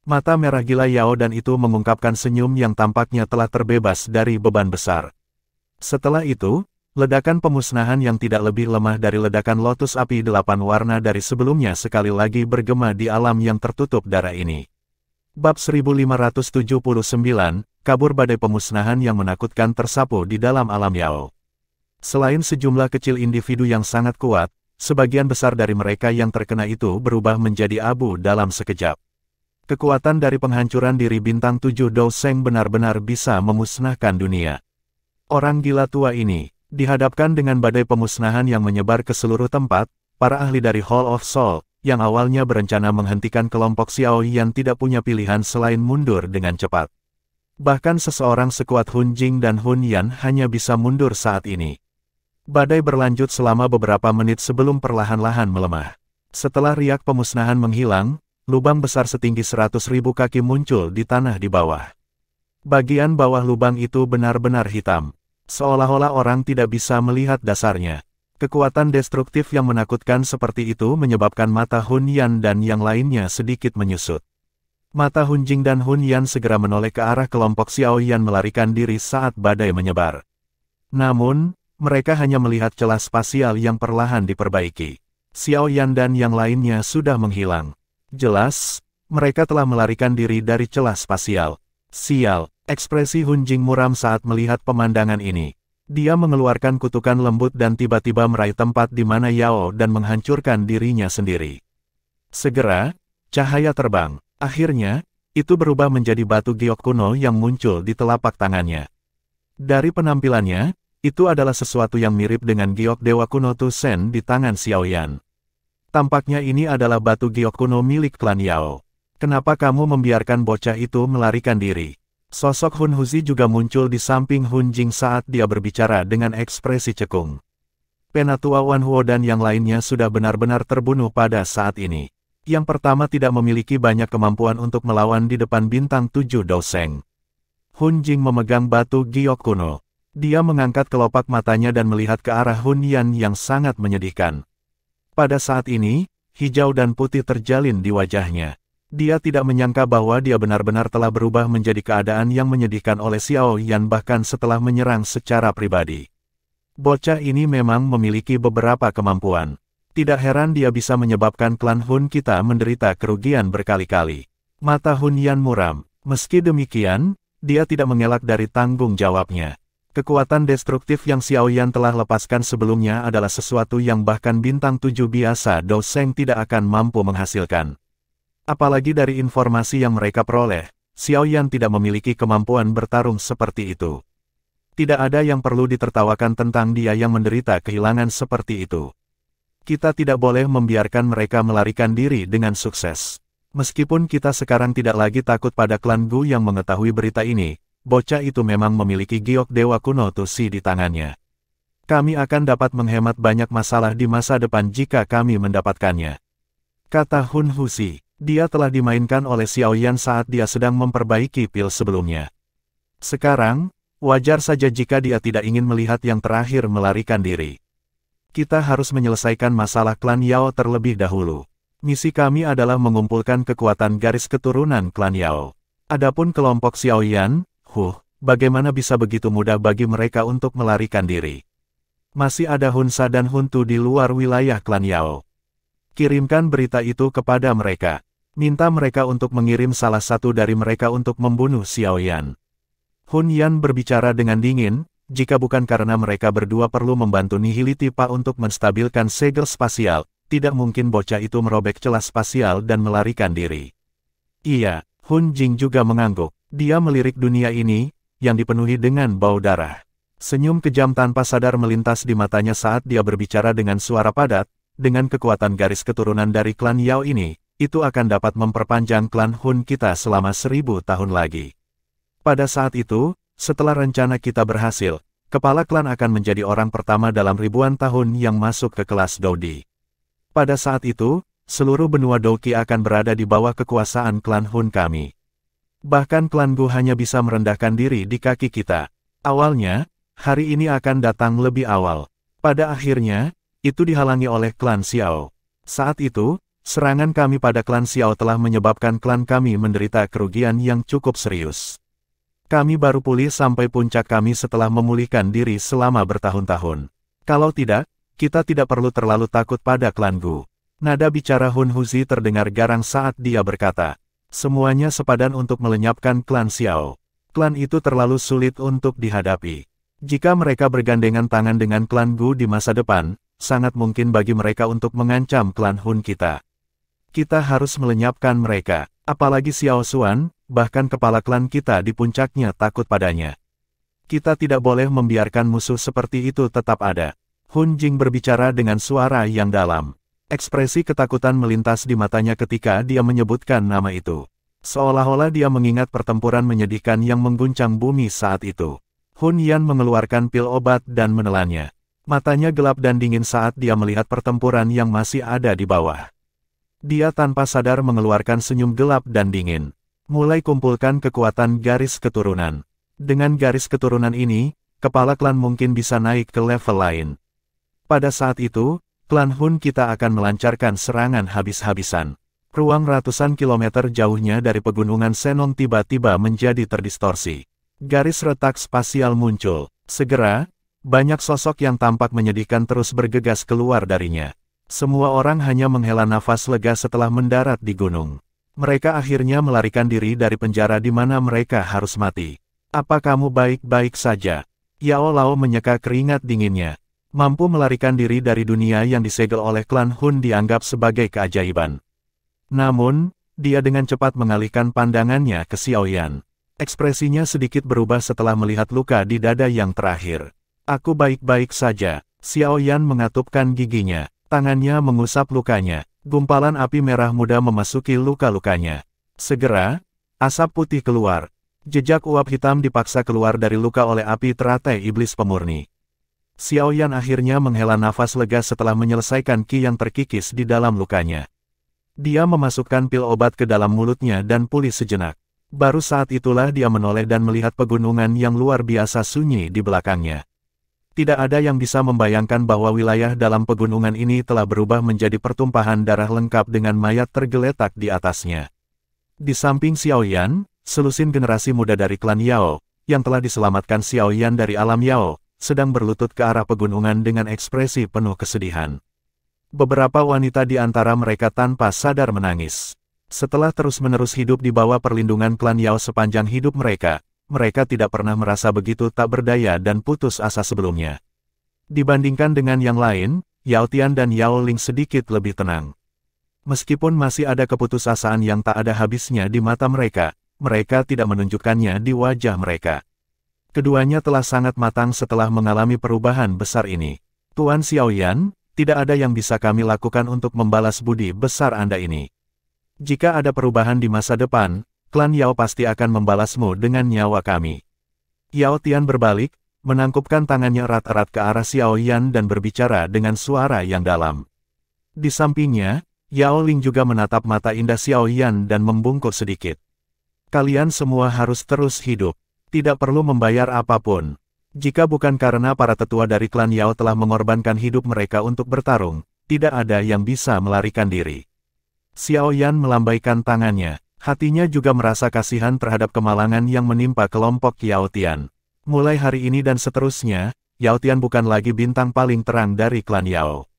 Mata merah gila Yao Dan itu mengungkapkan senyum yang tampaknya telah terbebas dari beban besar. Setelah itu, ledakan pemusnahan yang tidak lebih lemah dari ledakan lotus api 8 warna dari sebelumnya sekali lagi bergema di alam yang tertutup darah ini. Bab 1579, kabur badai pemusnahan yang menakutkan tersapu di dalam alam Yao. Selain sejumlah kecil individu yang sangat kuat, sebagian besar dari mereka yang terkena itu berubah menjadi abu dalam sekejap. Kekuatan dari penghancuran diri bintang 7 Dou Seng benar-benar bisa memusnahkan dunia. Orang gila tua ini, dihadapkan dengan badai pemusnahan yang menyebar ke seluruh tempat, para ahli dari Hall of Soul, yang awalnya berencana menghentikan kelompok Xiao Yan tidak punya pilihan selain mundur dengan cepat. Bahkan seseorang sekuat Hun Jing dan Hun Yan hanya bisa mundur saat ini. Badai berlanjut selama beberapa menit sebelum perlahan-lahan melemah. Setelah riak pemusnahan menghilang, lubang besar setinggi 100.000 kaki muncul di tanah di bawah. Bagian bawah lubang itu benar-benar hitam. Seolah-olah orang tidak bisa melihat dasarnya. Kekuatan destruktif yang menakutkan seperti itu menyebabkan mata Hun Yan dan yang lainnya sedikit menyusut. Mata Hun Jing dan Hun Yan segera menoleh ke arah kelompok Xiao Yan melarikan diri saat badai menyebar. Namun, mereka hanya melihat celah spasial yang perlahan diperbaiki. Xiao Yan dan yang lainnya sudah menghilang. Jelas, mereka telah melarikan diri dari celah spasial. Sial, ekspresi Hun Jing muram saat melihat pemandangan ini. Dia mengeluarkan kutukan lembut dan tiba-tiba meraih tempat di mana Yao dan menghancurkan dirinya sendiri. Segera, cahaya terbang. Akhirnya, itu berubah menjadi batu giok kuno yang muncul di telapak tangannya. Dari penampilannya, itu adalah sesuatu yang mirip dengan giok dewa kuno Tu Sen di tangan Xiao Yan. Tampaknya ini adalah batu giok kuno milik klan Yao. Kenapa kamu membiarkan bocah itu melarikan diri? Sosok Hun Huzi juga muncul di samping Hun Jing saat dia berbicara dengan ekspresi cekung. Penatua Wan Huo dan yang lainnya sudah benar-benar terbunuh pada saat ini. Yang pertama tidak memiliki banyak kemampuan untuk melawan di depan bintang 7 Douseng. Hun Jing memegang batu giok kuno. Dia mengangkat kelopak matanya dan melihat ke arah Hun Yan yang sangat menyedihkan. Pada saat ini, hijau dan putih terjalin di wajahnya. Dia tidak menyangka bahwa dia benar-benar telah berubah menjadi keadaan yang menyedihkan oleh Xiao Yan bahkan setelah menyerang secara pribadi. Bocah ini memang memiliki beberapa kemampuan. Tidak heran dia bisa menyebabkan klan Hun kita menderita kerugian berkali-kali. Mata Hun Yan muram. Meski demikian, dia tidak mengelak dari tanggung jawabnya. Kekuatan destruktif yang Xiao Yan telah lepaskan sebelumnya adalah sesuatu yang bahkan bintang 7 biasa Douseng tidak akan mampu menghasilkan. Apalagi dari informasi yang mereka peroleh, Xiao Yan tidak memiliki kemampuan bertarung seperti itu. Tidak ada yang perlu ditertawakan tentang dia yang menderita kehilangan seperti itu. Kita tidak boleh membiarkan mereka melarikan diri dengan sukses. Meskipun kita sekarang tidak lagi takut pada klan Gu yang mengetahui berita ini, bocah itu memang memiliki giok dewa kuno Tu Si di tangannya. Kami akan dapat menghemat banyak masalah di masa depan jika kami mendapatkannya. Kata Hun Huzi. Dia telah dimainkan oleh Xiao Yan saat dia sedang memperbaiki pil sebelumnya. Sekarang, wajar saja jika dia tidak ingin melihat yang terakhir melarikan diri. Kita harus menyelesaikan masalah klan Yao terlebih dahulu. Misi kami adalah mengumpulkan kekuatan garis keturunan klan Yao. Adapun kelompok Xiao Yan, bagaimana bisa begitu mudah bagi mereka untuk melarikan diri? Masih ada Hun Sa dan Hun Tu di luar wilayah klan Yao. Kirimkan berita itu kepada mereka. Minta mereka untuk mengirim salah satu dari mereka untuk membunuh Xiao Yan. Hun Yan berbicara dengan dingin, jika bukan karena mereka berdua perlu membantu Nihility Pa untuk menstabilkan segel spasial, tidak mungkin bocah itu merobek celah spasial dan melarikan diri. Iya, Hun Jing juga mengangguk. Dia melirik dunia ini, yang dipenuhi dengan bau darah. Senyum kejam tanpa sadar melintas di matanya saat dia berbicara dengan suara padat. Dengan kekuatan garis keturunan dari klan Yao ini, itu akan dapat memperpanjang klan Hun kita selama 1000 tahun lagi. Pada saat itu, setelah rencana kita berhasil, kepala klan akan menjadi orang pertama dalam ribuan tahun yang masuk ke kelas Dodi. Pada saat itu, seluruh benua Douqi akan berada di bawah kekuasaan klan Hun kami. Bahkan klan Gu hanya bisa merendahkan diri di kaki kita. Awalnya, hari ini akan datang lebih awal. Pada akhirnya, itu dihalangi oleh klan Xiao. Saat itu, serangan kami pada klan Xiao telah menyebabkan klan kami menderita kerugian yang cukup serius. Kami baru pulih sampai puncak kami setelah memulihkan diri selama bertahun-tahun. Kalau tidak, kita tidak perlu terlalu takut pada klan Gu. Nada bicara Hun Huzi terdengar garang saat dia berkata, semuanya sepadan untuk melenyapkan klan Xiao. Klan itu terlalu sulit untuk dihadapi. Jika mereka bergandengan tangan dengan klan Gu di masa depan, sangat mungkin bagi mereka untuk mengancam klan Hun kita. Kita harus melenyapkan mereka, apalagi Xiao Xuan, bahkan kepala klan kita di puncaknya takut padanya. Kita tidak boleh membiarkan musuh seperti itu tetap ada. Hun Jing berbicara dengan suara yang dalam. Ekspresi ketakutan melintas di matanya ketika dia menyebutkan nama itu. Seolah-olah dia mengingat pertempuran menyedihkan yang mengguncang bumi saat itu. Hun Yan mengeluarkan pil obat dan menelannya. Matanya gelap dan dingin saat dia melihat pertempuran yang masih ada di bawah. Dia tanpa sadar mengeluarkan senyum gelap dan dingin. Mulai kumpulkan kekuatan garis keturunan. Dengan garis keturunan ini, kepala klan mungkin bisa naik ke level lain. Pada saat itu, klan Hun kita akan melancarkan serangan habis-habisan. Ruang ratusan kilometer jauhnya dari pegunungan Senong tiba-tiba menjadi terdistorsi. Garis retak spasial muncul. Segera, banyak sosok yang tampak menyedihkan terus bergegas keluar darinya. Semua orang hanya menghela nafas lega setelah mendarat di gunung. Mereka akhirnya melarikan diri dari penjara di mana mereka harus mati. Apa kamu baik-baik saja? Yao Lao menyeka keringat dinginnya. Mampu melarikan diri dari dunia yang disegel oleh klan Hun dianggap sebagai keajaiban. Namun, dia dengan cepat mengalihkan pandangannya ke Xiaoyan. Ekspresinya sedikit berubah setelah melihat luka di dada yang terakhir. Aku baik-baik saja. Xiaoyan mengatupkan giginya. Tangannya mengusap lukanya. Gumpalan api merah muda memasuki luka-lukanya. Segera, asap putih keluar. Jejak uap hitam dipaksa keluar dari luka oleh api teratai iblis pemurni. Xiaoyan akhirnya menghela nafas lega setelah menyelesaikan ki yang terkikis di dalam lukanya. Dia memasukkan pil obat ke dalam mulutnya dan pulih sejenak. Baru saat itulah dia menoleh dan melihat pegunungan yang luar biasa sunyi di belakangnya. Tidak ada yang bisa membayangkan bahwa wilayah dalam pegunungan ini telah berubah menjadi pertumpahan darah lengkap dengan mayat tergeletak di atasnya. Di samping Xiaoyan, selusin generasi muda dari klan Yao, yang telah diselamatkan Xiaoyan dari alam Yao, sedang berlutut ke arah pegunungan dengan ekspresi penuh kesedihan. Beberapa wanita di antara mereka tanpa sadar menangis. Setelah terus-menerus hidup di bawah perlindungan klan Yao sepanjang hidup mereka tidak pernah merasa begitu tak berdaya dan putus asa sebelumnya. Dibandingkan dengan yang lain, Yao Tian dan Yao Ling sedikit lebih tenang. Meskipun masih ada keputusasaan yang tak ada habisnya di mata mereka tidak menunjukkannya di wajah mereka. Keduanya telah sangat matang setelah mengalami perubahan besar ini. Tuan Xiaoyan, tidak ada yang bisa kami lakukan untuk membalas budi besar Anda ini. Jika ada perubahan di masa depan, klan Yao pasti akan membalasmu dengan nyawa kami. Yao Tian berbalik, menangkupkan tangannya erat-erat ke arah Xiaoyan dan berbicara dengan suara yang dalam. Di sampingnya, Yao Ling juga menatap mata indah Xiaoyan dan membungkuk sedikit. Kalian semua harus terus hidup. Tidak perlu membayar apapun. Jika bukan karena para tetua dari klan Yao telah mengorbankan hidup mereka untuk bertarung, tidak ada yang bisa melarikan diri. Xiaoyan melambaikan tangannya. Hatinya juga merasa kasihan terhadap kemalangan yang menimpa kelompok Yao Tian. Mulai hari ini dan seterusnya, Yao Tian bukan lagi bintang paling terang dari klan Yao.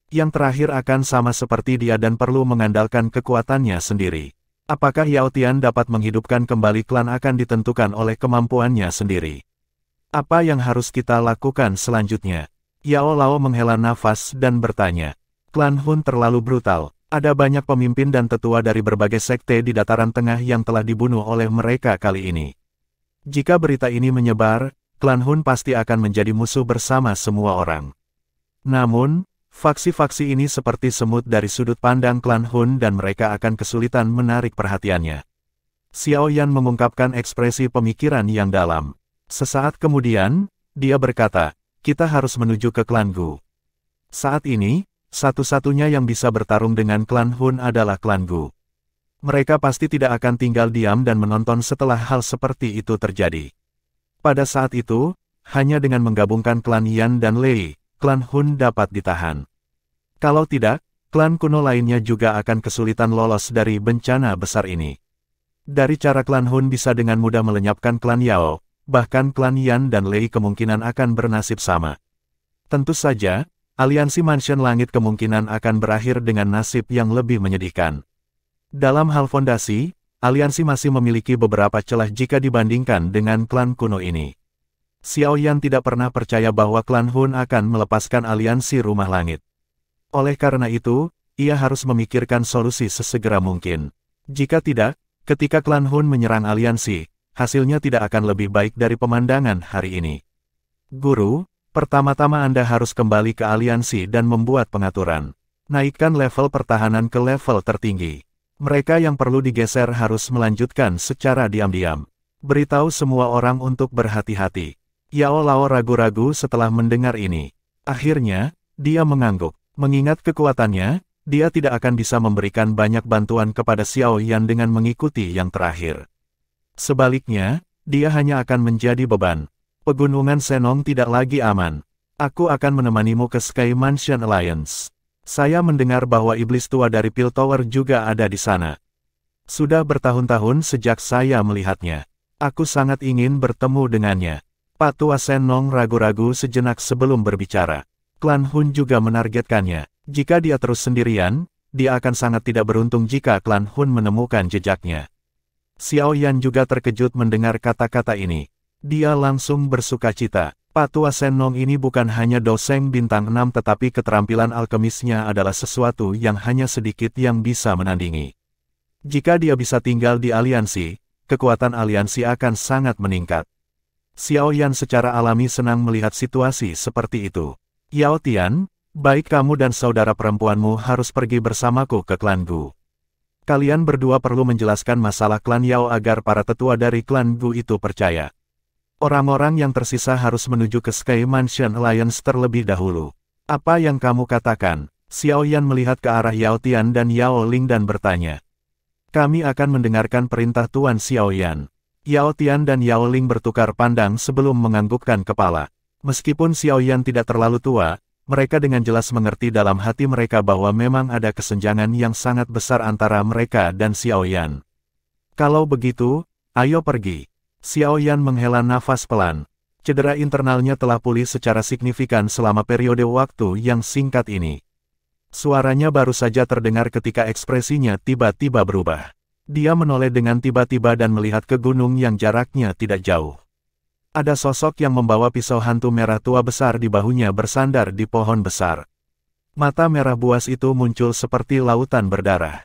Yang terakhir akan sama seperti dia dan perlu mengandalkan kekuatannya sendiri. Apakah Yao Tian dapat menghidupkan kembali klan akan ditentukan oleh kemampuannya sendiri. Apa yang harus kita lakukan selanjutnya? Yao Lao menghela nafas dan bertanya. Klan Hun terlalu brutal. Ada banyak pemimpin dan tetua dari berbagai sekte di dataran tengah yang telah dibunuh oleh mereka kali ini. Jika berita ini menyebar, klan Hun pasti akan menjadi musuh bersama semua orang. Namun, faksi-faksi ini seperti semut dari sudut pandang klan Hun dan mereka akan kesulitan menarik perhatiannya. Xiaoyan mengungkapkan ekspresi pemikiran yang dalam. Sesaat kemudian, dia berkata, kita harus menuju ke klan Gu. Saat ini, satu-satunya yang bisa bertarung dengan klan Hun adalah klan Gu. Mereka pasti tidak akan tinggal diam dan menonton setelah hal seperti itu terjadi. Pada saat itu, hanya dengan menggabungkan klan Yan dan Lei, klan Hun dapat ditahan. Kalau tidak, klan kuno lainnya juga akan kesulitan lolos dari bencana besar ini. Dari cara klan Hun bisa dengan mudah melenyapkan klan Yao, bahkan klan Yan dan Lei kemungkinan akan bernasib sama. Tentu saja, aliansi Mansion Langit kemungkinan akan berakhir dengan nasib yang lebih menyedihkan. Dalam hal fondasi, aliansi masih memiliki beberapa celah jika dibandingkan dengan klan kuno ini. Xiaoyan tidak pernah percaya bahwa klan Hun akan melepaskan aliansi Rumah Langit. Oleh karena itu, ia harus memikirkan solusi sesegera mungkin. Jika tidak, ketika klan Hun menyerang aliansi, hasilnya tidak akan lebih baik dari pemandangan hari ini. Guru, pertama-tama Anda harus kembali ke aliansi dan membuat pengaturan. Naikkan level pertahanan ke level tertinggi. Mereka yang perlu digeser harus melanjutkan secara diam-diam. Beritahu semua orang untuk berhati-hati. Yao Lao ragu-ragu setelah mendengar ini. Akhirnya, dia mengangguk. Mengingat kekuatannya, dia tidak akan bisa memberikan banyak bantuan kepada Xiaoyan dengan mengikuti yang terakhir. Sebaliknya, dia hanya akan menjadi beban. Pegunungan Senong tidak lagi aman. Aku akan menemanimu ke Sky Mansion Alliance. Saya mendengar bahwa iblis tua dari Pil Tower juga ada di sana. Sudah bertahun-tahun sejak saya melihatnya. Aku sangat ingin bertemu dengannya. Pak Tua Senong ragu-ragu sejenak sebelum berbicara. Klan Hun juga menargetkannya. Jika dia terus sendirian, dia akan sangat tidak beruntung jika klan Hun menemukan jejaknya. Xiao Yan juga terkejut mendengar kata-kata ini. Dia langsung bersukacita. Pak Tua Senong ini bukan hanya doseng bintang 6 tetapi keterampilan alkemisnya adalah sesuatu yang hanya sedikit yang bisa menandingi. Jika dia bisa tinggal di aliansi, kekuatan aliansi akan sangat meningkat. Xiao Yan secara alami senang melihat situasi seperti itu. Yao Tian, baik kamu dan saudara perempuanmu harus pergi bersamaku ke klan Gu. Kalian berdua perlu menjelaskan masalah klan Yao agar para tetua dari klan Gu itu percaya. Orang-orang yang tersisa harus menuju ke Sky Mansion Alliance terlebih dahulu. Apa yang kamu katakan? Xiao Yan melihat ke arah Yao Tian dan Yao Ling dan bertanya. Kami akan mendengarkan perintah Tuan Xiao Yan. Yao Tian dan Yao Ling bertukar pandang sebelum menganggukkan kepala. Meskipun Xiao Yan tidak terlalu tua, mereka dengan jelas mengerti dalam hati mereka bahwa memang ada kesenjangan yang sangat besar antara mereka dan Xiao Yan. Kalau begitu, ayo pergi. Xiao Yan menghela nafas pelan. Cedera internalnya telah pulih secara signifikan selama periode waktu yang singkat ini. Suaranya baru saja terdengar ketika ekspresinya tiba-tiba berubah. Dia menoleh dengan tiba-tiba dan melihat ke gunung yang jaraknya tidak jauh. Ada sosok yang membawa pisau hantu merah tua besar di bahunya bersandar di pohon besar. Mata merah buas itu muncul seperti lautan berdarah.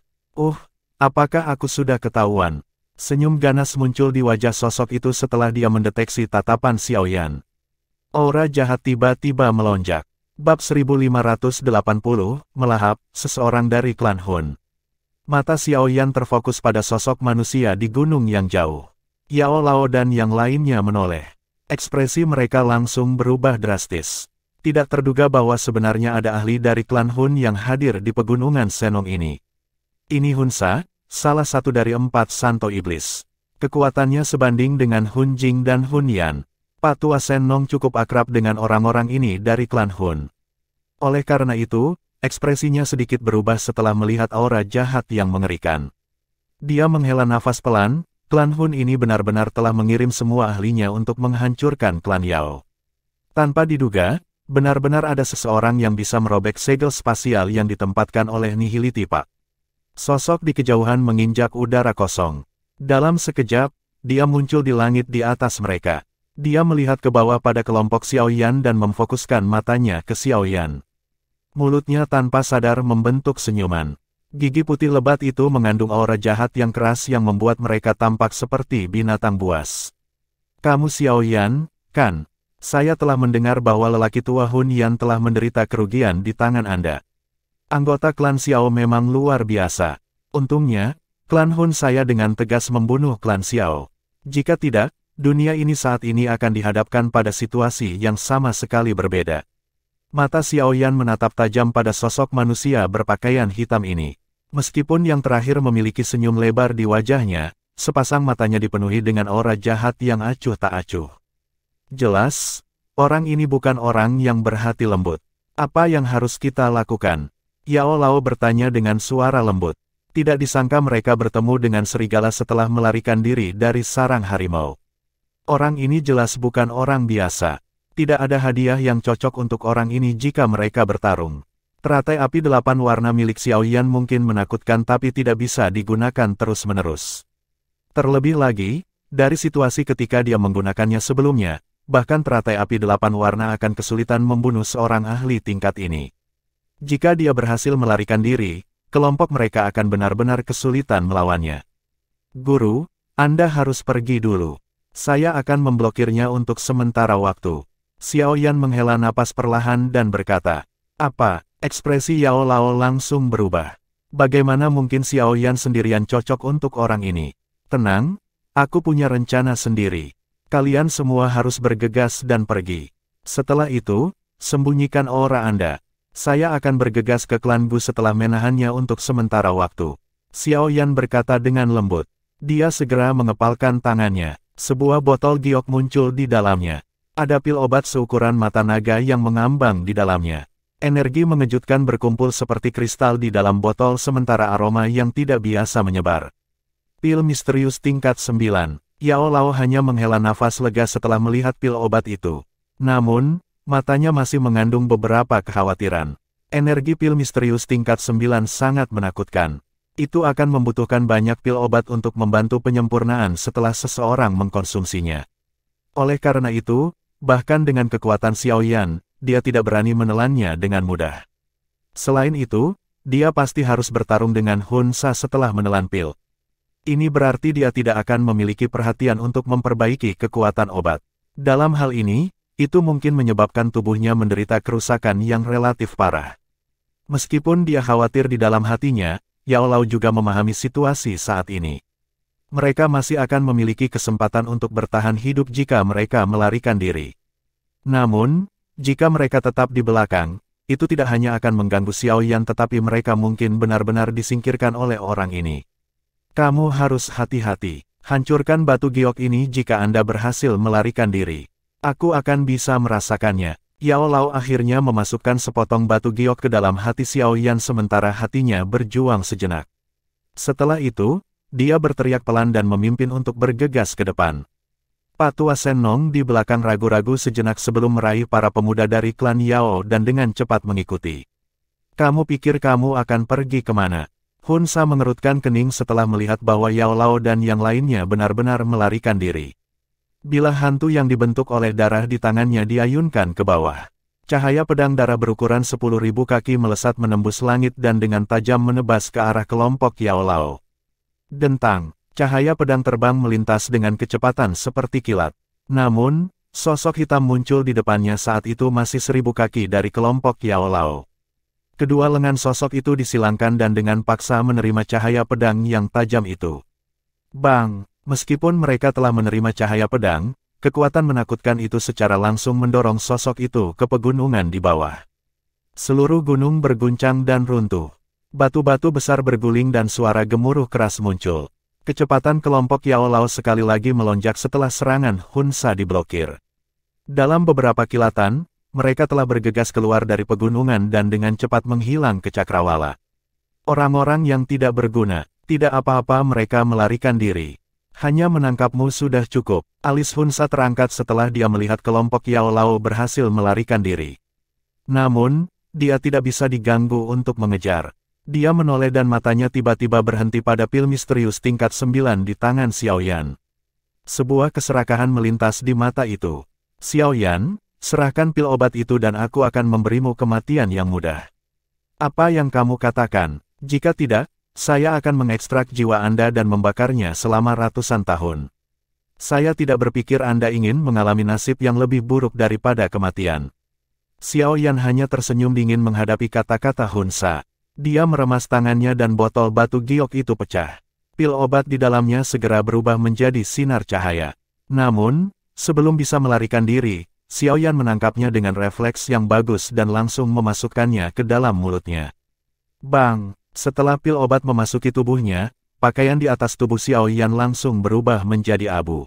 Apakah aku sudah ketahuan? Senyum ganas muncul di wajah sosok itu setelah dia mendeteksi tatapan Xiao Yan. Aura jahat tiba-tiba melonjak. Bab 1580, melahap, seseorang dari klan Hun. Mata Xiao Yan terfokus pada sosok manusia di gunung yang jauh. Yao Lao dan yang lainnya menoleh. Ekspresi mereka langsung berubah drastis. Tidak terduga bahwa sebenarnya ada ahli dari klan Hun yang hadir di pegunungan Senong ini. Ini Hunsa, salah satu dari 4 santo iblis. Kekuatannya sebanding dengan Hun Jing dan Hun Yan. Pak Tua Senong cukup akrab dengan orang-orang ini dari klan Hun. Oleh karena itu, ekspresinya sedikit berubah setelah melihat aura jahat yang mengerikan. Dia menghela nafas pelan. Klan Hun ini benar-benar telah mengirim semua ahlinya untuk menghancurkan klan Yao. Tanpa diduga, benar-benar ada seseorang yang bisa merobek segel spasial yang ditempatkan oleh Nihility Pak. Sosok di kejauhan menginjak udara kosong. Dalam sekejap, dia muncul di langit di atas mereka. Dia melihat ke bawah pada kelompok Xiao Yan dan memfokuskan matanya ke Xiao Yan. Mulutnya tanpa sadar membentuk senyuman. Gigi putih lebat itu mengandung aura jahat yang keras yang membuat mereka tampak seperti binatang buas. Kamu Xiao Yan, kan? Saya telah mendengar bahwa lelaki tua Hun Yan telah menderita kerugian di tangan Anda. Anggota klan Xiao memang luar biasa. Untungnya, klan Hun saya dengan tegas membunuh klan Xiao. Jika tidak, dunia ini saat ini akan dihadapkan pada situasi yang sama sekali berbeda. Mata Xiao Yan menatap tajam pada sosok manusia berpakaian hitam ini. Meskipun yang terakhir memiliki senyum lebar di wajahnya, sepasang matanya dipenuhi dengan aura jahat yang acuh tak acuh. Jelas, orang ini bukan orang yang berhati lembut. Apa yang harus kita lakukan? Yao Lao bertanya dengan suara lembut. Tidak disangka mereka bertemu dengan serigala setelah melarikan diri dari sarang harimau. Orang ini jelas bukan orang biasa. Tidak ada hadiah yang cocok untuk orang ini jika mereka bertarung. Teratai api 8 warna milik Xiao Yan mungkin menakutkan tapi tidak bisa digunakan terus-menerus. Terlebih lagi, dari situasi ketika dia menggunakannya sebelumnya, bahkan teratai api 8 warna akan kesulitan membunuh seorang ahli tingkat ini. Jika dia berhasil melarikan diri, kelompok mereka akan benar-benar kesulitan melawannya. Guru, Anda harus pergi dulu. Saya akan memblokirnya untuk sementara waktu. Xiao Yan menghela napas perlahan dan berkata, apa? Ekspresi Yao Lao langsung berubah. Bagaimana mungkin Xiao Yan sendirian cocok untuk orang ini? Tenang, aku punya rencana sendiri. Kalian semua harus bergegas dan pergi. Setelah itu, sembunyikan aura Anda. Saya akan bergegas ke klan Gu setelah menahannya untuk sementara waktu. Xiao Yan berkata dengan lembut. Dia segera mengepalkan tangannya. Sebuah botol giok muncul di dalamnya. Ada pil obat seukuran mata naga yang mengambang di dalamnya. Energi mengejutkan berkumpul seperti kristal di dalam botol sementara aroma yang tidak biasa menyebar. Pil misterius tingkat 9. Yao Lao hanya menghela nafas lega setelah melihat pil obat itu. Namun, matanya masih mengandung beberapa kekhawatiran. Energi pil misterius tingkat 9 sangat menakutkan. Itu akan membutuhkan banyak pil obat untuk membantu penyempurnaan setelah seseorang mengkonsumsinya. Oleh karena itu, bahkan dengan kekuatan Xiaoyan, dia tidak berani menelannya dengan mudah. Selain itu, dia pasti harus bertarung dengan Hun Sa setelah menelan pil. Ini berarti dia tidak akan memiliki perhatian untuk memperbaiki kekuatan obat. Dalam hal ini, itu mungkin menyebabkan tubuhnya menderita kerusakan yang relatif parah. Meskipun dia khawatir di dalam hatinya, Yao Lao juga memahami situasi saat ini. Mereka masih akan memiliki kesempatan untuk bertahan hidup jika mereka melarikan diri. Namun, jika mereka tetap di belakang, itu tidak hanya akan mengganggu Xiaoyan tetapi mereka mungkin benar-benar disingkirkan oleh orang ini. Kamu harus hati-hati. Hancurkan batu giok ini jika Anda berhasil melarikan diri. Aku akan bisa merasakannya. Yao Lao akhirnya memasukkan sepotong batu giok ke dalam hati Xiaoyan sementara hatinya berjuang sejenak. Setelah itu, dia berteriak pelan dan memimpin untuk bergegas ke depan. Patua Sennong di belakang ragu-ragu sejenak sebelum meraih para pemuda dari klan Yao dan dengan cepat mengikuti. Kamu pikir kamu akan pergi kemana? Hun Sa mengerutkan kening setelah melihat bahwa Yao Lao dan yang lainnya benar-benar melarikan diri. Bilah hantu yang dibentuk oleh darah di tangannya diayunkan ke bawah. Cahaya pedang darah berukuran 10.000 kaki melesat menembus langit dan dengan tajam menebas ke arah kelompok Yao Lao. Dentang, cahaya pedang terbang melintas dengan kecepatan seperti kilat. Namun, sosok hitam muncul di depannya saat itu masih 1.000 kaki dari kelompok Yao Lao. Kedua lengan sosok itu disilangkan dan dengan paksa menerima cahaya pedang yang tajam itu. Bang! Meskipun mereka telah menerima cahaya pedang, kekuatan menakutkan itu secara langsung mendorong sosok itu ke pegunungan di bawah. Seluruh gunung berguncang dan runtuh. Batu-batu besar berguling dan suara gemuruh keras muncul. Kecepatan kelompok Yao Lao sekali lagi melonjak setelah serangan Hun Sa diblokir. Dalam beberapa kilatan, mereka telah bergegas keluar dari pegunungan dan dengan cepat menghilang ke cakrawala. Orang-orang yang tidak berguna, tidak apa-apa mereka melarikan diri. Hanya menangkapmu sudah cukup. Alis Hun Sa terangkat setelah dia melihat kelompok Yao Lao berhasil melarikan diri. Namun, dia tidak bisa diganggu untuk mengejar. Dia menoleh dan matanya tiba-tiba berhenti pada pil misterius tingkat 9 di tangan Xiaoyan. Sebuah keserakahan melintas di mata itu. Xiaoyan, serahkan pil obat itu dan aku akan memberimu kematian yang mudah. Apa yang kamu katakan? Jika tidak, saya akan mengekstrak jiwa Anda dan membakarnya selama ratusan tahun. Saya tidak berpikir Anda ingin mengalami nasib yang lebih buruk daripada kematian. Xiaoyan hanya tersenyum dingin menghadapi kata-kata Hun Sa. Dia meremas tangannya dan botol batu giok itu pecah. Pil obat di dalamnya segera berubah menjadi sinar cahaya. Namun, sebelum bisa melarikan diri, Xiaoyan menangkapnya dengan refleks yang bagus dan langsung memasukkannya ke dalam mulutnya. Bang! Setelah pil obat memasuki tubuhnya, pakaian di atas tubuh Xiaoyan langsung berubah menjadi abu.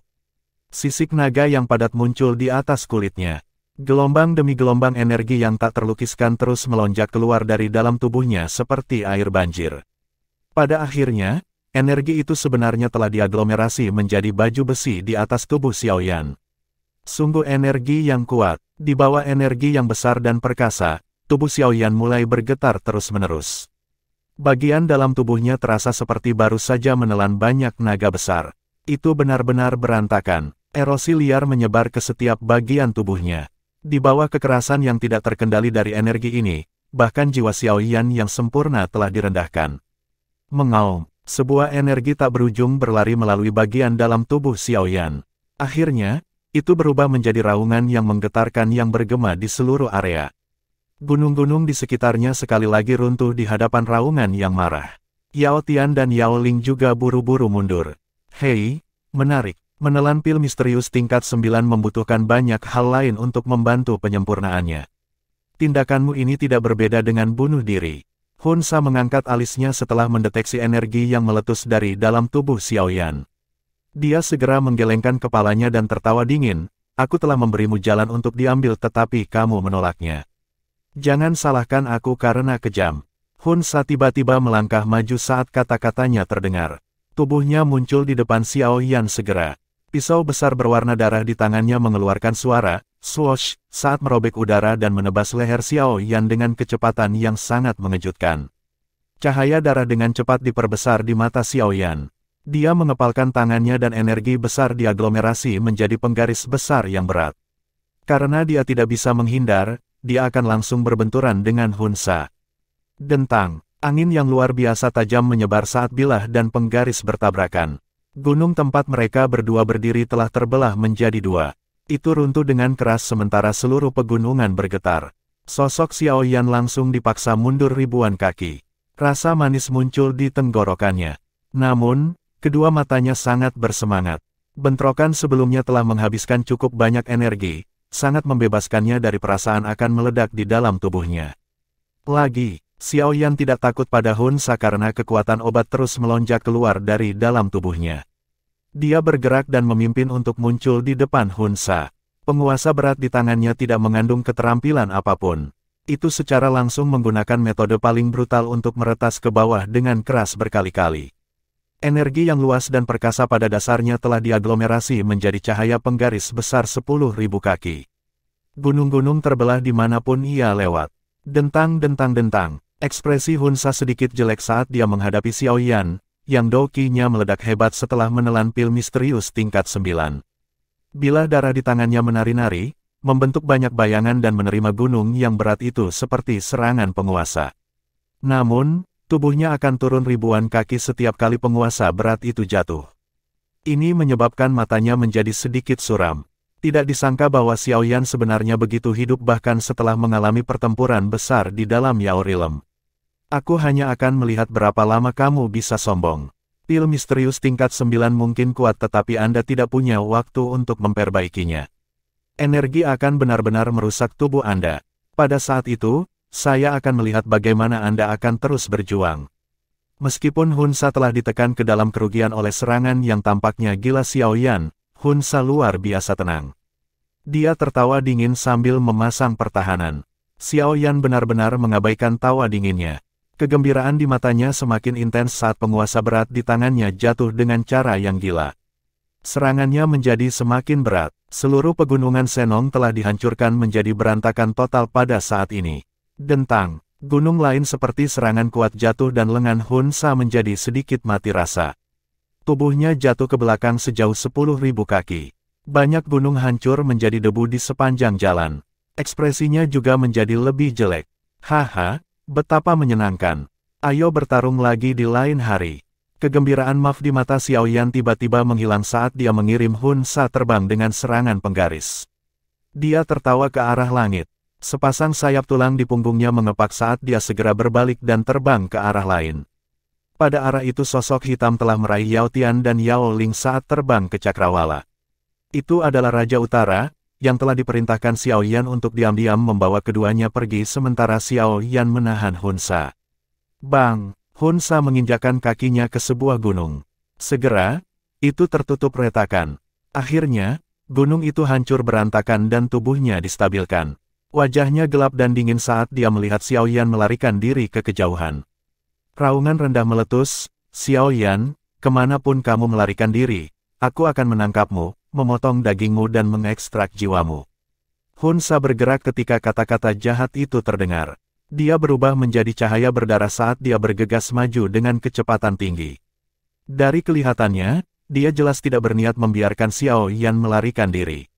Sisik naga yang padat muncul di atas kulitnya. Gelombang demi gelombang energi yang tak terlukiskan terus melonjak keluar dari dalam tubuhnya seperti air banjir. Pada akhirnya, energi itu sebenarnya telah diaglomerasi menjadi baju besi di atas tubuh Xiaoyan. Sungguh energi yang kuat. Di bawah energi yang besar dan perkasa, tubuh Xiaoyan mulai bergetar terus-menerus. Bagian dalam tubuhnya terasa seperti baru saja menelan banyak naga besar. Itu benar-benar berantakan. Erosi liar menyebar ke setiap bagian tubuhnya. Di bawah kekerasan yang tidak terkendali dari energi ini, bahkan jiwa Xiaoyan yang sempurna telah direndahkan. Mengaum, sebuah energi tak berujung berlari melalui bagian dalam tubuh Xiaoyan. Akhirnya, itu berubah menjadi raungan yang menggetarkan yang bergema di seluruh area. Gunung-gunung di sekitarnya sekali lagi runtuh di hadapan raungan yang marah. Yao Tian dan Yao Ling juga buru-buru mundur. Hei, menarik. Menelan pil misterius tingkat 9 membutuhkan banyak hal lain untuk membantu penyempurnaannya. Tindakanmu ini tidak berbeda dengan bunuh diri. Hun Sa mengangkat alisnya setelah mendeteksi energi yang meletus dari dalam tubuh Xiaoyan. Dia segera menggelengkan kepalanya dan tertawa dingin, aku telah memberimu jalan untuk diambil tetapi kamu menolaknya. Jangan salahkan aku karena kejam. Hun Sa tiba-tiba melangkah maju saat kata-katanya terdengar. Tubuhnya muncul di depan Xiao Yan segera. Pisau besar berwarna darah di tangannya mengeluarkan suara, swoosh, saat merobek udara dan menebas leher Xiao Yan dengan kecepatan yang sangat mengejutkan. Cahaya darah dengan cepat diperbesar di mata Xiao Yan. Dia mengepalkan tangannya dan energi besar diaglomerasi menjadi penggaris besar yang berat. Karena dia tidak bisa menghindar, dia akan langsung berbenturan dengan Hun Sa. Dentang, angin yang luar biasa tajam menyebar saat bilah dan penggaris bertabrakan. Gunung tempat mereka berdua berdiri telah terbelah menjadi dua. Itu runtuh dengan keras sementara seluruh pegunungan bergetar. Sosok Xiao Yan langsung dipaksa mundur ribuan kaki. Rasa manis muncul di tenggorokannya. Namun, kedua matanya sangat bersemangat. Bentrokan sebelumnya telah menghabiskan cukup banyak energi, sangat membebaskannya dari perasaan akan meledak di dalam tubuhnya. Lagi, Xiao Yan tidak takut pada Hun Sa karena kekuatan obat terus melonjak keluar dari dalam tubuhnya. Dia bergerak dan memimpin untuk muncul di depan Hun Sa. Penguasa berat di tangannya tidak mengandung keterampilan apapun. Itu secara langsung menggunakan metode paling brutal untuk meretas ke bawah dengan keras berkali-kali. Energi yang luas dan perkasa pada dasarnya telah diaglomerasi menjadi cahaya penggaris besar 10.000 kaki. Gunung-gunung terbelah dimanapun ia lewat. Dentang. Ekspresi Hun Sa sedikit jelek saat dia menghadapi Xiao Yan, yang doki-nya meledak hebat setelah menelan pil misterius tingkat 9. Bilah darah di tangannya menari-nari, membentuk banyak bayangan dan menerima gunung yang berat itu seperti serangan penguasa. Namun, tubuhnya akan turun ribuan kaki setiap kali penguasa berat itu jatuh. Ini menyebabkan matanya menjadi sedikit suram. Tidak disangka bahwa Xiao Yan sebenarnya begitu hidup bahkan setelah mengalami pertempuran besar di dalam Yao Realm. Aku hanya akan melihat berapa lama kamu bisa sombong. Pil misterius tingkat 9 mungkin kuat tetapi Anda tidak punya waktu untuk memperbaikinya. Energi akan benar-benar merusak tubuh Anda. Pada saat itu, saya akan melihat bagaimana Anda akan terus berjuang. Meskipun Hun Sa telah ditekan ke dalam kerugian oleh serangan yang tampaknya gila Xiao Yan, Hun Sa luar biasa tenang. Dia tertawa dingin sambil memasang pertahanan. Xiao Yan benar-benar mengabaikan tawa dinginnya. Kegembiraan di matanya semakin intens saat penguasa berat di tangannya jatuh dengan cara yang gila. Serangannya menjadi semakin berat. Seluruh pegunungan Senong telah dihancurkan menjadi berantakan total pada saat ini. Dentang, gunung lain seperti serangan kuat jatuh dan lengan Hun Sa menjadi sedikit mati rasa. Tubuhnya jatuh ke belakang sejauh 10.000 kaki. Banyak gunung hancur menjadi debu di sepanjang jalan. Ekspresinya juga menjadi lebih jelek. Haha, betapa menyenangkan. Ayo bertarung lagi di lain hari. Kegembiraan Maf di mata Xiao Yan tiba-tiba menghilang saat dia mengirim Hun Sa terbang dengan serangan penggaris. Dia tertawa ke arah langit. Sepasang sayap tulang di punggungnya mengepak saat dia segera berbalik dan terbang ke arah lain. Pada arah itu sosok hitam telah meraih Yao Tian dan Yao Ling saat terbang ke Cakrawala. Itu adalah Raja Utara, yang telah diperintahkan Xiao Yan untuk diam-diam membawa keduanya pergi sementara Xiao Yan menahan Hun Sa. Bang! Hun Sa menginjakkan kakinya ke sebuah gunung. Segera, itu tertutup retakan. Akhirnya, gunung itu hancur berantakan dan tubuhnya distabilkan. Wajahnya gelap dan dingin saat dia melihat Xiao Yan melarikan diri ke kejauhan. Raungan rendah meletus, Xiao Yan, kemanapun kamu melarikan diri, aku akan menangkapmu, memotong dagingmu dan mengekstrak jiwamu. Hun Sa bergerak ketika kata-kata jahat itu terdengar. Dia berubah menjadi cahaya berdarah saat dia bergegas maju dengan kecepatan tinggi. Dari kelihatannya, dia jelas tidak berniat membiarkan Xiao Yan melarikan diri.